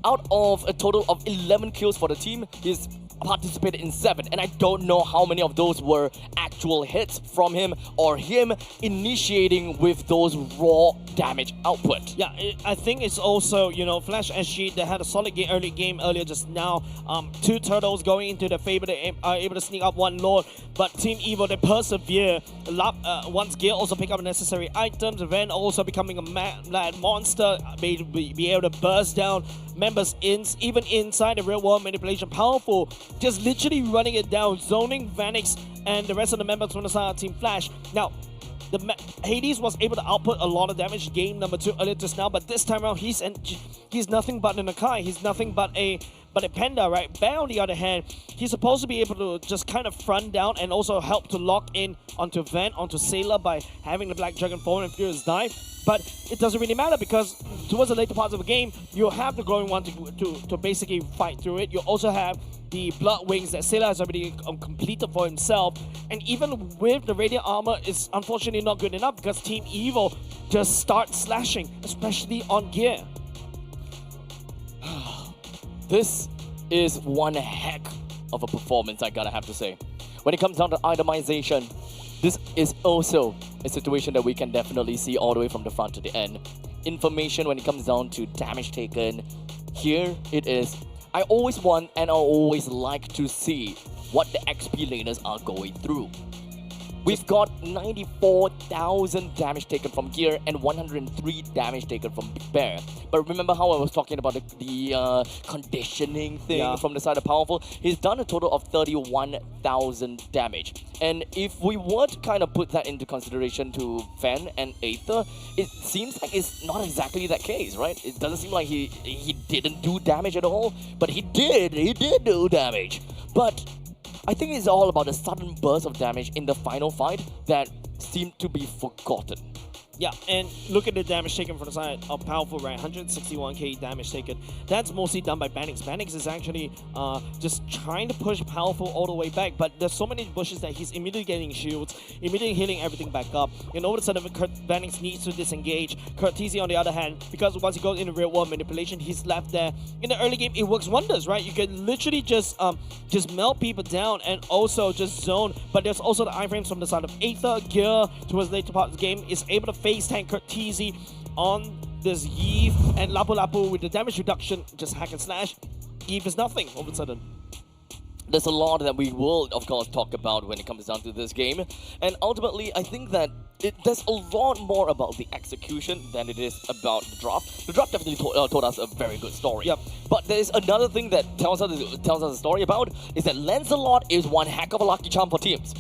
out of a total of 11 kills for the team, he's participated in 7, and I don't know how many of those were actual hits from him or him initiating with those raw damage output. Yeah, I think it's also, you know, Flash SG, they had a solid early game earlier just now. 2 turtles going into the favor, they are able to sneak up 1 Lord, but Team Evil, they persevere. Once Gear also pick up necessary items, Ren also becoming a mad monster, be able to burst down members even inside the real world manipulation. Powerful, just literally running it down, zoning Vanix and the rest of the members from the side of Team Flash. Now, Hades was able to output a lot of damage game number 2 earlier just now, but this time around he's nothing but an Akai. He's nothing but a But at Panda, right, Bear on the other hand, he's supposed to be able to just kind of front down and also help to lock in onto Van, onto Sailor by having the Black Dragon forward and Furious dive. But it doesn't really matter because towards the later parts of the game, you have the growing one to basically fight through it. You also have the Blood Wings that Sailor has already completed for himself. And even with the Radiant Armor, it's unfortunately not good enough because Team Evil just starts slashing, especially on gear. This is one heck of a performance, I gotta have to say. When it comes down to itemization, this is also a situation that we can definitely see all the way from the front to the end. Information when it comes down to damage taken, here it is. I always want and I always like to see what the XP laners are going through. We've got 94,000 damage taken from Gear and 103 damage taken from Big Bear. But remember how I was talking about the conditioning thing from the side of Powerful? He's done a total of 31,000 damage. And if we were to kind of put that into consideration to Fan and Aether, it seems like it's not exactly that case, right? It doesn't seem like he didn't do damage at all, but he did do damage. But I think it's all about the sudden burst of damage in the final fight that seemed to be forgotten. Yeah, and look at the damage taken from the side of Powerful, right? 161k damage taken. That's mostly done by Banix. Banix is actually just trying to push Powerful all the way back, but there's so many bushes that he's immediately getting shields, immediately healing everything back up. And all of a sudden, Banix needs to disengage. Curtizi, on the other hand, because once he goes into real world manipulation, he's left there. In the early game, it works wonders, right? You can literally just melt people down and also just zone. But there's also the iframes from the side of Aether. Gear, towards the later part of the game, is able to face tank Curtizi on this Eve, and Lapu Lapu with the damage reduction, just hack and slash. Eve is nothing all of a sudden. There's a lot that we will, of course, talk about when it comes down to this game. And ultimately, I think that there's a lot more about the execution than it is about the draft. The draft definitely told us a very good story. Yep. But there's another thing that tells us a story about, is that Lancelot is one heck of a lucky charm for teams.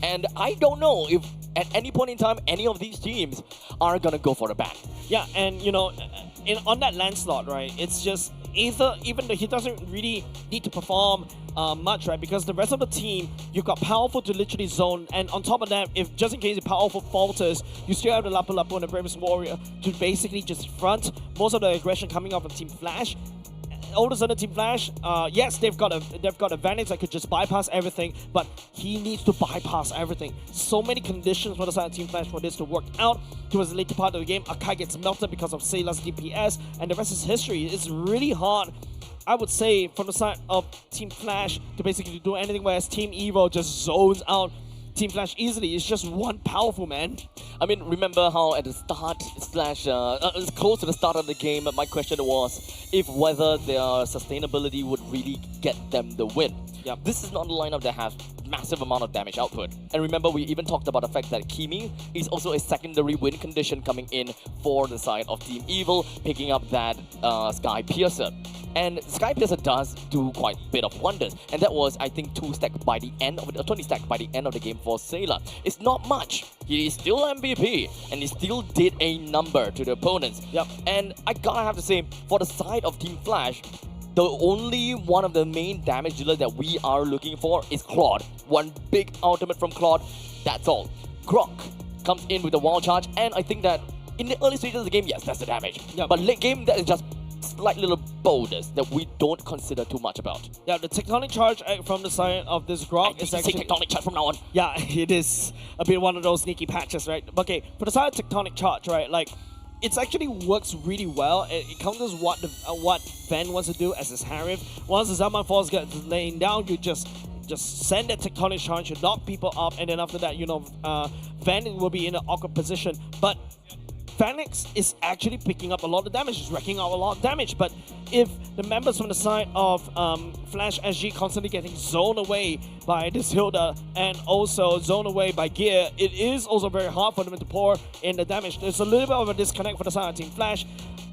And I don't know if at any point in time, any of these teams are gonna go for the ban. Yeah, and you know, on that Lancelot, right, it's just Aether, even though he doesn't really need to perform much, right, because the rest of the team, you've got Powerful to literally zone, and on top of that, if just in case if Powerful falters, you still have the Lapu Lapu and the Bravest Warrior to basically just front most of the aggression coming off of Team Flash. All of a sudden, Team Flash, yes, they've got advantage that could just bypass everything, but he needs to bypass everything. So many conditions for the side of Team Flash for this to work out. Towards the later part of the game, Akai gets melted because of Sailor's DPS, and the rest is history. It's really hard, I would say, from the side of Team Flash to basically do anything, whereas Team Evo just zones out Team Flash easily. It's just one Powerful, man. I mean, remember how at the start, close to the start of the game, my question was if whether their sustainability would really get them the win. Yep. This is not a lineup that has massive amount of damage output. And remember, we even talked about the fact that Kimi is also a secondary win condition coming in for the side of Team Evil, picking up that Sky Piercer. And Sky Piercer does do quite a bit of wonders. And that was, I think, 20 stacked by the end of the game for Sailor. It's not much. He is still MVP, and he still did a number to the opponents. Yep. And I gotta have to say, for the side of Team Flash, the only one of the main damage dealers that we are looking for is Claude. One big ultimate from Claude, that's all. Grok comes in with a wall charge, and I think that in the early stages of the game, yes, that's the damage. Yep. But late game, that is just slight little bonus that we don't consider too much about. Yeah, the tectonic charge from the side of this Grok is actually... say tectonic charge from now on. Yeah, it is a bit one of those sneaky patches, right? Okay, for the side of tectonic charge, right, like, it actually works really well. It counters what Van wants to do as his Harif. Once the Zaman Force gets laying down, you just send that tectonic charge, you knock people up, and then after that, you know, Van will be in an awkward position. But Phoenix is actually picking up a lot of damage, he's racking out a lot of damage, but if the members from the side of Flash SG constantly getting zoned away by this Hilda and also zoned away by Gear, it is also very hard for them to pour in the damage. There's a little bit of a disconnect for the side of Team Flash.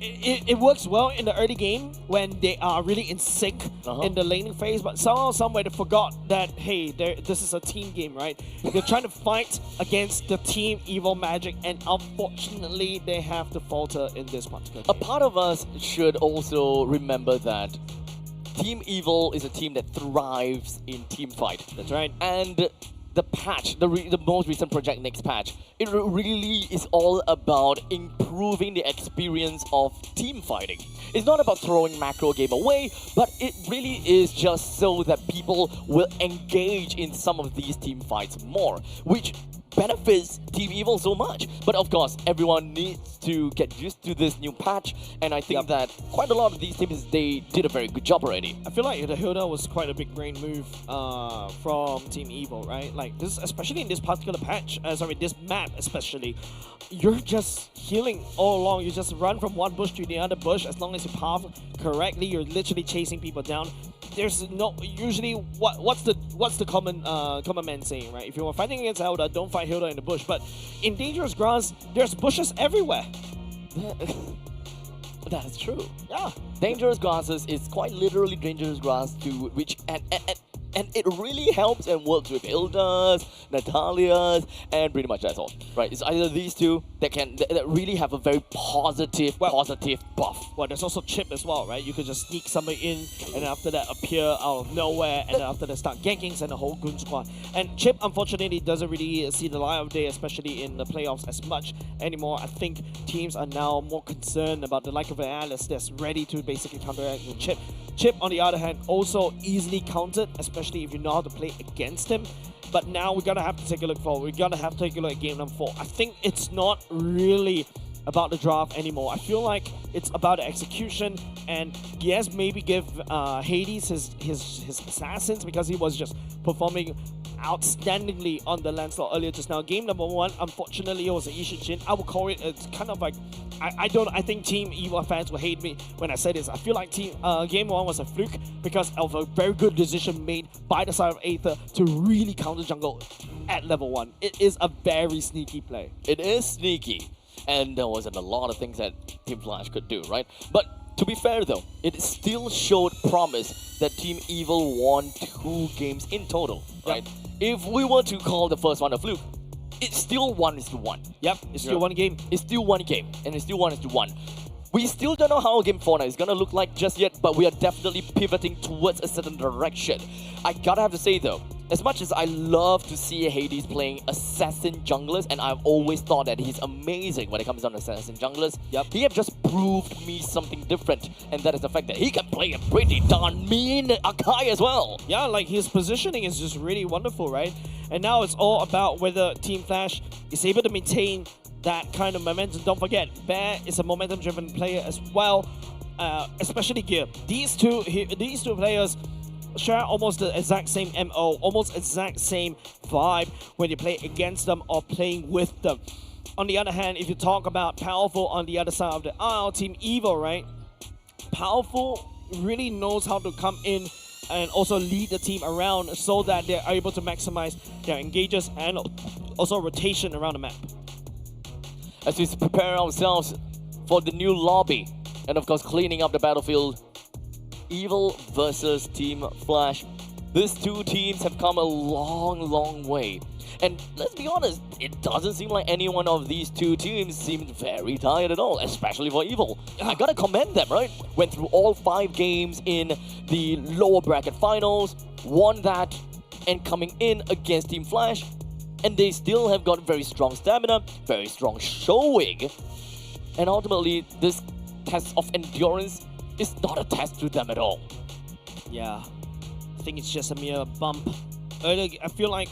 It works well in the early game when they are really in sync in the laning phase, but somehow, someway they forgot that, hey, this is a team game, right? They're trying to fight against the Team Evil Magic, and unfortunately, they have to falter in this particular game. A part of us should also remember that Team Evil is a team that thrives in team fight. That's right. And the patch, the most recent Project Next patch, it really is all about improving the experience of team fighting. It's not about throwing macro game away, but it really is just so that people will engage in some of these team fights more, which benefits Team Evil so much. But of course, everyone needs to get used to this new patch, and I think that quite a lot of these teams, they did a very good job already. I feel like the Hilda was quite a big brain move from Team Evil, right? Like this, especially in this particular patch, this map especially, you're just healing all along. You just run from one bush to the other bush. As long as you path correctly, you're literally chasing people down. There's no usually what's the common man saying, right? If you are fighting against Hilda, don't fight Hilda in the bush. But in dangerous grass, there's bushes everywhere. That is true. Yeah. Dangerous grasses is quite literally dangerous grass to which and it really helps and works with Hilda's, Natalia's, and pretty much that's all. Right? It's either these two that really have a very positive buff. Well, there's also Chip as well, right? You could just sneak somebody in, and after that appear out of nowhere, and then after that start ganking and the whole goon squad. And Chip, unfortunately, doesn't really see the light of day, especially in the playoffs, as much anymore. I think teams are now more concerned about the like of an Alice that's ready to basically counteract with Chip. Chip, on the other hand, also easily countered, especially if you know how to play against him. But now we're gonna have to take a look forward. We're gonna have to take a look at game number 4. I think it's not really about the draft anymore. I feel like it's about the execution, and yes, maybe give Hades his assassins, because he was just performing outstandingly on the Lancelot earlier just now. Game number 1, unfortunately, it was an Ishin. I would call it, it's kind of like, I think Team Evil fans will hate me when I say this. I feel like game 1 was a fluke because of a very good decision made by the side of Aether to really counter jungle at level 1. It is a very sneaky play. It is sneaky, and there wasn't a lot of things that Team Flash could do, right? But to be fair though, it still showed promise that Team Evil won 2 games in total, right? Yep. If we were to call the first one a fluke, it's still 1-1. Yep, it's still one game. It's still one game, and it's still 1-1. We still don't know how game 4 is gonna look like just yet, but we are definitely pivoting towards a certain direction. I gotta have to say though, as much as I love to see Hades playing assassin junglers, and I've always thought that he's amazing when it comes down to assassin junglers, he have just proved me something different, and that is the fact that he can play a pretty darn mean Akai as well. Yeah, like his positioning is just really wonderful, right? And now it's all about whether Team Flash is able to maintain that kind of momentum. Don't forget, Bear is a momentum-driven player as well, especially Gear. These two players share almost the exact same MO, almost exact same vibe when you play against them or playing with them. On the other hand, if you talk about Powerful on the other side of the aisle, Team Evil, right? Powerful really knows how to come in and also lead the team around so that they're able to maximize their engages and also rotation around the map. As we prepare ourselves for the new lobby, and of course cleaning up the battlefield, Evil versus Team Flash. These two teams have come a long way. And let's be honest, it doesn't seem like any one of these two teams seemed very tired at all, especially for Evil. I gotta commend them, right? Went through all 5 games in the lower bracket finals, won that, and coming in against Team Flash, and they still have got very strong stamina, very strong showing. And ultimately, this test of endurance is not a test to them at all. Yeah, I think it's just a mere bump. I feel like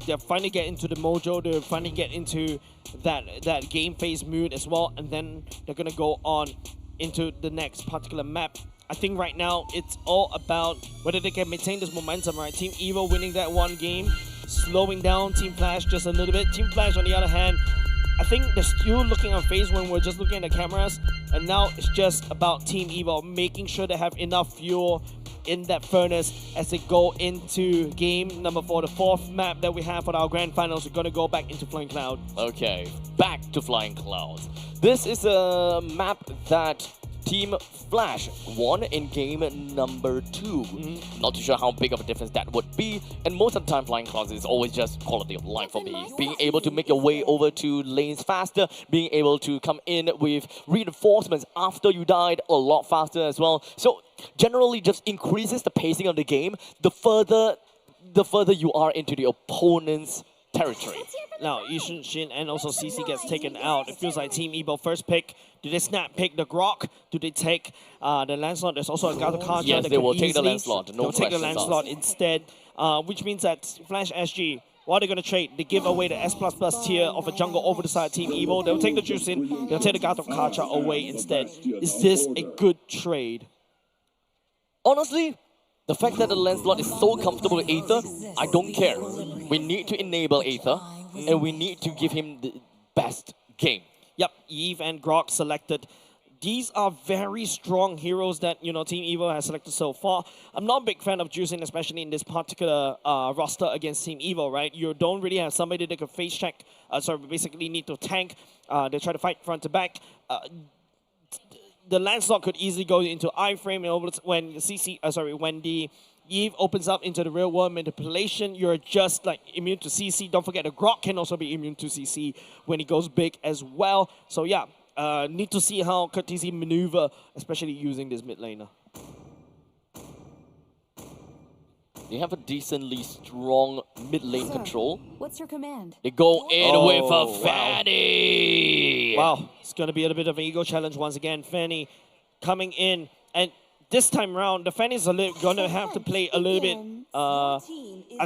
they're finally getting into the mojo, they're finally getting into that game phase mood as well, and then they're gonna go on into the next particular map. I think right now it's all about whether they can maintain this momentum, right? Team Evil winning that one game, slowing down Team Flash just a little bit. Team Flash, on the other hand, I think they're still looking on phase when we're just looking at the cameras, and now it's just about Team Evil making sure they have enough fuel in that furnace as they go into game number 4, the 4th map that we have for our grand finals. We're gonna go back into Flying Cloud. Okay, back to Flying Clouds. This is a map that Team Flash won in game number 2. Not too sure how big of a difference that would be. And most of the time, Flying Clouds is always just quality of life for me. Being able to make your way over to lanes faster, being able to come in with reinforcements after you died a lot faster as well. So generally just increases the pacing of the game the further you are into the opponent's territory. Now, Yishun Shin and also CC gets taken out. It feels like Team Evo first pick. Do they snap pick the Grok? Do they take the Lancelot? There's also a Gato Kaja. Yes, they will take the Lancelot. They'll take the Lancelot instead, which means that Flash SG, what are they going to trade? They give away the S++ tier of a jungle over the side of Team Evo. They'll take the Juicin. They'll take the Gato Kaja away instead. Is this a good trade? Honestly, the fact that the Lancelot is so comfortable with Aether, I don't care. We need to enable Aether, and we need to give him the best game. Yep, Eve and Grok selected. These are very strong heroes that, you know, Team Evo has selected so far. I'm not a big fan of Juicin, especially in this particular roster against Team Evo, right? You don't really have somebody that could face check, basically need to tank. They try to fight front to back. The Lancelot could easily go into iframe and when the Eve opens up into the real world manipulation, you're just like immune to CC. Don't forget the Grok can also be immune to CC when he goes big as well. So yeah, need to see how Curtisi maneuver, especially using this mid laner. They have a decently strong mid lane control. What's your command? They go in with a Fanny. Wow, it's going to be a bit of an ego challenge once again. Fanny coming in, and this time around, the Fanny is going to have to play a little bit. I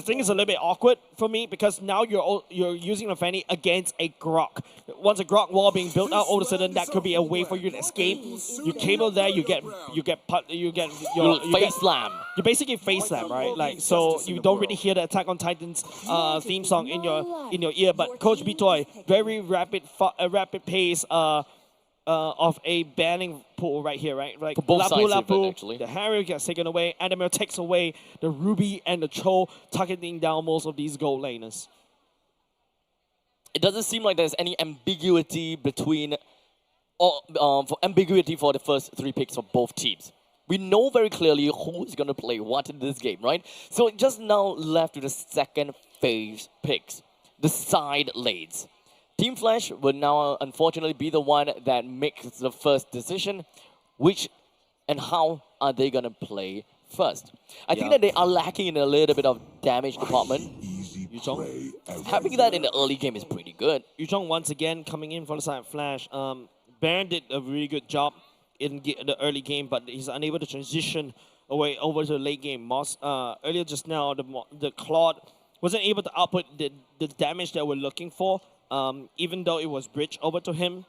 think it's a little bit awkward for me because now you're using the Fanny against a Grok. Once a Grok wall being built out, all of a sudden that could be a way for you to escape. You cable there, you face slam. You basically face slam, right? Like so, you don't really hear the Attack on Titan's theme song in your ear. But Coach Bitoy, very rapid pace. Of a banning pool right here, right? Like Lapu, the Harry gets taken away, Adamir takes away the Ruby and the Cho, targeting down most of these gold laners. It doesn't seem like there's any ambiguity between, for the first 3 picks of both teams. We know very clearly who is going to play what in this game, right? So it just now left to the second phase picks, the side lanes. Team Flash will now unfortunately be the one that makes the first decision. Which and how are they going to play first? I think that they are lacking in a little bit of damage department. Yuzhong. Having that in the early game is pretty good. Yuzhong once again coming in for the side of Flash. Baron did a really good job in the early game, but he's unable to transition away over to the late game. Moss, earlier just now, the Claude wasn't able to output the damage that we're looking for. Even though it was bridged over to him.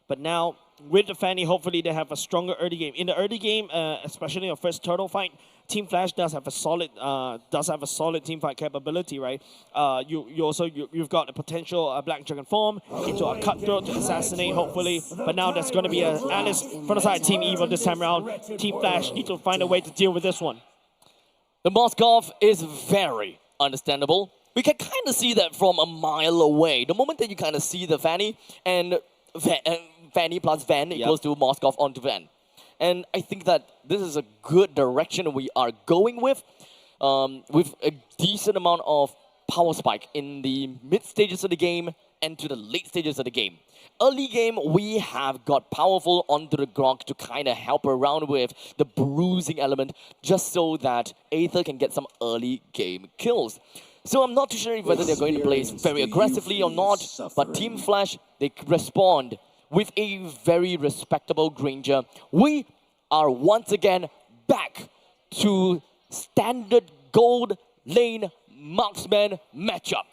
But now, with the Fanny, hopefully they have a stronger early game. In the early game, especially your first turtle fight, Team Flash does have a solid team fight capability, right? You've got a potential Black Dragon form into a cutthroat to assassinate, hopefully. But now there's going to be an Alice from the side of Team Evo this time around. Team Flash need to find a way to deal with this one. The Moskov is very understandable. We can kind of see that from a mile away. The moment that you kind of see the Fanny and Fanny plus Van equals to Moskov onto Van. And I think that this is a good direction we are going with a decent amount of power spike in the mid stages of the game and to the late stages of the game. Early game, we have got powerful onto the Grok to kind of help around with the bruising element just so that Aether can get some early game kills. So I'm not too sure whether they're going to play very aggressively or not, but Team Flash, they respond with a very respectable Granger. We are once again back to standard gold lane marksman matchup.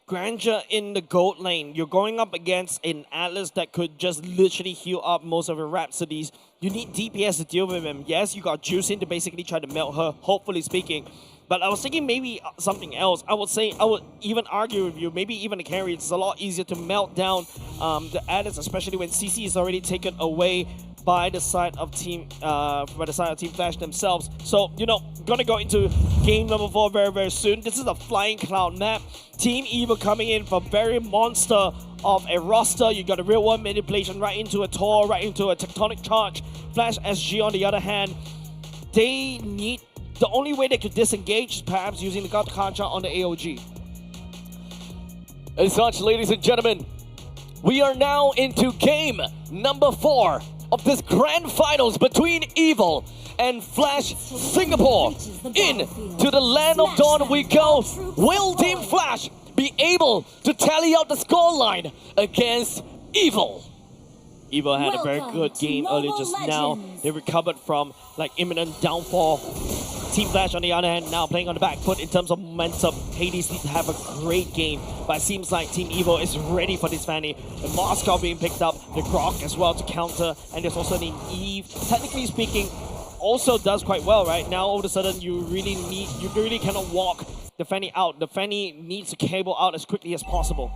Granger in the gold lane. You're going up against an Atlas that could just literally heal up most of her Rhapsodies. You need DPS to deal with him. Yes, you got Juicin to basically try to melt her, hopefully speaking. But I was thinking maybe something else. I would even argue with you, maybe even a carry. It's a lot easier to melt down the Atlas, especially when CC is already taken away by the side of Team Flash themselves. So, you know, gonna go into game number 4 very, very soon. This is a Flying Cloud map. Team Evo coming in for very monster of a roster. You got a real world manipulation right into a Tor, right into a tectonic charge. Flash SG on the other hand, they need, the only way they could disengage is perhaps using the God Contra on the AOG. As such, ladies and gentlemen, we are now into game number 4 of this grand finals between Evil and Flash Singapore. Into the land of dawn we go. Will Team Flash be able to tally out the scoreline against Evil? Evil had a very good game earlier just now. They recovered from like imminent downfall. Team Flash on the other hand now playing on the back foot in terms of momentum. Hades needs to have a great game, but it seems like Team Evil is ready for this Fanny. The Moscow being picked up, the Grok as well to counter, and there's also an Eve. Technically speaking, also does quite well right now. All of a sudden, you really cannot walk the Fanny out. The Fanny needs to cable out as quickly as possible.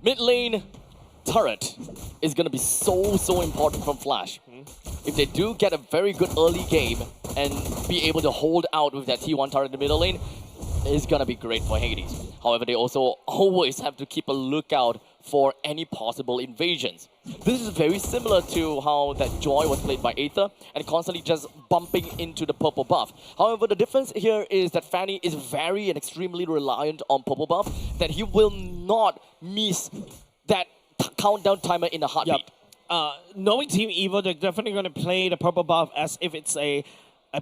Mid lane turret is going to be so important from Flash. If they do get a very good early game and be able to hold out with that T1 turret in the middle lane, it's going to be great for Hades. However, they also always have to keep a lookout for any possible invasions. This is very similar to how that Joy was played by Aether and constantly just bumping into the purple buff. However, the difference here is that Fanny is very and extremely reliant on purple buff, that he will not miss that countdown timer in a heartbeat. Knowing Team Evil, they're definitely going to play the purple buff as if it's a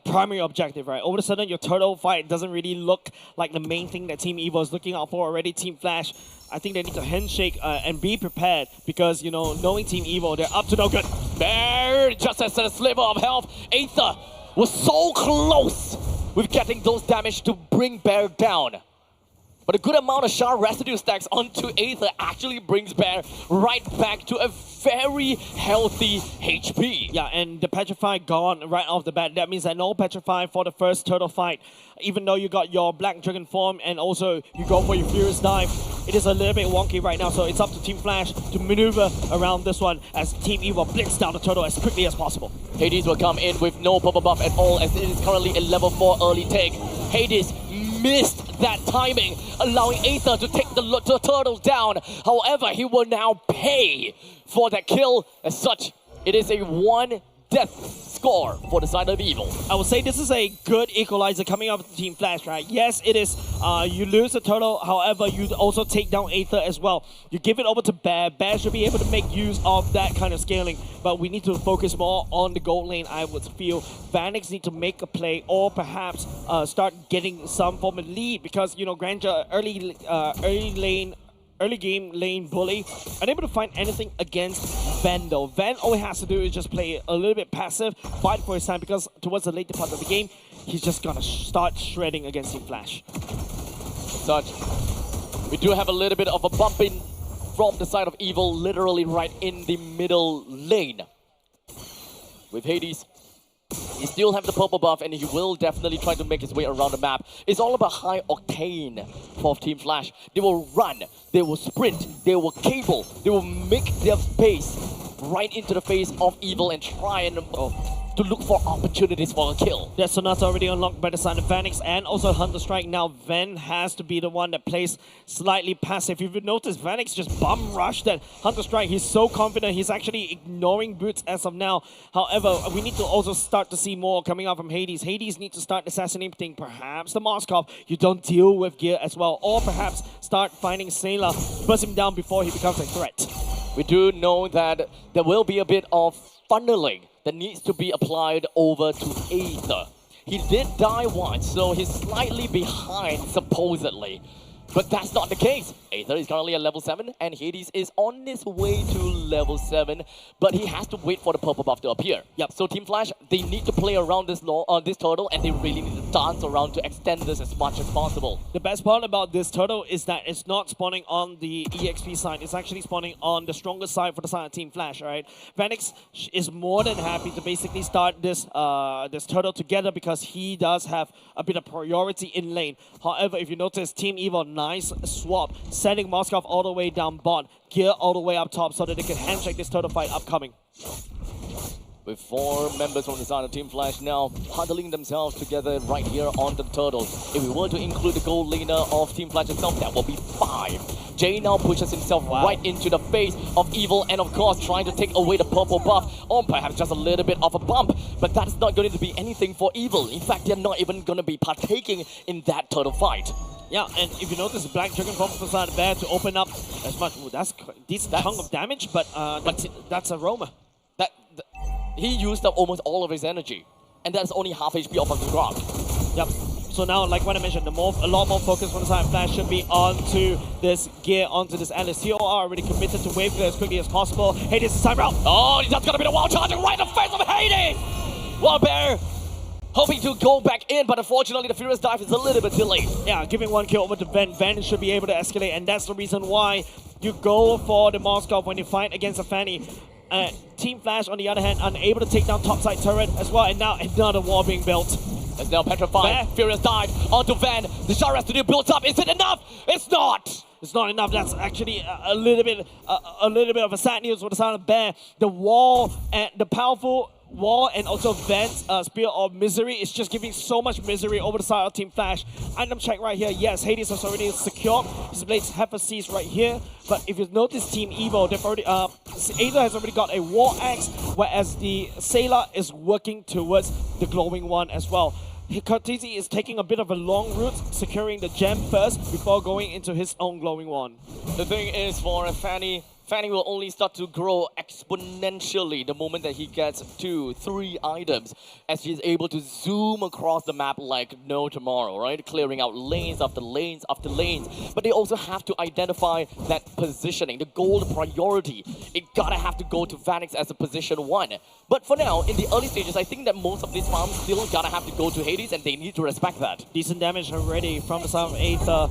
primary objective, right? All of a sudden, your turtle fight doesn't really look like the main thing that Team Evil is looking out for already. Team Flash, I think they need to handshake and be prepared because, you know, knowing Team Evil, they're up to no good. Bear just as a sliver of health. Aether was so close with getting those damage to bring Bear down. But a good amount of shard residue stacks onto Aether actually brings Bear right back to a very healthy HP. Yeah, and the Petrify gone right off the bat. That means that no Petrify for the first turtle fight. Even though you got your Black Dragon form and also you go for your Furious Dive, it is a little bit wonky right now. So it's up to Team Flash to maneuver around this one as Team Evil blitz down the turtle as quickly as possible. Hades will come in with no purple buff at all as it is currently a level 4 early take. Hades missed that timing, allowing Aether to take the turtle down. However, he will now pay for that kill. As such, it is a 1 death score for the side of Evil. I would say this is a good equalizer coming up with Team Flash, right? Yes, it is. You lose the turtle, however, you also take down Aether as well. You give it over to Bear. Bear should be able to make use of that kind of scaling, but we need to focus more on the gold lane, I would feel. Vanix need to make a play or perhaps start getting some form of lead because, you know, Granger, early game lane bully, unable to find anything against Van though. Van, all he has to do is just play a little bit passive, fight for his time because towards the later part of the game, he's just gonna start shredding against Team Flash. Such, we do have a little bit of a bump in from the side of Evil, literally right in the middle lane. With Hades, he still have the purple buff and he will definitely try to make his way around the map. It's all about high octane for Team Flash. They will run, they will sprint, they will cable, they will make their face right into the face of Evil and try and to look for opportunities for a kill. That Sonata already unlocked by the side of Vanix and also Hunter Strike. Now Ven has to be the one that plays slightly passive. If you notice, Vanix just bum rushed that Hunter Strike. He's so confident. He's actually ignoring Boots as of now. However, we need to also start to see more coming out from Hades. Hades needs to start assassinating perhaps the Moskov. You don't deal with gear as well. Or perhaps start finding Sailor, burst him down before he becomes a threat. We do know that there will be a bit of funneling that needs to be applied over to Aether. He did die once, so he's slightly behind, supposedly. But that's not the case. Aether is currently at level 7, and Hades is on his way to level 7, but he has to wait for the purple buff to appear. Yep. So Team Flash, they need to play around this turtle, and they really need to dance around to extend this as much as possible. The best part about this turtle is that it's not spawning on the EXP side, it's actually spawning on the stronger side for the side of Team Flash, right? Vanix is more than happy to basically start this turtle together because he does have a bit of priority in lane. However, if you notice, Team Evil, nice swap, sending Moskov all the way down bot, gear all the way up top so that they can handshake this turtle fight upcoming. With 4 members from the side of Team Flash now huddling themselves together right here on the turtle. If we were to include the gold laner of Team Flash itself, that will be 5. Jay now pushes himself right into the face of Evil and of course trying to take away the purple buff or perhaps just a little bit of a bump. But that's not going to be anything for Evil. In fact, they're not even going to be partaking in that turtle fight. Yeah, and if you notice, Black Dragon from the side there to open up as much. Ooh, that's a decent chunk of damage, but that's a Roma. He used up almost all of his energy, and that's only half HP off of the ground. Yep. So now, like what I mentioned, a lot more focus from the side of Flash should be onto this gear, onto this Alice. TOR already committed to wave clear as quickly as possible. Hades is time out. Oh, that's gonna be the wall charging right in the face of Hades! Wild Bear hoping to go back in, but unfortunately the Furious Dive is a little bit delayed. Yeah, giving one kill over to Ven. Ven should be able to escalate, and that's the reason why you go for the Moskov when you fight against a Fanny. Team Flash, on the other hand, unable to take down topside turret as well, and now another wall being built. It's now petrified. Furious Dive onto Van. The Shard has to do builds up. Is it enough? It's not! It's not enough. That's actually a little bit of a sad news for the Silent Bear. The wall and the powerful wall and also Van's Spear of Misery is just giving so much misery over the side of Team Flash. Item check right here. Yes, Hades has already secured. His blades have a cease right here. But if you notice Team Evo, they've already Aether has already got a War Axe, whereas the Sailor is working towards the glowing one as well. Cortese is taking a bit of a long route, securing the gem first before going into his own glowing one. The thing is, for Fanny will only start to grow exponentially the moment that he gets 2, 3 items, as he's able to zoom across the map like no tomorrow, right? Clearing out lanes after lanes after lanes. But they also have to identify that positioning, the gold priority. It gotta have to go to Vanix as a position 1. But for now, in the early stages, I think that most of these farms still gotta have to go to Hades, and they need to respect that. Decent damage already from the side of Aether.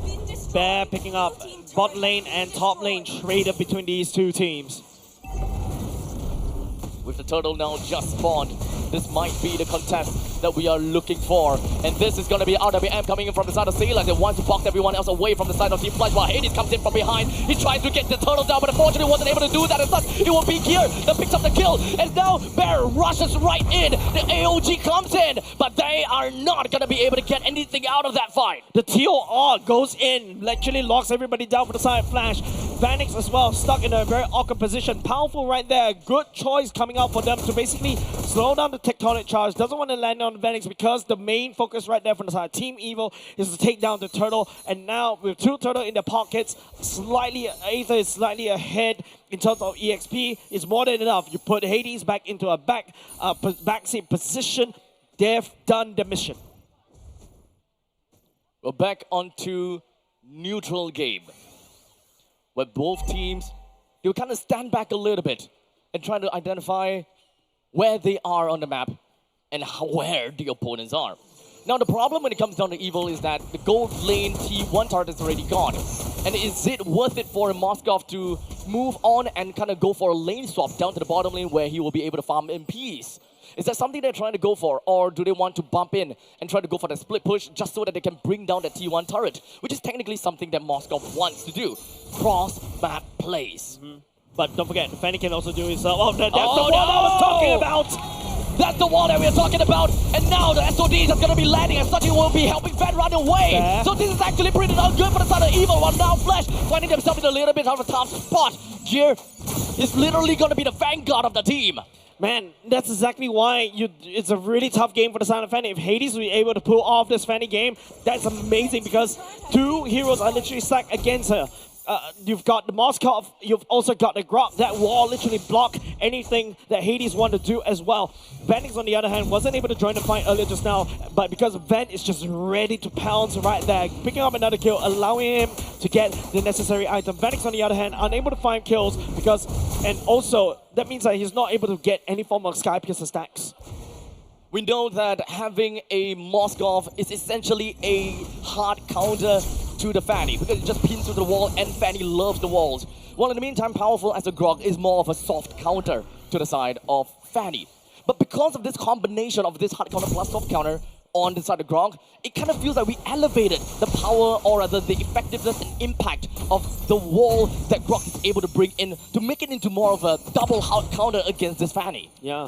Bear picking up bot lane and top lane traded between these two teams. With the turtle now just spawned, this might be the contest that we are looking for. And this is going to be RWM coming in from the side of Sailor. They want to box everyone else away from the side of Team Flash, while Hades comes in from behind. He tries to get the turtle down, but unfortunately wasn't able to do that. As such, it will be Gear that picks up the kill. And now Bear rushes right in. The AOG comes in, but they are not going to be able to get anything out of that fight. The TOR goes in, literally locks everybody down for the side of Flash. Vanix as well, stuck in a very awkward position. Powerful right there. Good choice coming out for them to basically slow down the tectonic charge. Doesn't want to land on Vanix because the main focus right there from the side of Team Evil is to take down the turtle. And now with 2 turtle in their pockets, Aether is slightly ahead in terms of EXP. It's more than enough. You put Hades back into a backseat position. They've done the mission. We're back onto neutral game, where both teams, they will kind of stand back a little bit and try to identify where they are on the map and where the opponents are. Now the problem when it comes down to Evil is that the gold lane T1 turret is already gone. And is it worth it for Moskov to move on and kind of go for a lane swap down to the bottom lane where he will be able to farm in peace? Is that something they're trying to go for, or do they want to bump in and try to go for the split push just so that they can bring down the T1 turret, which is technically something that Moskov wants to do. Cross-map plays. But don't forget, Fanny can also do his... that's the wall I was talking about! That's the wall that we're talking about, and now the SODs are going to be landing, and such it will be helping Van run away. Fair. So this is actually pretty good for the side of Evil, while now Flash finding themselves in a little bit of a tough spot. Gear is literally going to be the vanguard of the team. Man, that's exactly why it's a really tough game for the Silent Fanny. If Hades will be able to pull off this Fanny game, that's amazing because 2 heroes are literally stacked against her. You've got the Moskov, you've also got the Grok. That wall literally block anything that Hades wanted to do as well. Vanix, on the other hand, wasn't able to join the fight earlier just now, but because Van is just ready to pounce right there, picking up another kill, allowing him to get the necessary item. Vanix, on the other hand, unable to find kills because, and also, that means that he's not able to get any form of Sky Piercer stacks. We know that having a Moskov is essentially a hard counter to the Fanny, because it just pins to the wall and Fanny loves the walls. While in the meantime, Powerful as a Grog is more of a soft counter to the side of Fanny. But because of this combination of this hard counter plus soft counter on the side of Grog, it kind of feels like we elevated the power, or rather the effectiveness and impact of the wall that Grog is able to bring in to make it into more of a double hard counter against this Fanny. Yeah,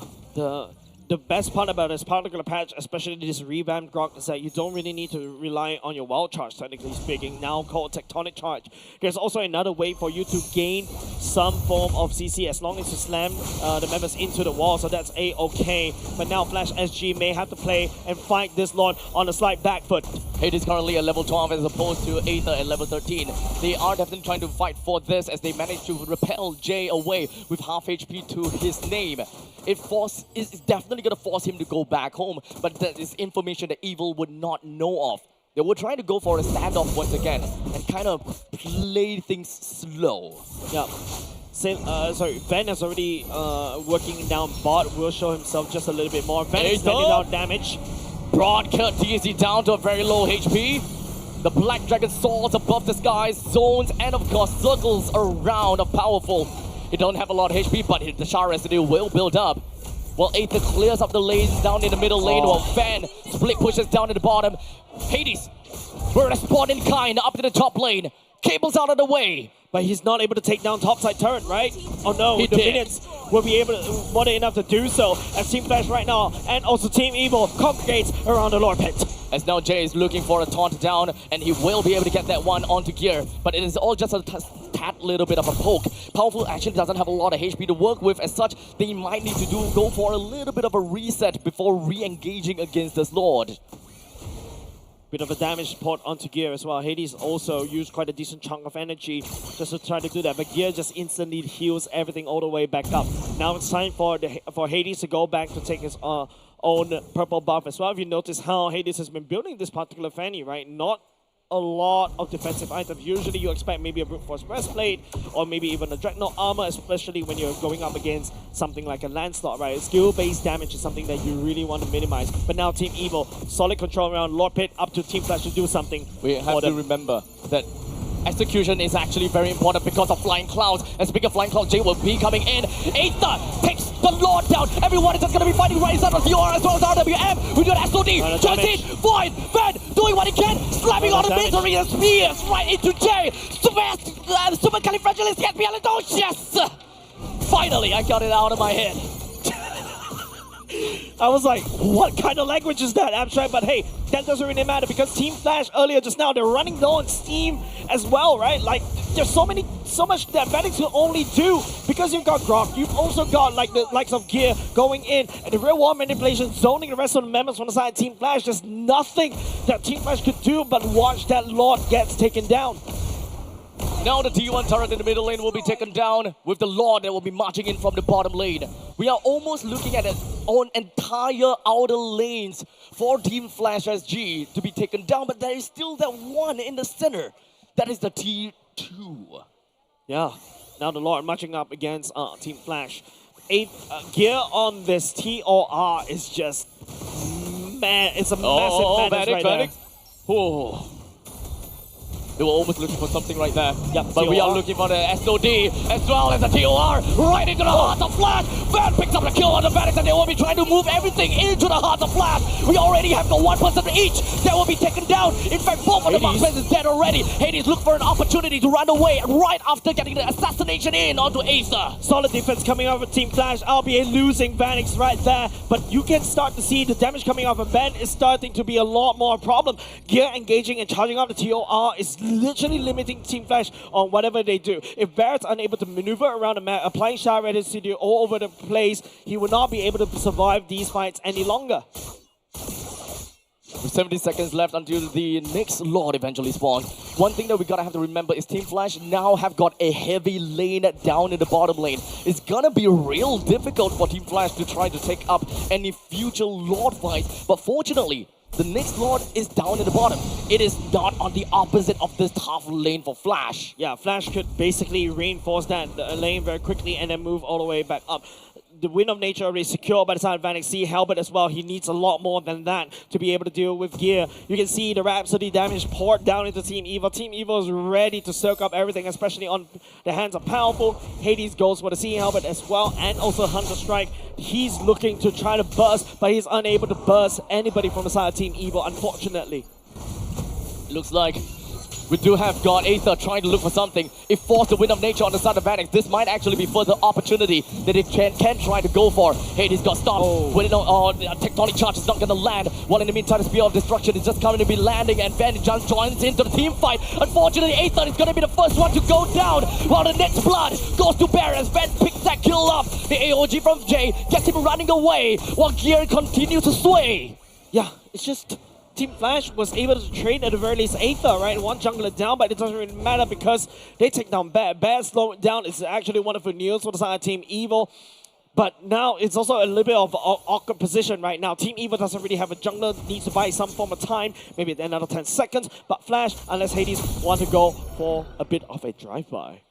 the best part about this particular patch, especially this revamped Grok, is that you don't really need to rely on your wild charge, technically speaking, now called Tectonic Charge. There's also another way for you to gain some form of CC as long as you slam the members into the wall, so that's A-okay. But now Flash SG may have to play and fight this Lord on a slight back foot. Hades currently at level 12 as opposed to Aether at level 13. They are definitely trying to fight for this as they manage to repel Jay away with half HP to his name. It's definitely going to force him to go back home, but that is information that Evil would not know of. They were trying to go for a standoff once again and kind of play things slow. Yeah. Van is already working down bot, will show himself just a little bit more. Van is sending out damage. Broadcut DZ down to a very low HP. The Black Dragon soars above the skies, zones, and of course circles around are powerful. He don't have a lot of HP, but the Shard residue will build up. While Aether clears up the lanes down in the middle lane, while Van split pushes down to the bottom. Hades, we're responding kind up to the top lane. Cable's out of the way. But he's not able to take down topside turret, right? Oh no, the minions will be able to, more than enough to do so. As Team Flash right now, and also Team Evil congregates around the Lord Pit. As now Jay is looking for a taunt down, and he will be able to get that one onto gear. But it is all just a tad little bit of a poke. Powerful actually doesn't have a lot of HP to work with. As such, they might need to go for a little bit of a reset before re-engaging against this Lord. Bit of a damage port onto Gear as well. Hades also used quite a decent chunk of energy just to try to do that, but Gear just instantly heals everything all the way back up. Now it's time for Hades to go back to take his own purple buff as well. If you notice how Hades has been building this particular Fanny, right? Not a lot of defensive items. Usually you expect maybe a brute force breastplate or maybe even a dreadnought armor, especially when you're going up against something like a Lancelot, right? Skill-based damage is something that you really want to minimize. But now Team Evil, solid control around Lord Pit, up to Team Flash to do something. We have to remember that execution is actually very important because of Flying Clouds. And speaking of Flying Clouds, Jay will be coming in. Aether takes the Lord down. Everyone is just going to be fighting right inside of VR as well as RWM. We do an SOD. Just in. Void. Van doing what he can. Slamming on the misery and spears right into Jay. Super Califragilisticexpialidocious. Finally, I got it out of my head. I was like, what kind of language is that, Abstract? But hey, that doesn't really matter because Team Flash earlier just now, they're running low on steam as well, right? Like, there's so much that Vanix can only do because you've got Grok. You've also got like the likes of Gear going in and the real world manipulation, zoning the rest of the members from the side of Team Flash. There's nothing that Team Flash could do but watch that Lord gets taken down. Now the T1 turret in the middle lane will be taken down with the Lord that will be marching in from the bottom lane. We are almost looking at an entire outer lanes for Team Flash SG to be taken down, but there is still that one in the center. That is the T2. Yeah, now the Lord marching up against Team Flash. Gear on this TOR is just, man, it's a massive madness right there. Oh. They were almost looking for something right there. Yep, but TOR. we are looking for the SOD as well as the TOR right into the heart of Flash. Van picks up the kill on the Vanix and they will be trying to move everything into the heart of Flash. We already have got one person each that will be taken down. In fact, both of the marksmen is dead already. Hades look for an opportunity to run away right after getting the assassination in onto Aether. Solid defense coming out of Team Flash, albeit losing Vanix right there. But you can start to see the damage coming off of Van is starting to be a lot more a problem. Gear engaging and charging up the TOR is literally limiting Team Flash on whatever they do. If Barrett's unable to maneuver around the map, applying Shard residue all over the place, he will not be able to survive these fights any longer. With 70 seconds left until the next Lord eventually spawns. One thing that we gotta have to remember is Team Flash now have got a heavy lane down in the bottom lane. It's gonna be real difficult for Team Flash to try to take up any future Lord fights. But fortunately, the next Lord is down at the bottom. It is not on the opposite of this half lane for Flash. Yeah, Flash could basically reinforce that lane very quickly and then move all the way back up. The Wind of Nature already secure by the side of Vanix. See Halbert as well. He needs a lot more than that to be able to deal with Gear. You can see the Rhapsody damage poured down into Team Evil. Team Evil is ready to soak up everything, especially on the hands of Powerful. Hades goes for the Sea Halbert as well, and also Hunter Strike. He's looking to try to burst, but he's unable to burst anybody from the side of Team Evil, unfortunately. Looks like We do have God Aether trying to look for something. If forced the wind of nature on the side of Vanix, this might actually be further opportunity that it can try to go for. Hades got stopped. When tectonic charge is not going to land. While in the meantime, the Spear of Destruction is just coming to be landing, and Van just joins into the team fight. Unfortunately, Aether is going to be the first one to go down, while the next blood goes to Bear as Van picks that kill up. The AOG from Jay gets him running away, while Gear continues to sway. Yeah, it's just Team Flash was able to trade at the very least Aether, right? One jungler down, but it doesn't really matter because they take down Bear. Bear slowing down is actually wonderful news for the side of Team Evil. But now it's also a little bit of an awkward position right now. Team Evil doesn't really have a jungler, needs to buy some form of time, maybe another 10 seconds. But Flash, unless Hades want to go for a bit of a drive-by.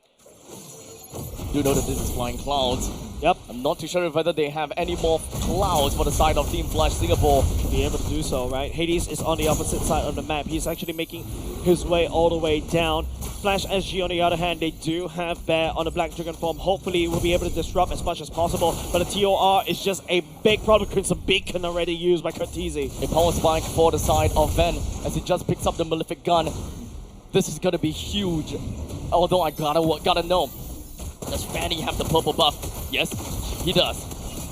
Do know that this is Flying Clouds. Yep. I'm not too sure whether they have any more clouds for the side of Team Flash Singapore. Be able to do so, right? Hades is on the opposite side of the map. He's actually making his way all the way down. Flash SG, on the other hand, they do have Bear on the Black Dragon form. Hopefully, we'll be able to disrupt as much as possible. But the TOR is just a big problem. It's a beacon already used by Curtizi. A power spike for the side of Ven as he just picks up the Malefic gun. This is gonna be huge. Although I gotta know. Does Fanny have the purple buff? Yes, he does.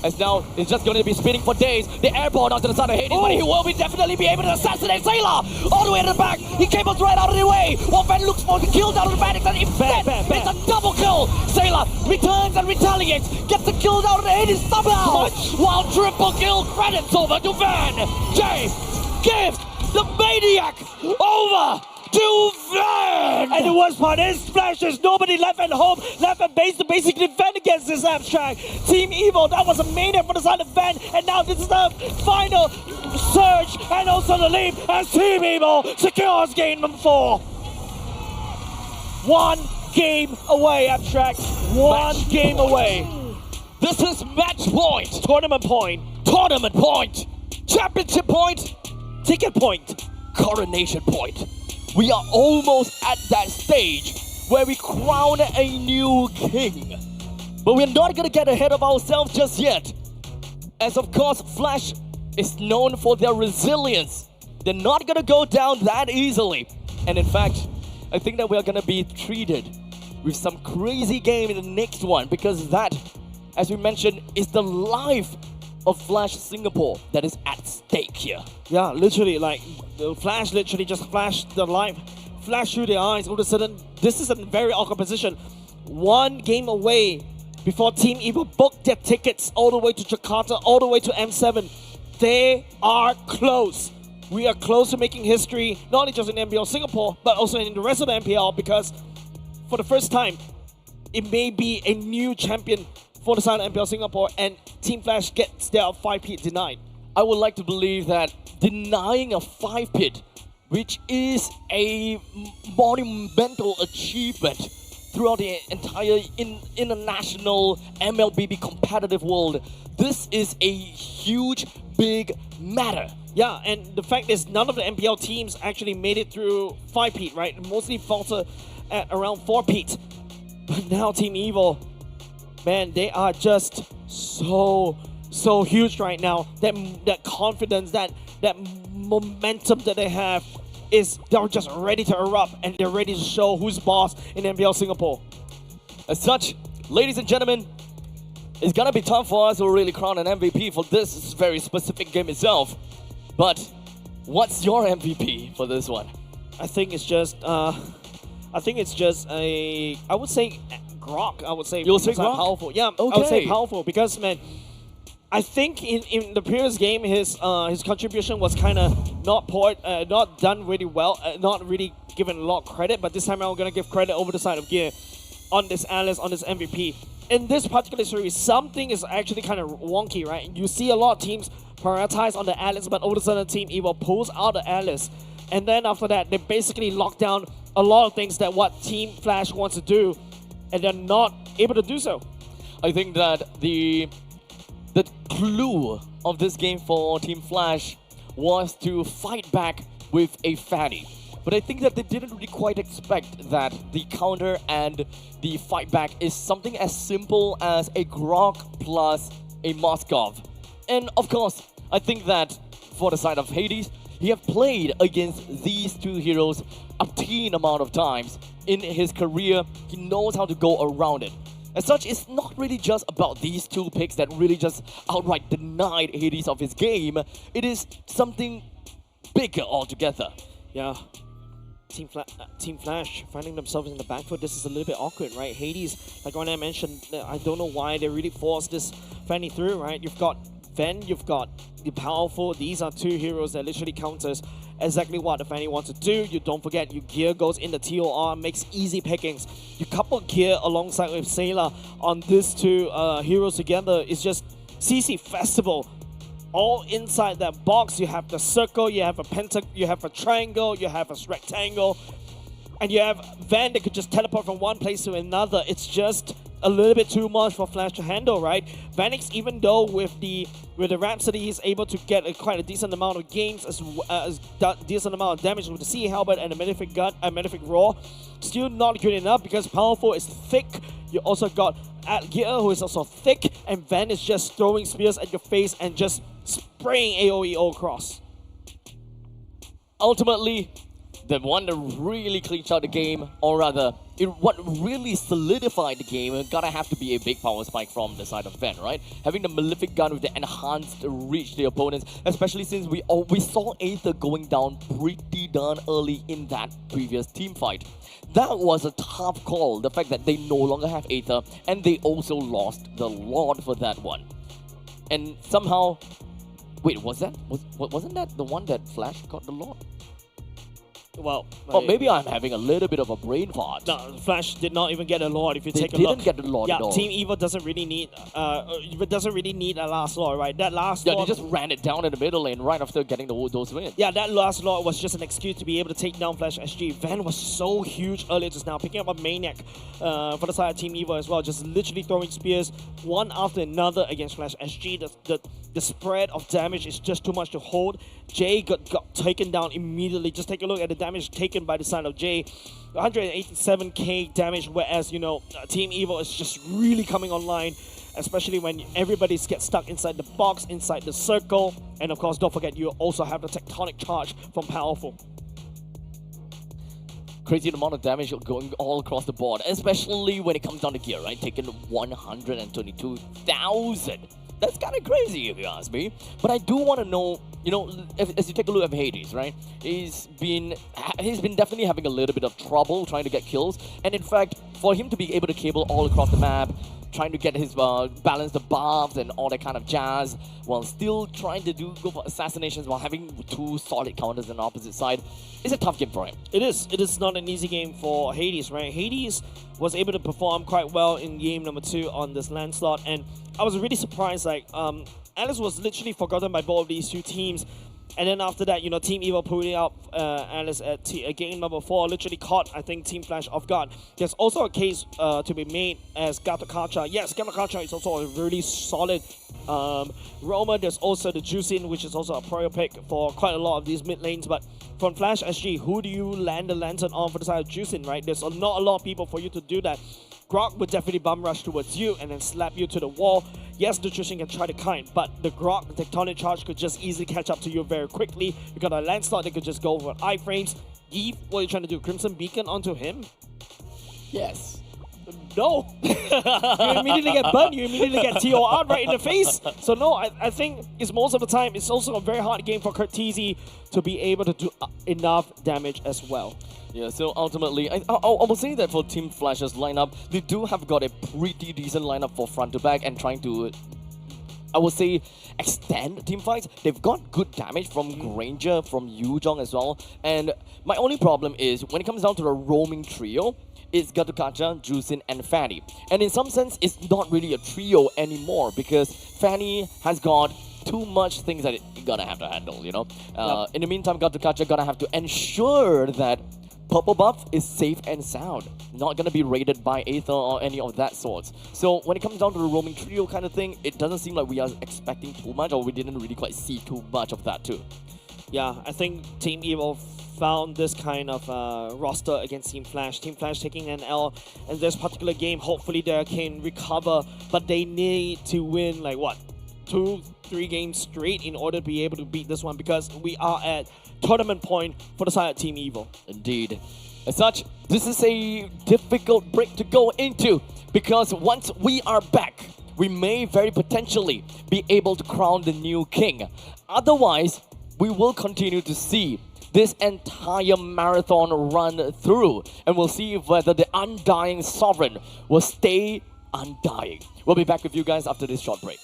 As now, it's just going to be spinning for days. The airborne onto the side of Hades, but he will definitely be able to assassinate Sailor! All the way to the back, he cables right out of the way! While Van looks for the kill down on the Vanix, and instead, it's a double kill! Sailor returns and retaliates, gets the kill down on the Hades somehow! While triple kill credits over to Van! Jay gives the Maniac over to Van! And the worst part is, Flash, there's nobody left at home, left at base to basically defend against this abstract. Team Evil, that was a Maniac for the side of Van, and now this is the final surge and also the lead as Team Evil secures game number 4. 1 game away, abstract. One game away. This is match point. Tournament point. Tournament point. Championship point. Ticket point. Coronation point. We are almost at that stage where we crown a new king. But we're not gonna get ahead of ourselves just yet. As of course, Flash is known for their resilience. They're not gonna go down that easily. And in fact, I think that we're gonna be treated with some crazy game in the next one, because that, as we mentioned, is the life of Flash Singapore that is at stake here. Yeah, literally, like, the Flash literally just flashed the light, flashed through their eyes. All of a sudden, this is a very awkward position. 1 game away before Team Evil booked their tickets all the way to Jakarta, all the way to M7. They are close. We are close to making history, not only just in MPL Singapore, but also in the rest of the MPL, because for the first time, it may be a new champion for the side of MPL Singapore, and Team Flash gets their 5-pit denied. I would like to believe that denying a 5-pit, which is a monumental achievement throughout the entire international MLBB competitive world, this is a huge, big matter. Yeah, and the fact is none of the MPL teams actually made it through 5-pit, right? Mostly falter at around 4-pit. But now Team Evil, man, they are just so huge right now. That confidence, that momentum that they have is, they're just ready to erupt, and they're ready to show who's boss in MPL Singapore. As such, ladies and gentlemen, it's gonna be time for us to really crown an MVP for this very specific game itself. But what's your MVP for this one? I think it's just I would say Grok. I would say you'll say Grok? Powerful. Yeah, okay. I would say powerful because, man, I think in the previous game his contribution was kind of not done really well, not really given a lot of credit. But this time I'm gonna give credit over the side of Gear on this Alice, on this MVP. In this particular series, something is actually kind of wonky, right? You see a lot of teams prioritize on the Alice, but all of a sudden Team Evil pulls out the Alice, and then after that they basically lock down a lot of things that what Team Flash wants to do, and they're not able to do so. I think that the clue of this game for Team Flash was to fight back with a Fanny. But I think that they didn't really quite expect that the counter and the fight back is something as simple as a Grok plus a Moskov. And of course, I think that for the side of Hades, He have played against these two heroes obscene amount of times in his career. He knows how to go around it. As such, it's not really just about these two picks that really just outright denied Hades of his game. It is something bigger altogether. Yeah. Team Flash finding themselves in the back foot. This is a little bit awkward, right? Hades, like when I mentioned, I don't know why they really forced this Fanny through, right? You've got Ven, you've got the Powerful. These are two heroes that literally counters exactly what the Fanny wants to do. You don't forget, your gear goes in the TOR, makes easy pickings. You couple gear alongside with Sailor on these two heroes together. It's just CC Festival. All inside that box. You have the circle, you have a you have a triangle, you have a rectangle, and you have Van that could just teleport from one place to another. It's just a little bit too much for Flash to handle, right? Vanix, even though with the Rhapsody, he's able to get quite a decent amount of games, as decent amount of damage with the Sea Halberd and the Malefic Gun, Malefic Roar. Still not good enough because Powerful is thick. You also got Gear, who is also thick, and Van is just throwing spears at your face and just spraying AoE all across. Ultimately, the one that really clinched out the game, or rather, what really solidified the game, gotta have to be a big power spike from the side of Ven, right? Having the Malefic Gun with the enhanced reach to the opponents, especially since we saw Aether going down pretty darn early in that previous team fight. That was a tough call, the fact that they no longer have Aether, and they also lost the Lord for that one. And somehow, wait, wasn't that the one that Flash got the Lord? Well, maybe I'm having a little bit of a brain fart. No, Flash did not even get a Lord. If you take a look, look, they didn't get the Lord at all. Team Evil doesn't really need a last Lord, right? That last Lord, they just ran it down in the middle lane right after getting those wins. Yeah, that last Lord was just an excuse to be able to take down Flash SG. Van was so huge earlier just now, picking up a Maniac for the side of Team Evil as well, just literally throwing spears one after another against Flash SG. The spread of damage is just too much to hold. Jay got taken down immediately. Just take a look at the damage taken by the side of Jay. 187k damage, whereas, you know, Team Evil is just really coming online, especially when everybody gets stuck inside the box, inside the circle. And of course, don't forget, you also have the Tectonic Charge from Powerful. Crazy amount of damage going all across the board, especially when it comes down to gear, right? Taking 122,000. That's kind of crazy if you ask me. But I do want to know, you know, as you take a look at Hades, right? He's been definitely having a little bit of trouble trying to get kills. And in fact, for him to be able to cable all across the map, trying to get his balance the buffs and all that kind of jazz, while still trying to go for assassinations while having two solid counters on the opposite side, is a tough game for him. It is. It is not an easy game for Hades, right? Hades was able to perform quite well in game number 2 on this land slot, and I was really surprised. Like, Alice was literally forgotten by both of these two teams. And then after that, you know, Team Evil pulling out Alice at game number 4, literally caught, I think, Team Flash off guard. There's also a case to be made as Gatakacha. Yes, Gatakacha is also a really solid roamer. There's also the Juicin, which is also a pro pick for quite a lot of these mid lanes. But from Flash SG, who do you land the lantern on for the side of Juicin, right? There's not a lot of people for you to do that. Grog would definitely bum rush towards you and then slap you to the wall. Yes, Nutrition can try to kite, but the Grog, the Tectonic Charge, could just easily catch up to you very quickly. You got a Landslot that could just go for iframes. Eve, what are you trying to do? Crimson Beacon onto him? Yes. No. You immediately get burned. You immediately get TOR right in the face. So no, I think it's most of the time, it's also a very hard game for Curtizi to be able to do enough damage as well. Yeah, so ultimately, I will say that for Team Flash's lineup, they do have got a pretty decent lineup for front to back and trying to, I would say, extend team fights. They've got good damage from Granger, from Yuzhong as well. And my only problem is, when it comes down to the roaming trio, it's Gatakacha, Juicin, and Fanny. And in some sense, it's not really a trio anymore because Fanny has got too much things that you're gonna have to handle, you know? In the meantime, Gatakacha gonna have to ensure that Purple buff is safe and sound, not going to be raided by Aether or any of that sorts. So when it comes down to the roaming trio kind of thing, it doesn't seem like we are expecting too much, or we didn't really quite see too much of that too. Yeah, I think Team Evil found this kind of roster against Team Flash. Team Flash taking an L in this particular game. Hopefully they can recover, but they need to win, like what, 2-3 games straight in order to be able to beat this one, because we are at tournament point for the side of Team Evil. Indeed. As such, this is a difficult break to go into, because once we are back, we may very potentially be able to crown the new king. Otherwise, we will continue to see this entire marathon run through, and we'll see whether the undying sovereign will stay undying. We'll be back with you guys after this short break.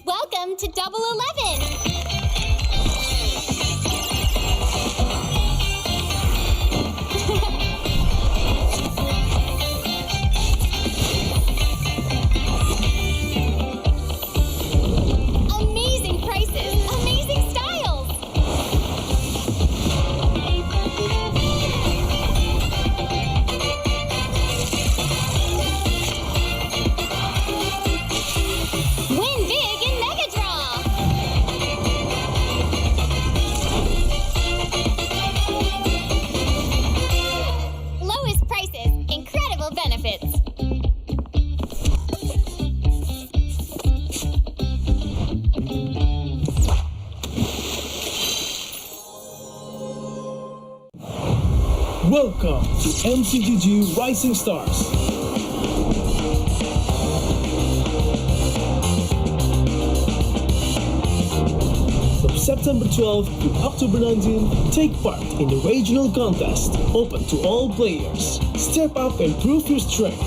Welcome to Double 11! Amazing prices, amazing styles! Win big in Mega Draw! Lowest prices, incredible benefits. Welcome to MCGG Rising Stars. From September 12th to October 19th, take part in the regional contest, open to all players. Step up and prove your strength.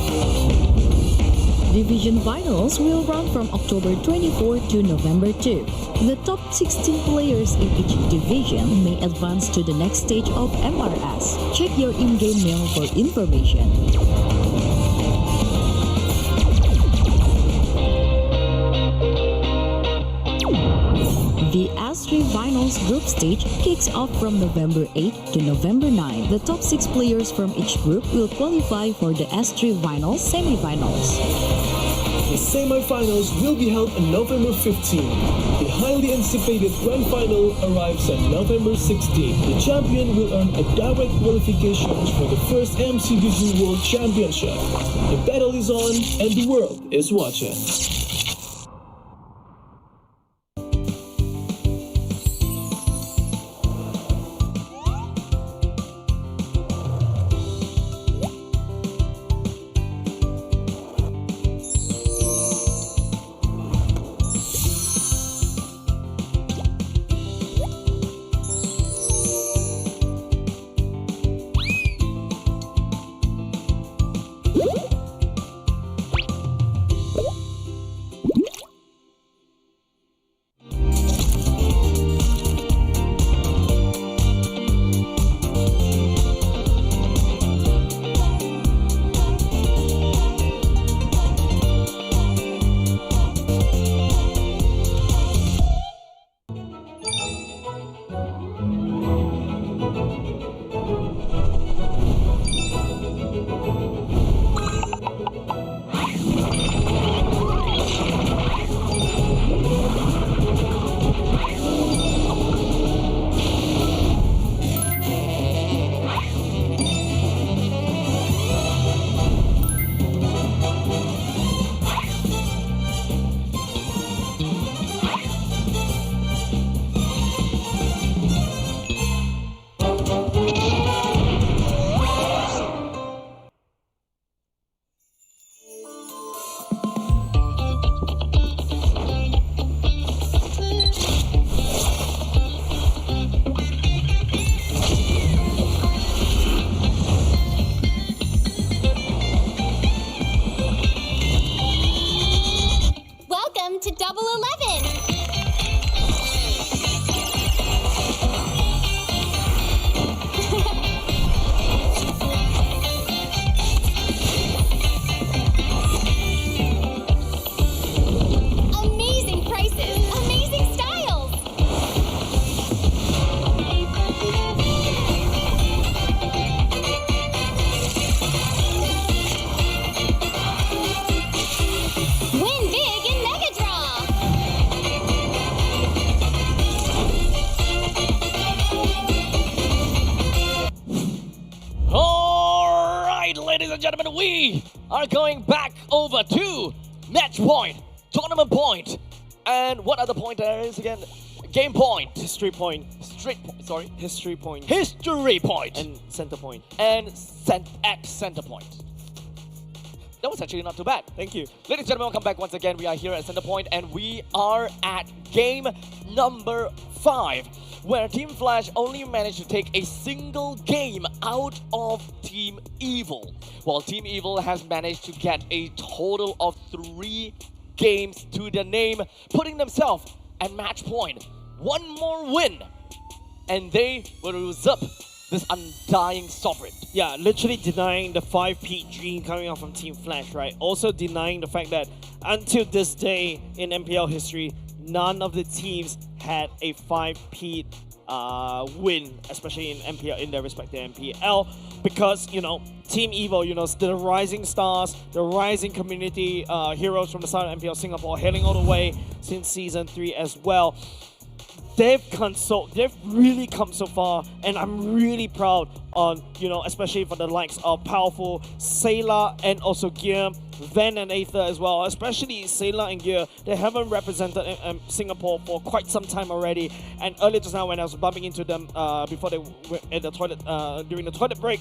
Division finals will run from October 24 to November 2. The top 16 players in each division may advance to the next stage of MRS. Check your in-game mail for information. The S3 Finals group stage kicks off from November 8 to November 9. The top 6 players from each group will qualify for the S3 Finals semi-finals. The semi-finals will be held on November 15. The highly anticipated grand final arrives on November 16. The champion will earn a direct qualification for the first MCGG World Championship. The battle is on and the world is watching. gentlemen, we are going back over to match point, tournament point, and what other point there is again? Game point. History point. Sorry. History point. History point. And center point. And at center point. That was actually not too bad. Thank you. Ladies and gentlemen, welcome back once again. We are here at Centrepoint and we are at game number 5, where Team Flash only managed to take a single game out of Team Evil, while Team Evil has managed to get a total of 3 games to their name, putting themselves at match point. One more win, and they will usurp this undying sovereign. Yeah, literally denying the 5-peat dream coming out from Team Flash, right? Also denying the fact that until this day in MPL history, none of the teams had a 5-peat win, especially in MPL, in their respective MPL, because, you know, Team Evil, you know, the rising stars, the rising community heroes from the side of MPL Singapore, hailing all the way since Season 3 as well. They've really come so far, and I'm really proud on, you know, especially for the likes of powerful Sailor and also Gear, Van and Aether as well, especially Sailor and Gear. They haven't represented Singapore for quite some time already, and earlier just now when I was bumping into them before they were at the toilet, during the toilet break,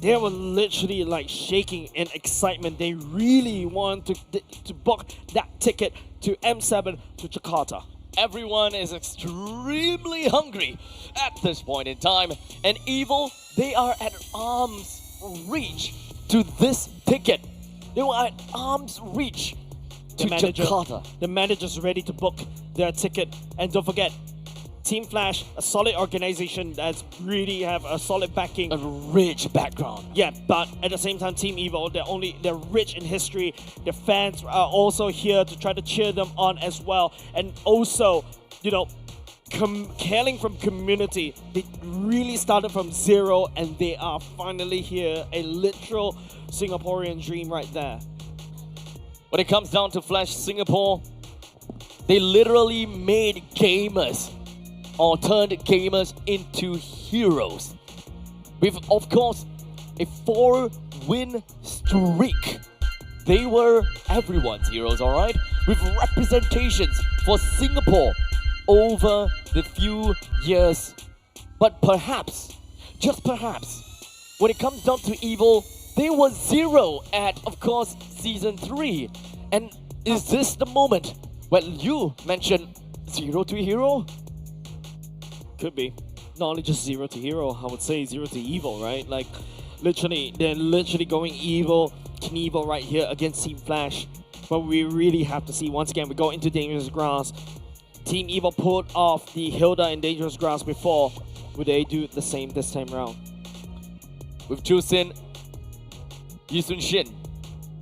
they were literally like shaking in excitement. They really want to book that ticket to M7 to Jakarta. Everyone is extremely hungry at this point in time, and Evil, they are at arm's reach to this ticket. They were at arm's reach to Jakarta. The manager's ready to book their ticket, and don't forget, Team Flash, a solid organization that's really have a solid backing. A rich background. Yeah, but at the same time, Team Evil, they're rich in history. Their fans are also here to try to cheer them on as well. And also, you know, hailing from community, they really started from zero and they are finally here. A literal Singaporean dream right there. When it comes down to Flash Singapore, they literally made gamers, or turned gamers into heroes. With, of course, a 4-win streak. They were everyone's heroes, alright? With representations for Singapore over the few years. But perhaps, just perhaps, when it comes down to Evil, they were 0 at, of course, Season 3. And is this the moment when you mentioned 0 to hero? Could be. Not only just 0 to hero, I would say 0 to evil, right? Like, literally, they're literally going evil, Knievel right here against Team Flash. But we really have to see, once again, we go into Dangerous Grass. Team Evil pulled off the Hilda in Dangerous Grass before. Would they do the same this time around? With Jusin, Yusun Shin,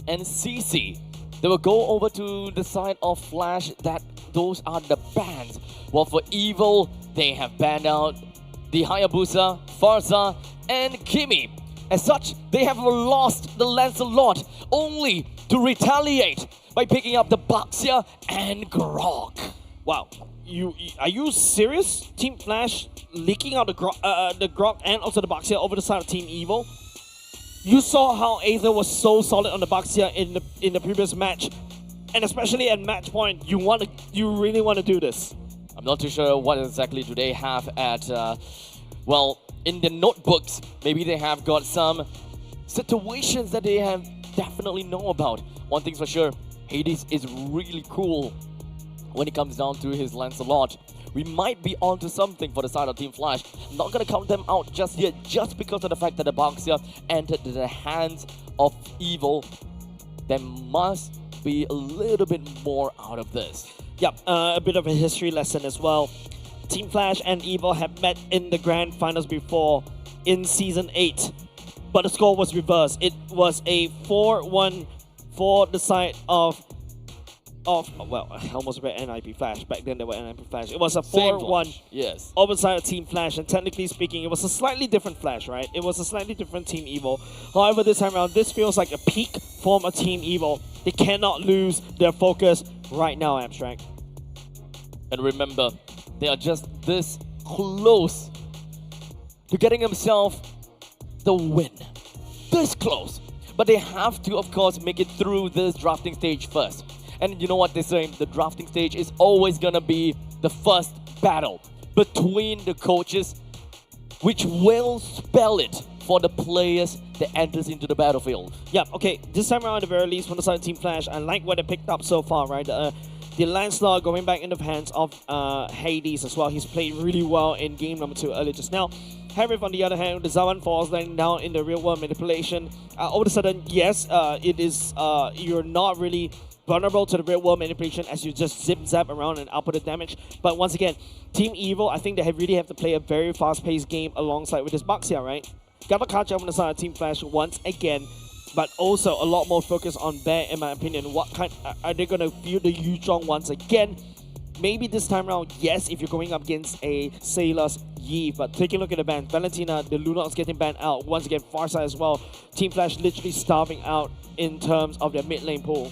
and CC, they will go over to the side of Flash. That those are the bans. While for Evil, they have banned out the Hayabusa, Farza, and Kimi. As such, they have lost the Lancelot, only to retaliate by picking up the Baxia and Grok. Wow, are you serious? Team Flash leaking out the Grok and also the Baxia over the side of Team Evil? You saw how Aether was so solid on the Baxia in the previous match, and especially at match point, you really want to do this. I'm not too sure what exactly do they have at, well, in the notebooks. Maybe they have got some situations that they have definitely know about. One thing's for sure, Hades is really cool when it comes down to his Lancelot. We might be onto something for the side of Team Flash. I'm not going to count them out just yet, just because of the fact that the Baxia entered the hands of Evil. There must be a little bit more out of this. Yep, a bit of a history lesson as well. Team Flash and Evil have met in the grand finals before in Season 8, but the score was reversed. It was a 4-1 for the side of well, I almost read NIP Flash. Back then they were NIP Flash. It was a 4-1 yes, over the side of Team Flash, and technically speaking, it was a slightly different Flash, right? It was a slightly different Team Evil. However, this time around, this feels like a peak form of Team Evil. They cannot lose their focus right now, Abstract. And remember, they are just this close to getting himself the win. This close. But they have to, of course, make it through this drafting stage first. And you know what they say, the drafting stage is always gonna be the first battle between the coaches, which will spell it for the players that enters into the battlefield. Yeah, okay, this time around, at the very least, from the side of Team Flash, I like what they picked up so far, right? The Lancelot going back into the hands of Hades as well. He's played really well in game number 2 earlier just now. Harif, on the other hand, the Zaman Falls laying down in the real world manipulation. All of a sudden, yes, it is, you're not really vulnerable to the real world manipulation as you just zap around and output the damage. But once again, Team Evil, I think they really have to play a very fast-paced game alongside with this Baxia, right? Gotta catch up on the side of Team Flash once again, but also a lot more focus on Bear, in my opinion. What kind are they gonna view the Yuzhong once again? Maybe this time around, yes, if you're going up against a Sailor's Yi, but taking a look at the ban, Valentina, the Lunox getting banned out. Once again, Farsight as well. Team Flash literally starving out in terms of their mid lane pool.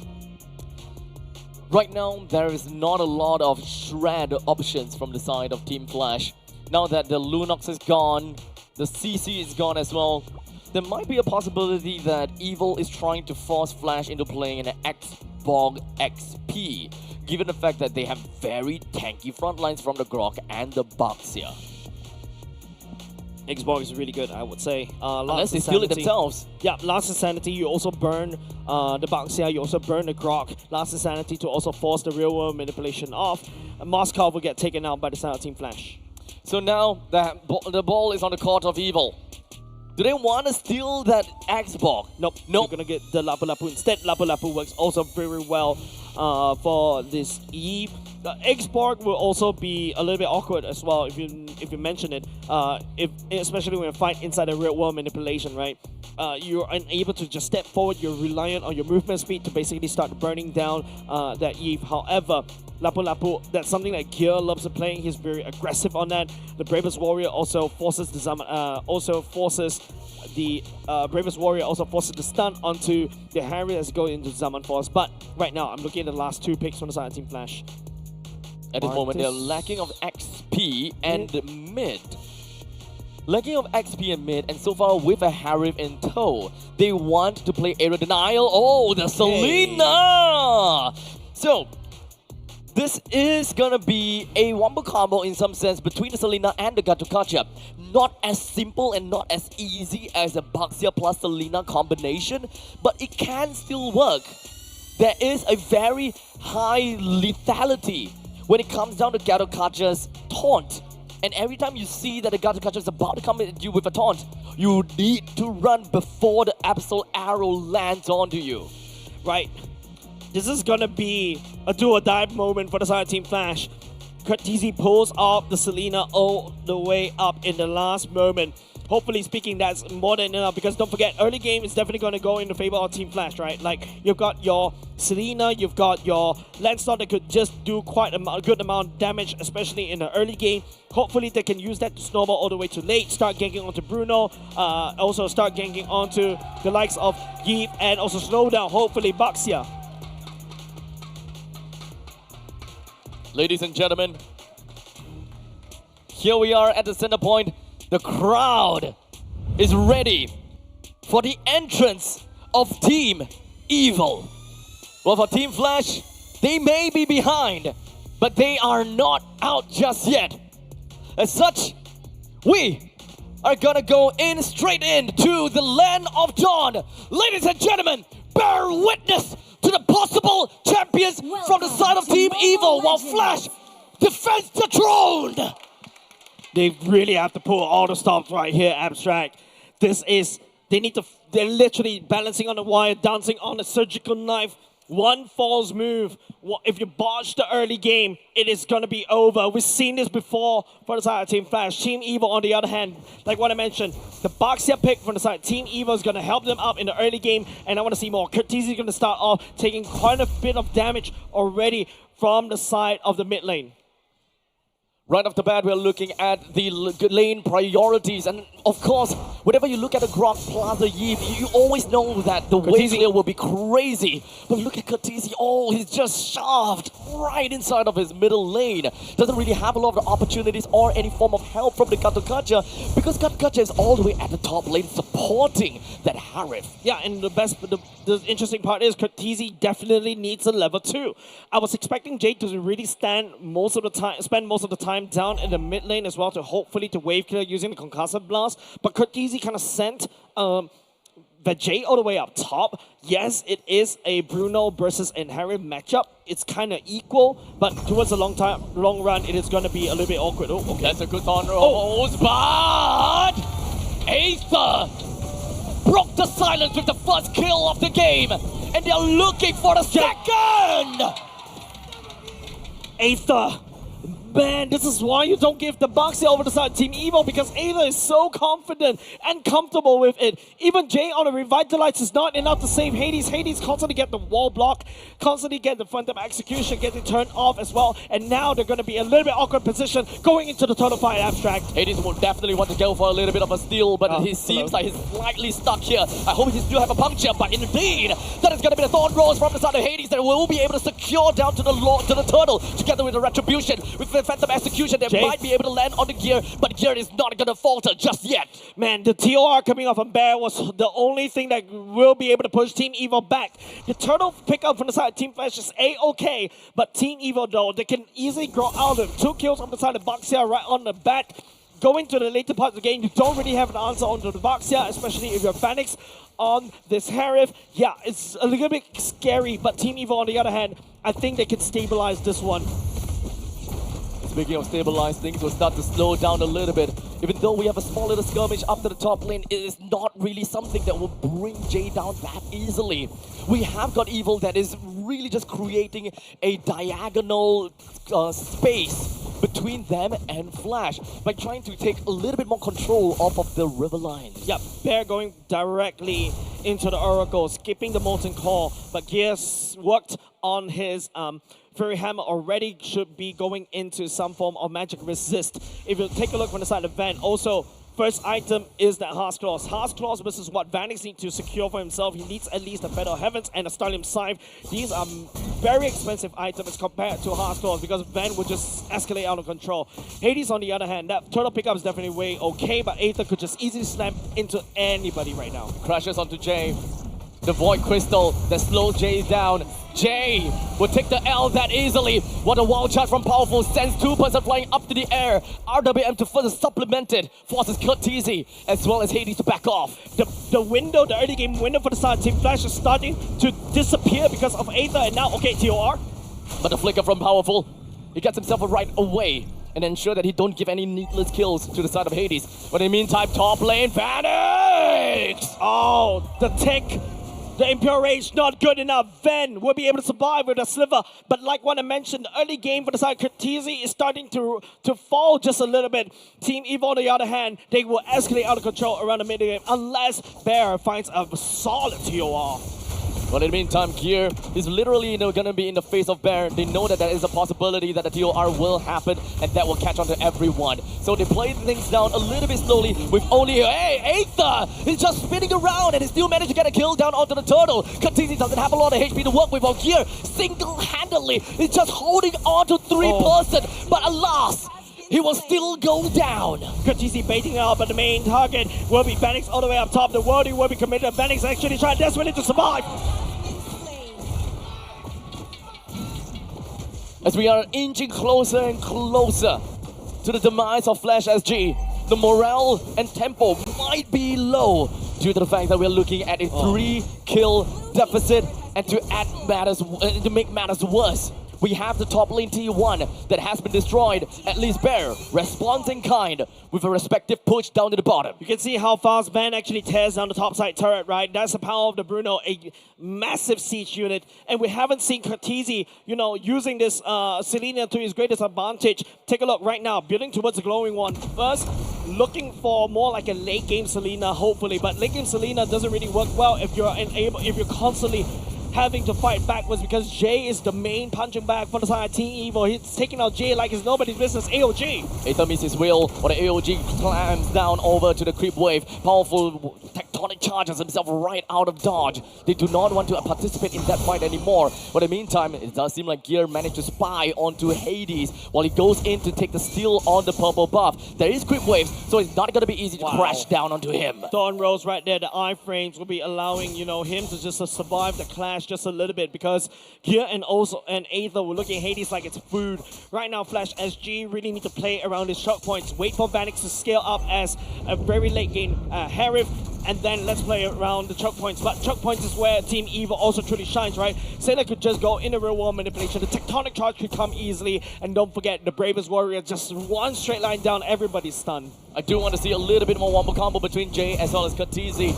Right now, there is not a lot of shred options from the side of Team Flash. Now that the Lunox is gone, the CC is gone as well, there might be a possibility that Evil is trying to force Flash into playing an X-Bog XP, given the fact that they have very tanky front lines from the Grok and the Baxia. Xbox is really good, I would say. Unless they steal it themselves. Yeah, Last Insanity, you also burn the Baxia, you also burn the Grok. Last Insanity to also force the real world manipulation off. Moscow will get taken out by the side of Team Flash. So now the ball is on the court of Evil. Do they want to steal that Xbox? Nope. You're gonna get the Lapu Lapu. Instead, Lapu Lapu works also very well for this Eve. The Xborg will also be a little bit awkward as well if you mention it. Especially when you fight inside the real world manipulation, right? You're unable to just step forward. You're reliant on your movement speed to basically start burning down that Eve. However, Lapu Lapu, that's something that Gear loves to play. He's very aggressive on that. The Bravest Warrior also forces the Bravest Warrior also forces the stun onto the Harry as going into Zaman Force. But right now, I'm looking at the last 2 picks from the side of Team Flash. At this moment, they're lacking of XP and mid. Lacking of XP and mid, and so far with a Harif in tow, they want to play Area Denial. Oh, the Selena! So, this is gonna be a wombo combo in some sense between the Selena and the Gatukacha. Not as simple and not as easy as a Baxia plus Selena combination, but it can still work. There is a very high lethality when it comes down to Gatukacha's taunt. And every time you see that the Gatukacha is about to come at you with a taunt, you need to run before the Absol arrow lands onto you. Right. This is gonna be a do or die moment for the side of Team Flash. Kurtizi pulls off the Selena all the way up in the last moment. Hopefully speaking, that's more than enough, because don't forget, early game is definitely going to go in the favor of Team Flash, right? Like, you've got your Selena, you've got your Lancelot that could just do quite a good amount of damage, especially in the early game. Hopefully they can use that to snowball all the way to late, start ganking onto Bruno, also start ganking onto the likes of Yeep, and also slow down, hopefully, Baxia. Ladies and gentlemen, here we are at the center point. The crowd is ready for the entrance of Team Evil. Well, for Team Flash, they may be behind, but they are not out just yet. As such, we are gonna go in straight into the land of dawn. Ladies and gentlemen, bear witness to the possible champions from the side of Team Evil, while Flash defends the throne. They really have to pull all the stops right here, Abstract. They're literally balancing on the wire, dancing on a surgical knife. One false move. If you botch the early game, it is going to be over. We've seen this before from the side of Team Flash. Team Evil, on the other hand, like what I mentioned, the Baxia pick from the side, Team Evil is going to help them up in the early game, and I want to see more. Kurtizi is going to start off taking quite a bit of damage already from the side of the mid lane. Right off the bat, we're looking at the lane priorities, and of course, whenever you look at the Grok Plaza Yip, you always know that the wave clear will be crazy. But look at Kurtisi, oh, he's just shoved right inside of his middle lane. Doesn't really have a lot of opportunities or any form of help from the Gatukacha because Gatukacha is all the way at the top lane supporting that Harif. Yeah, and the interesting part is Kurtisi definitely needs a level 2. I was expecting Jade to really spend most of the time down in the mid lane as well to hopefully to wave clear using the Concussive Blast. But Kurtisi kind of sent Vijay all the way up top. Yes, it is a Bruno versus Inherit matchup. It's kind of equal, but towards the long run, it is going to be a little bit awkward. Oh, okay. That's a good on rolls, but Aether broke the silence with the first kill of the game, and they're looking for the second! Aether. Man, this is why you don't give the Boxy over the side of Team Evo, because Aether is so confident and comfortable with it. Even Jay on a Revitalize is not enough to save Hades. Hades constantly get the wall block, constantly get the front of execution, getting turned off as well. And now they're going to be a little bit awkward position going into the total fight abstract. Hades will definitely want to go for a little bit of a steal, but he seems like he's slightly stuck here. I hope he still have a puncture, but indeed, that is going to be the Thorn Rose from the side of Hades that will be able to secure down to the turtle together with the Retribution. With the Phantom Execution, they might be able to land on the gear, but gear is not going to falter just yet. Man, the TOR coming off on Bear was the only thing that will be able to push Team Evo back. The turtle pickup from the side of Team Flash is A-okay, but Team Evo though, they can easily grow out of it. 2 kills on the side of Boxia right on the bat. Going to the later part of the game, you don't really have an answer onto the Boxia, especially if you're Phoenix on this Harif. Yeah, it's a little bit scary, but Team Evo on the other hand, I think they can stabilize this one. Speaking of stabilized, things will start to slow down a little bit. Even though we have a small little skirmish up to the top lane, it is not really something that will bring Jay down that easily. We have got Evil that is really just creating a diagonal space between them and Flash by trying to take a little bit more control off of the river line. Yep, Bear going directly into the Oracle, skipping the Molten Core, but Gears worked on his Fury Hammer already, should be going into some form of magic resist. If you take a look from the side of Van, also first item is that Heart's Claws. Heart's Claws versus what Vanix needs to secure for himself. He needs at least a Feather of Heavens and a Stylium Scythe. These are very expensive items compared to Heart's Claws because Van would just escalate out of control. Hades on the other hand, that turtle pickup is definitely way okay, but Aether could just easily slam into anybody right now. Crashes onto Jay. The Void Crystal that slows Jay down. Jay will take the L that easily. What a wild charge from Powerful. Sends 2 person flying up to the air. RWM to further supplement it. Forces Kurtisi as well as Hades to back off. The window, the early game window for the side Team Flash is starting to disappear because of Aether, and now, okay, TOR. But the flicker from Powerful, he gets himself right away and ensure that he don't give any needless kills to the side of Hades. But in the meantime, top lane, Vanix! Oh, the tech. The Imperial Rage not good enough. Ven will be able to survive with a sliver. But like what I mentioned, the early game for the side Kurtisi is starting to fall just a little bit. Team Evo on the other hand, they will escalate out of control around the mid game unless Bear finds a solid TOR. But in the meantime, Gear is literally going to be in the face of Bear. They know that there is a possibility that the TOR will happen and that will catch on to everyone. So they play things down a little bit slowly with only, hey, Aether is just spinning around and he still managed to get a kill down onto the turtle. Kurtisi doesn't have a lot of HP to work with, while Gear single-handedly is just holding on to 3%. But alas, he will still go down. Kurtisi baiting out, but the main target will be Vanix all the way up top. The worldie will be committed. Vanix actually trying desperately to survive. As we are inching closer and closer to the demise of Flash SG, the morale and tempo might be low due to the fact that we're looking at a 3-kill deficit, and to make matters worse, we have the top lane T1 that has been destroyed. At least Bear responds in kind with a respective push down to the bottom. You can see how fast Van actually tears down the top side turret, right? That's the power of the Bruno, a massive siege unit. And we haven't seen Kurtisi, using this Selena to his greatest advantage. Take a look right now, building towards the glowing one. First, looking for more like a late game Selena, hopefully. But late game Selena doesn't really work well if you're constantly having to fight backwards because Jay is the main punching bag for the side of Team Evo. He's taking out Jay like it's nobody's business. AOG. Aether meets his will, but the AOG climbs down over to the creep wave. Powerful tectonic charges himself right out of dodge. They do not want to participate in that fight anymore. But in the meantime, it does seem like Gear managed to spy onto Hades while he goes in to take the steal on the purple buff. There is creep waves, so it's not going to be easy to crash down onto him. Thorn Rose right there, the iframes will be allowing, you know, him to just survive the clash just a little bit because Gear and Aether will look at Hades like it's food. Right now, Flash SG really need to play around his choke points. Wait for Vanix to scale up as a very late game Harif, and then let's play around the choke points. But choke points is where Team Evo also truly shines, right? Sailor could just go in a real world manipulation. The tectonic charge could come easily, and don't forget the bravest warrior, just one straight line down, everybody's stunned. I do want to see a little bit more wombo combo between Jay as well as Katizi.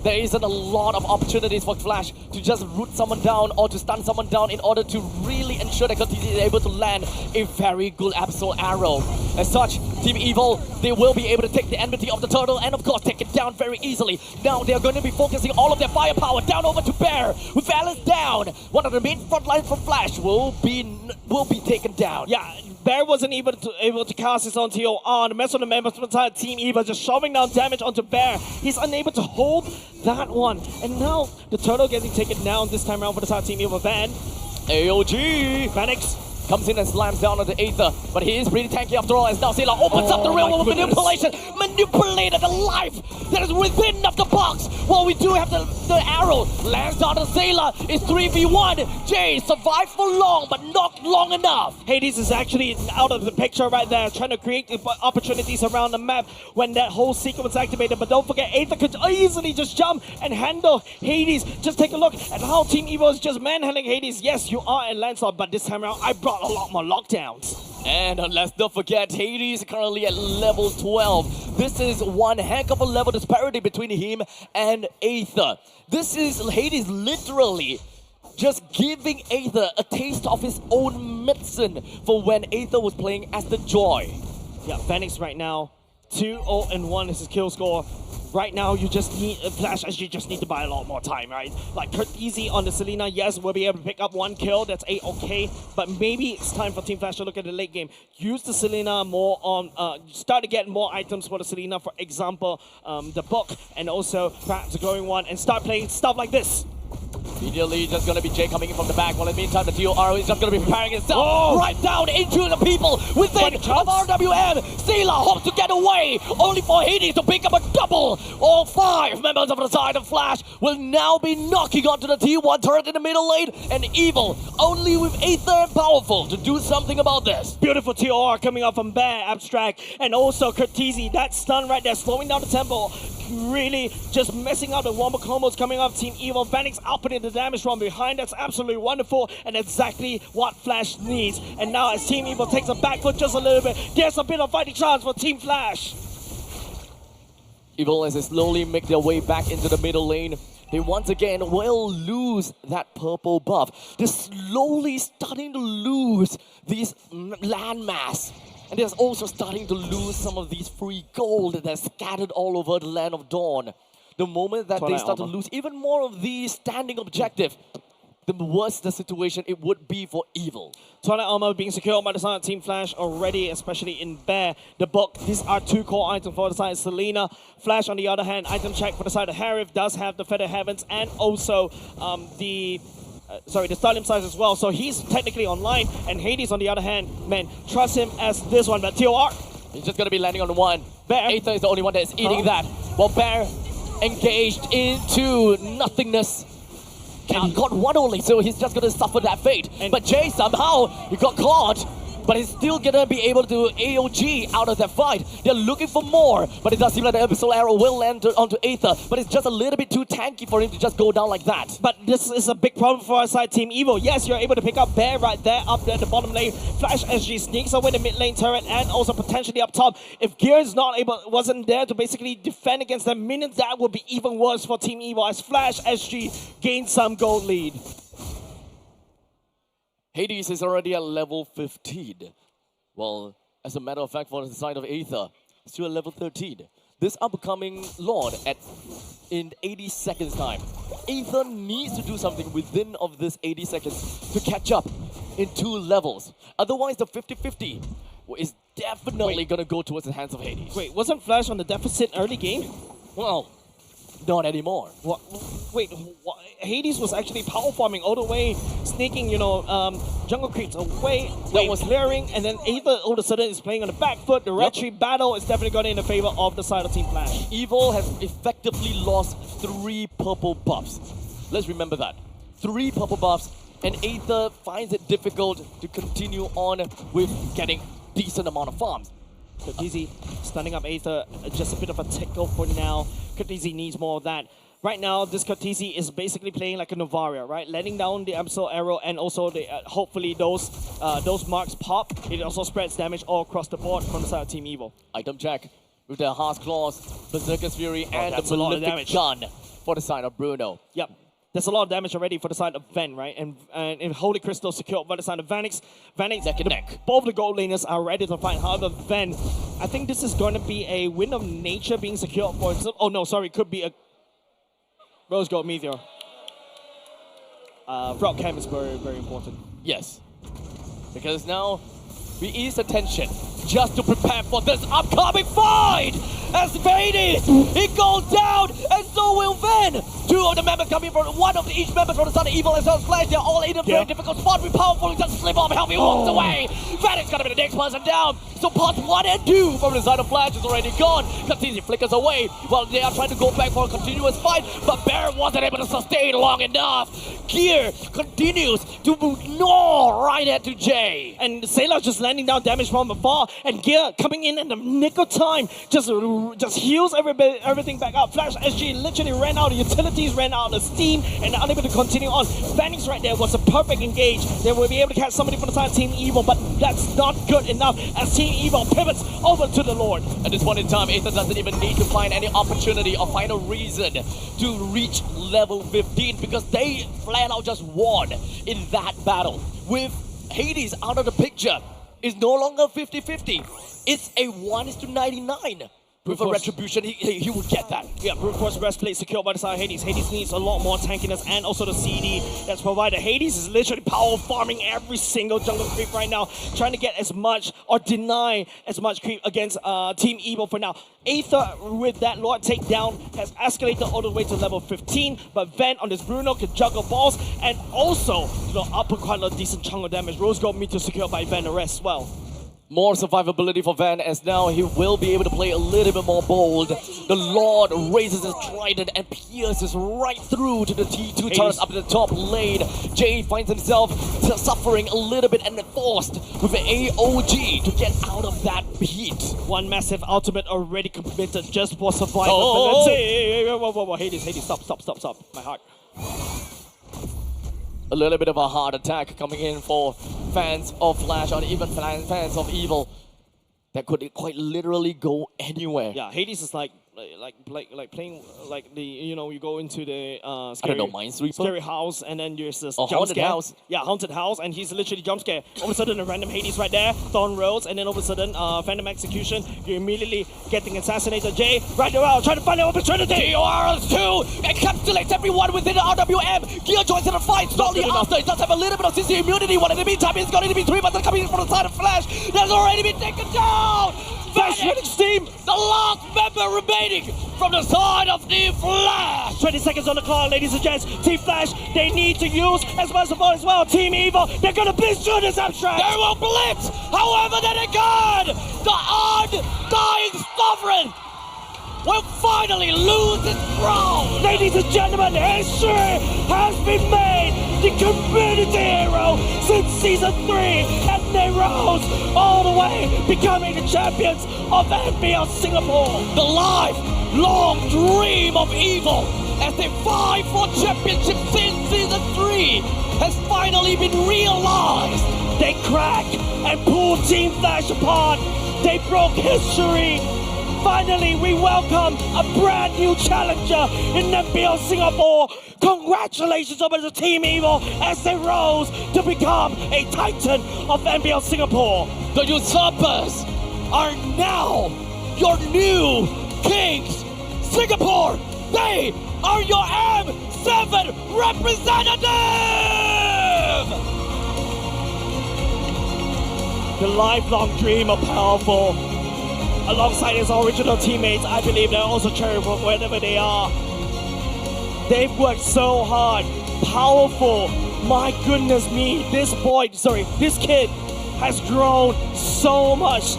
There isn't a lot of opportunities for Flash to just root someone down or to stun someone down in order to really ensure that Katizi is able to land a very good Absol arrow. As such, Team Evil, they will be able to take the enmity of the turtle and of course take it down very easily. Now they're going to be focusing all of their firepower down over to Bear. With Alice down, one of the main front lines for Flash will be taken down. Yeah, Bear wasn't able to cast his own TOR. The rest of the members from the Team Eva just shoving down damage onto Bear. He's unable to hold that one. And now the turtle getting taken down this time around for the side Team Eva. Van. AOG. Vanix comes in and slams down on the Aether, but he is pretty tanky after all as now Sailor opens up the realm of manipulation. Manipulated the life that is within of the box. While we do have the arrow, lands on the Sailor, it's 3v1. Jay survived for long, but not long enough. Hades is actually out of the picture right there, trying to create opportunities around the map when that whole sequence was activated. But don't forget, Aether could easily just jump and handle Hades. Just take a look at how Team Evo is just manhandling Hades. Yes, you are in landslide, but this time around, I brought a lot more lockdowns. And let's not forget, Hades currently at level 12. This is one heck of a level disparity between him and Aether. This is Hades literally just giving Aether a taste of his own medicine for when Aether was playing as the Joy. Yeah, Vanix right now, 2-0-1 is his kill score. Right now, you just need Flash SG just need to buy a lot more time, right? Like Easy on the Selena, yes, we'll be able to pick up one kill. That's A-okay, but maybe it's time for Team Flash to look at the late game. Use the Selena more on, start to get more items for the Selena. For example, the book, and also perhaps the growing one, and start playing stuff like this. Immediately, just gonna be Jay coming in from the back, while in the meantime, the TOR is just gonna be preparing itself right down into the people within of RWM. Sailor hopes to get away, only for Hades to pick up a double. All 5 members of the side of Flash will now be knocking onto the T1 turret in the middle lane, and Evil, only with Aether and Powerful to do something about this. Beautiful TOR coming out from Bear, Abstract, and also Curtizi. That stun right there, slowing down the tempo. Really just messing up the wombo combos coming off Team Evil. Vanix outputting the damage from behind. That's absolutely wonderful and exactly what Flash needs. And now as Team Evil takes a back foot just a little bit, there's a bit of fighting chance for Team Flash. Evil, as they slowly make their way back into the middle lane, they once again will lose that purple buff. They're slowly starting to lose these landmass. And they're also starting to lose some of these free gold that are scattered all over the Land of Dawn. The moment that they start to lose even more of these standing objective, the worse the situation it would be for Evil. Twilight Armor being secured by the side of Team Flash already, especially in Bear. The book, these are 2 core items for the side of Selena. Flash, on the other hand, item check for the side of Harif, does have the Feather Heavens and also the Starlim size as well. So he's technically online, and Hades, on the other hand, man, trust him as this one. But TOR, he's just going to be landing on the one. Bear. Aether is the only one that is eating that. While Bear engaged into nothingness. And he got one only, so he's just going to suffer that fate. But Jay somehow, he got caught. But he's still going to be able to AOG out of that fight. They're looking for more, but it does seem like the Abyssal Arrow will land onto Aether, but it's just a little bit too tanky for him to just go down like that. But this is a big problem for our side, Team Evo. Yes, you're able to pick up Bear right there, up there at the bottom lane. Flash SG sneaks away the mid lane turret and also potentially up top. If Gear is wasn't there to basically defend against the minions, that would be even worse for Team Evo as Flash SG gains some gold lead. Hades is already at level 15. Well, as a matter of fact, for the side of Aether, still at level 13. This upcoming Lord in 80 seconds time. Aether needs to do something within of this 80 seconds to catch up in 2 levels. Otherwise, the 50-50 is definitely going to go towards the hands of Hades. Wait, wasn't Flash on the deficit early game? Well, not anymore. What? Wait, Hades was actually power farming all the way, sneaking, jungle creeps away. That was clearing, and then Aether all of a sudden is playing on the back foot. The retreat battle is definitely going in the favor of the side of Team Flash. Evil has effectively lost 3 purple buffs. Let's remember that. 3 purple buffs, and Aether finds it difficult to continue on with getting decent amount of farms. Kha'Zix stunning up Aether, just a bit of a tickle for now. Kha'Zix needs more of that. Right now, this Kha'Zix is basically playing like a Novaria, right? Letting down the Absol Arrow, and also the, hopefully those marks pop. It also spreads damage all across the board from the side of Team Evil. Item check with the Harsh Claws, Berserker's Fury, and that's the a lot of Malefic damage. Gun for the side of Bruno. Yep. There's a lot of damage already for the side of Ven, right? And Holy Crystal secured by the side of Vanix. Vanix, neck and neck. Both the gold laners are ready to fight. However, Ven, I think this is going to be a Wind of Nature being secured for himself. Oh no, sorry, could be a Rose Gold Meteor. Frog Cam is very, very important. Yes. Because now we ease the tension just to prepare for this upcoming fight! As Hades, it goes down, and so will Ven! 2 of the members coming from, 1 of each member from the side of Evil as well as Flash. They're all in a very difficult spot. We powerfully just slip off, help me walks away. Ven is gonna be the next person down. So parts 1 and 2 from the side of Flash is already gone. Kha'Zix flickers away while they are trying to go back for a continuous fight, but Bear wasn't able to sustain long enough. Gear continues to gnaw right at to Jay. And Sailor just landing down damage from afar, and Gear coming in the nick of time, just heals everything back up. Flash SG literally ran out of utilities, ran out of steam, and unable to continue on. Vanix right there was a perfect engage. They will be able to catch somebody from the side of Team Evil, but that's not good enough as Team Evil pivots over to the Lord. At this point in time, Aether doesn't even need to find any opportunity or find a reason to reach level 15 because they flat out just won in that battle. With Hades out of the picture, it's no longer 50-50. It's a 1:99. With a retribution, he will get that. Yeah, brute force breastplate secured by the side of Hades. Hades needs a lot more tankiness and also the CD that's provided. Hades is literally power farming every single jungle creep right now, trying to get as much or deny as much creep against Team Evil for now. Aether with that Lord takedown has escalated all the way to level 15, but Ven on this Bruno can juggle balls and also output quite a decent chunk of damage. Rose Gold Meteor secured by Ven as well. More survivability for Van as now he will be able to play a little bit more bold. The Lord raises his trident and pierces right through to the T2 turrets up in the top lane. Jay finds himself suffering a little bit and forced with an AOG to get out of that heat. One massive ultimate already committed just for survival. Whoa, Hades, stop. My heart. A little bit of a hard attack coming in for fans of Flash or even fans of Evil. That could quite literally go anywhere. Yeah, Hades is like playing like the you go into the scary, I don't know, Minesweeper? Scary house, and then there's this jump haunted scare. house. Yeah, haunted house, and he's literally jump scare. All of a sudden, a random Hades right there, Thorn Rose, and then all of a sudden, Phantom Execution. You're immediately getting assassinated. Jay, right around, trying to find an opportunity. TORS2 encapsulates everyone within the RWM. Gear joins in the fight slowly after. It does have a little bit of CC immunity. While in the meantime, it's going to be 3 buttons coming in from the side of Flash. That's already been taken down. Flash winning steam. The last member remaining from the side of Team Flash. 20 seconds on the clock, ladies and gents. Team Flash, they need to use as much support as well. Team Evil, they're going to blitz through this abstract. They will blitz. However, then again, the undying sovereign will finally lose its crown. Ladies and gentlemen, history has been made. The community hero since season 3, and they rose all the way, becoming the champions of MPL Singapore. The lifelong dream of Evil as they fight for championship since season 3 has finally been realized. They crack and pull Team Flash apart. They broke history. Finally, we welcome a brand new challenger in MPL Singapore. Congratulations over to Team Evil as they rose to become a titan of MPL Singapore. The usurpers are now your new kings. Singapore, They are your M7 representative! The lifelong dream of Powerful. Alongside his original teammates, I believe they're also cheering for wherever they are. They've worked so hard. Powerful. My goodness me, this kid has grown so much.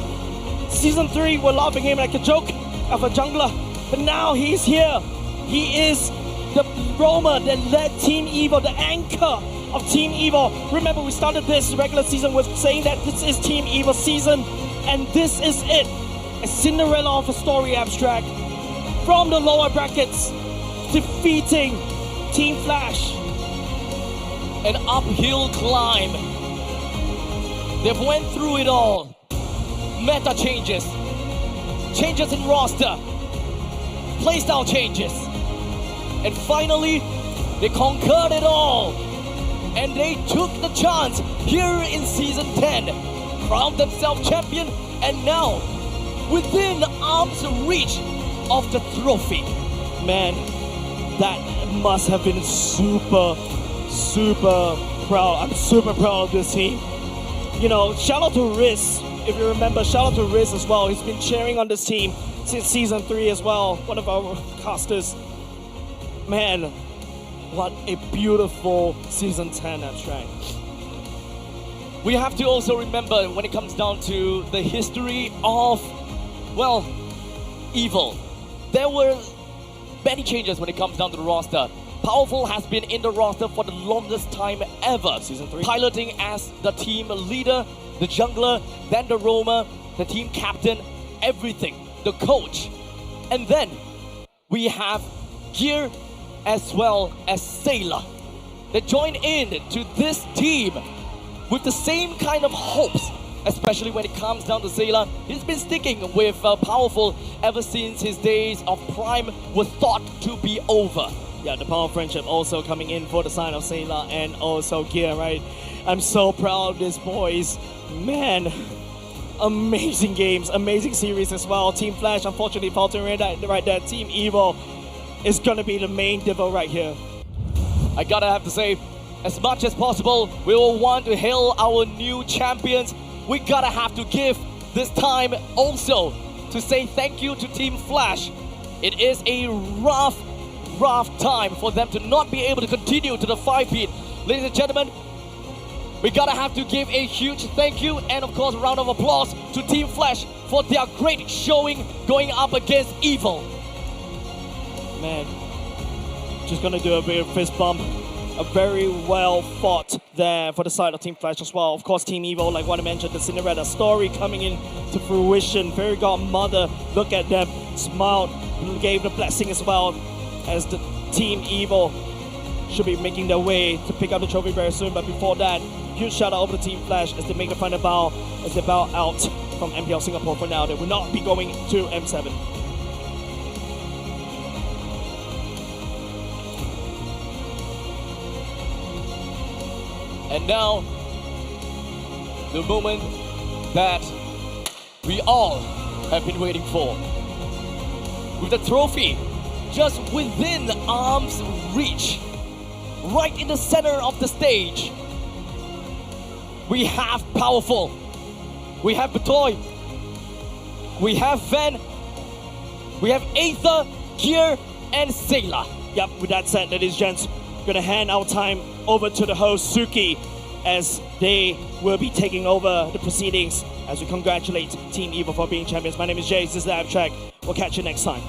Season 3, we're laughing him like a joke of a jungler, but now he's here. He is the roamer that led Team EVIL, the anchor of Team EVIL. Remember, we started this regular season with saying that this is Team EVIL season, and this is it. A Cinderella of a story abstract from the lower brackets, defeating Team Flash. An uphill climb. They've went through it all. Meta changes. Changes in roster. Playstyle changes. And finally, they conquered it all. And they took the chance here in Season 10. Crowned themselves champion, and now within arm's reach of the trophy. Man, that must have been super proud. I'm super proud of this team. You know, shout out to Riz. If you remember, shout out to Riz as well. He's been cheering on this team since Season 3 as well. One of our casters. Man, what a beautiful Season 10 abstract. We have to also remember when it comes down to the history of, well, EVIL. There were many changes when it comes down to the roster. Powerful has been in the roster for the longest time ever. Season 3. Piloting as the team leader, the jungler, then the roamer, the team captain, everything, the coach. And then we have Gear as well as Sailor. They join in to this team with the same kind of hopes, especially when it comes down to Sailor. He's been sticking with Powerful ever since his days of prime were thought to be over. Yeah, the power of friendship also coming in for the side of Sailor and also Gear, right? I'm so proud of these boys. Man, amazing games, amazing series as well. Team Flash, unfortunately, faltering right there. Team EVIL is gonna be the main devil right here. I gotta have to say, as much as possible, we will want to hail our new champions. We gotta have to give this time also to say thank you to Team Flash. It is a rough time for them to not be able to continue to the 5-beat. Ladies and gentlemen, we gotta have to give a huge thank you and of course a round of applause to Team Flash for their great showing going up against EVIL. Man, just gonna do a bit of fist bump. A very well fought there for the side of Team Flash as well. Of course, Team EVIL, like what I mentioned, the Cinderella story coming in to fruition. Fairy Godmother, look at them, smiled, gave the blessing as well, as the Team EVIL should be making their way to pick up the trophy very soon. But before that, huge shout out over to Team Flash as they make the final bow, as they bow out from MPL Singapore for now. They will not be going to M7. And now, the moment that we all have been waiting for. With the trophy just within arm's reach, right in the center of the stage, we have Powerful, we have Batoy, we have Ven, we have Aether, Gear, and Sailor. Yep, with that said, ladies and gents, gonna hand our time over to the host Suki as they will be taking over the proceedings as we congratulate Team EVIL for being champions. My name is Jay, this is the Abstract. We'll catch you next time.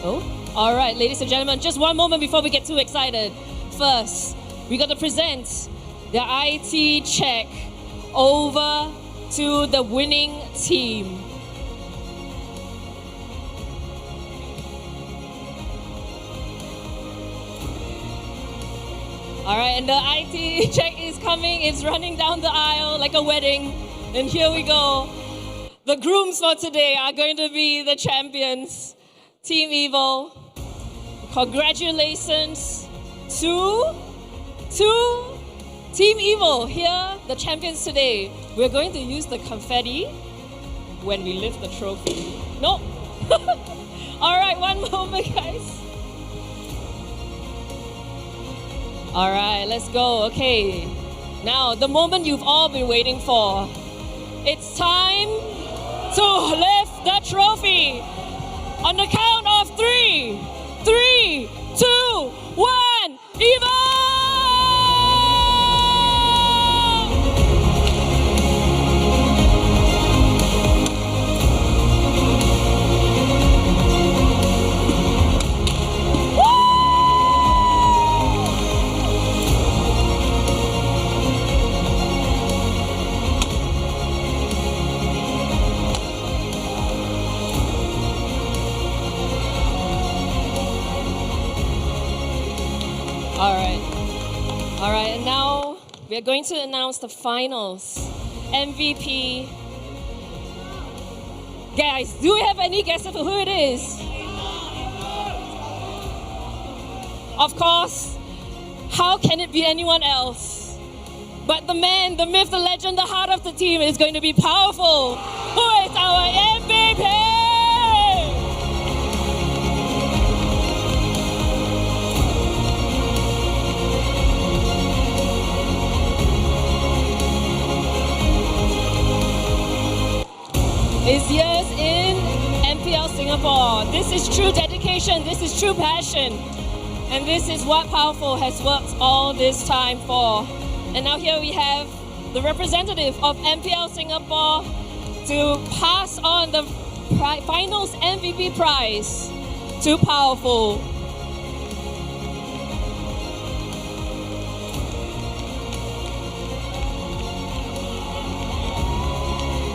Oh, all right, ladies and gentlemen, just one moment before we get too excited. First, we got to present the IT check over to the winning team. All right, and the IT check is coming. It's running down the aisle like a wedding. And here we go. The grooms for today are going to be the champions, Team EVIL. Congratulations to Team EVIL. Here, the champions today. We're going to use the confetti. when we lift the trophy. Nope. All right, one moment, guys. All right, let's go. Okay. Now, the moment you've all been waiting for. It's time to lift the trophy. On the count of 3, 3, 2, 1, Evo! All right, and now we're going to announce the finals. MVP. Guys, do we have any guesses for who it is? Of course, how can it be anyone else? But the man, the myth, the legend, the heart of the team is going to be powerful. Who is our MVP? Is years in MPL Singapore. This is true dedication, this is true passion. And this is what Powerful has worked all this time for. And now here we have the representative of MPL Singapore to pass on the finals MVP prize to Powerful.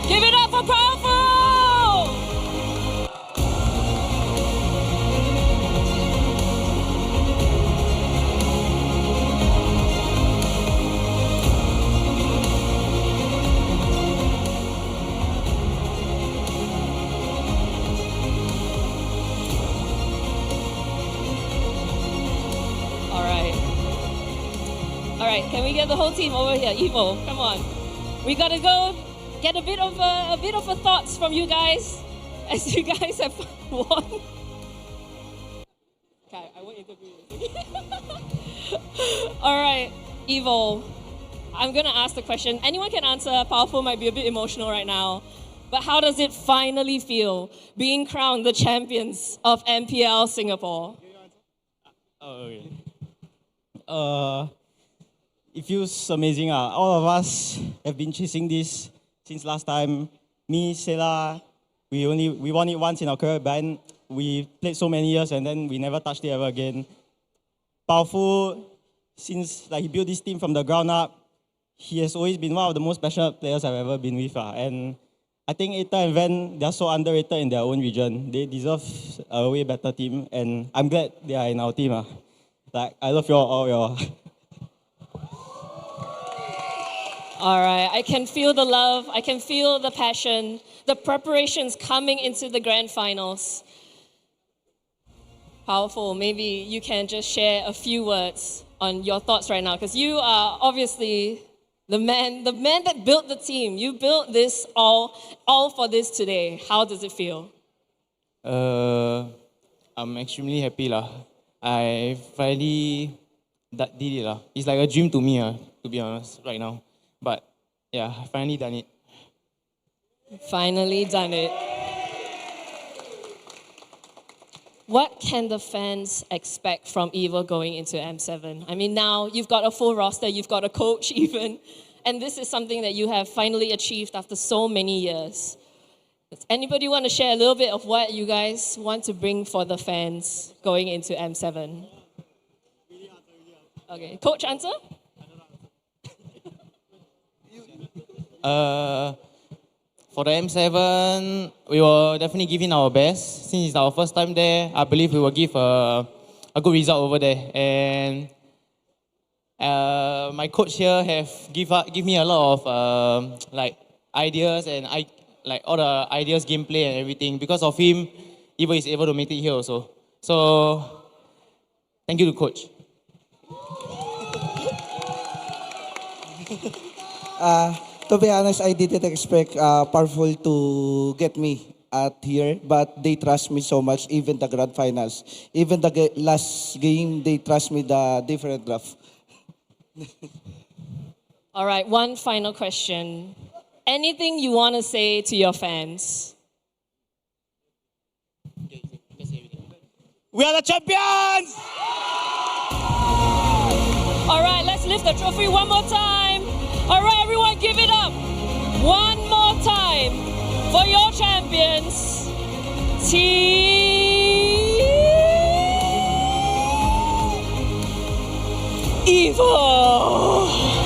Give it up for Powerful! All right, can we get the whole team over here? Evo, come on. We gotta go get a bit of a thoughts from you guys, as you guys have won. Okay, I won't interview you. All right, Evo. I'm gonna ask the question. Anyone can answer. Powerful might be a bit emotional right now, but how does it finally feel being crowned the champions of MPL Singapore? It feels amazing. All of us have been chasing this since last time. Me, Sela, we won it once in our career, but then we played so many years and then we never touched it ever again. Powerful, since he built this team from the ground up, he has always been one of the most passionate players I've ever been with. And I think Eta and Van, they're so underrated in their own region. They deserve a way better team, and I'm glad they are in our team. I love you all. All right, I can feel the love, I can feel the passion, the preparations coming into the grand finals. Powerful, maybe you can just share a few words on your thoughts right now, because you are obviously the man that built the team. You built this all for this today. How does it feel? I'm extremely happy. I finally did it. It's like a dream to me, to be honest, right now. But yeah, I finally done it. Finally done it. What can the fans expect from Evo going into M7? I mean, now you've got a full roster, you've got a coach even, and this is something that you have finally achieved after so many years. Does anybody want to share a little bit of what you guys want to bring for the fans going into M7? Okay, coach, answer? For the M7, we will definitely give in our best. Since it's our first time there, I believe we will give a good result over there. And my coach here have give me a lot of ideas and all the ideas, gameplay and everything. Because of him, Evo is able to make it here also. So thank you to coach. To be honest, I didn't expect Powerful to get me at here, but they trust me so much, even the grand finals. Even the last game, they trust me the different draft. All right, one final question. Anything you want to say to your fans? We are the champions! All right, let's lift the trophy one more time. All right, everyone, give it up. One more time for your champions, Team Evil.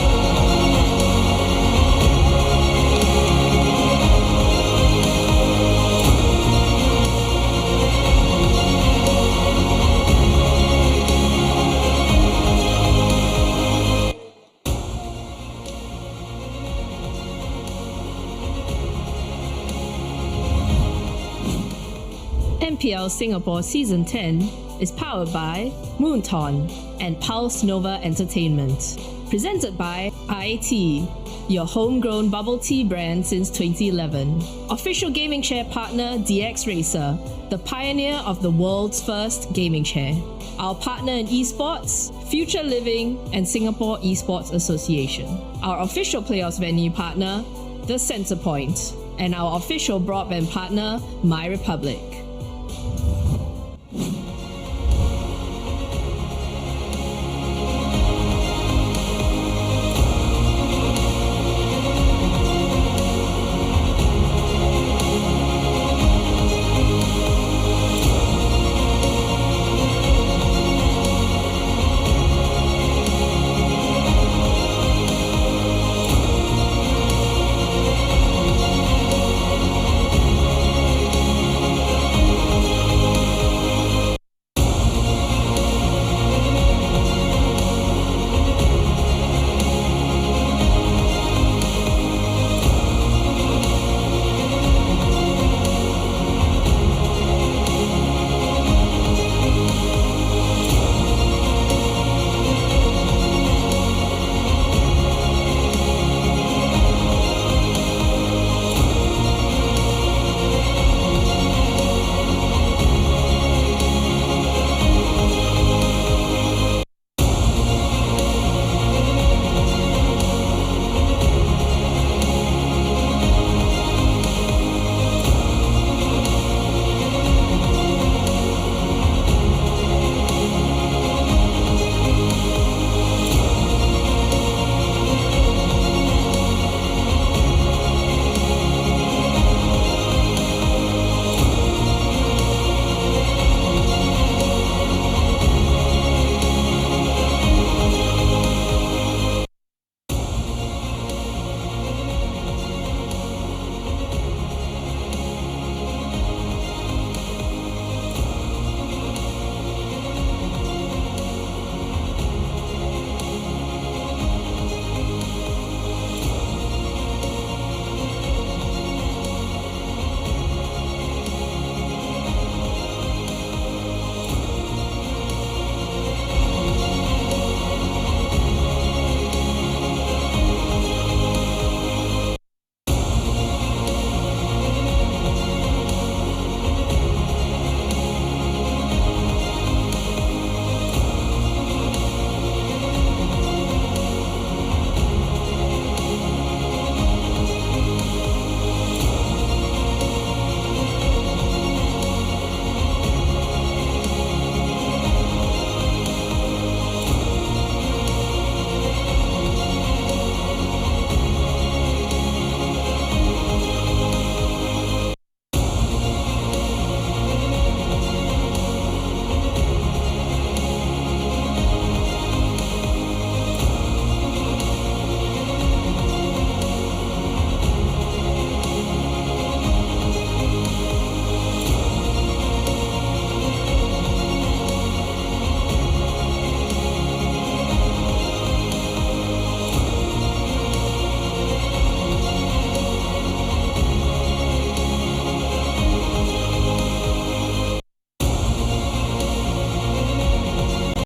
MPL Singapore Season 10 is powered by Moonton and Pulse Nova Entertainment. Presented by IAT, your homegrown bubble tea brand since 2011. Official gaming chair partner DX Racer, the pioneer of the world's first gaming chair. Our partner in esports, Future Living and Singapore Esports Association. Our official playoffs venue partner, the Centrepoint. And our official broadband partner, My Republic.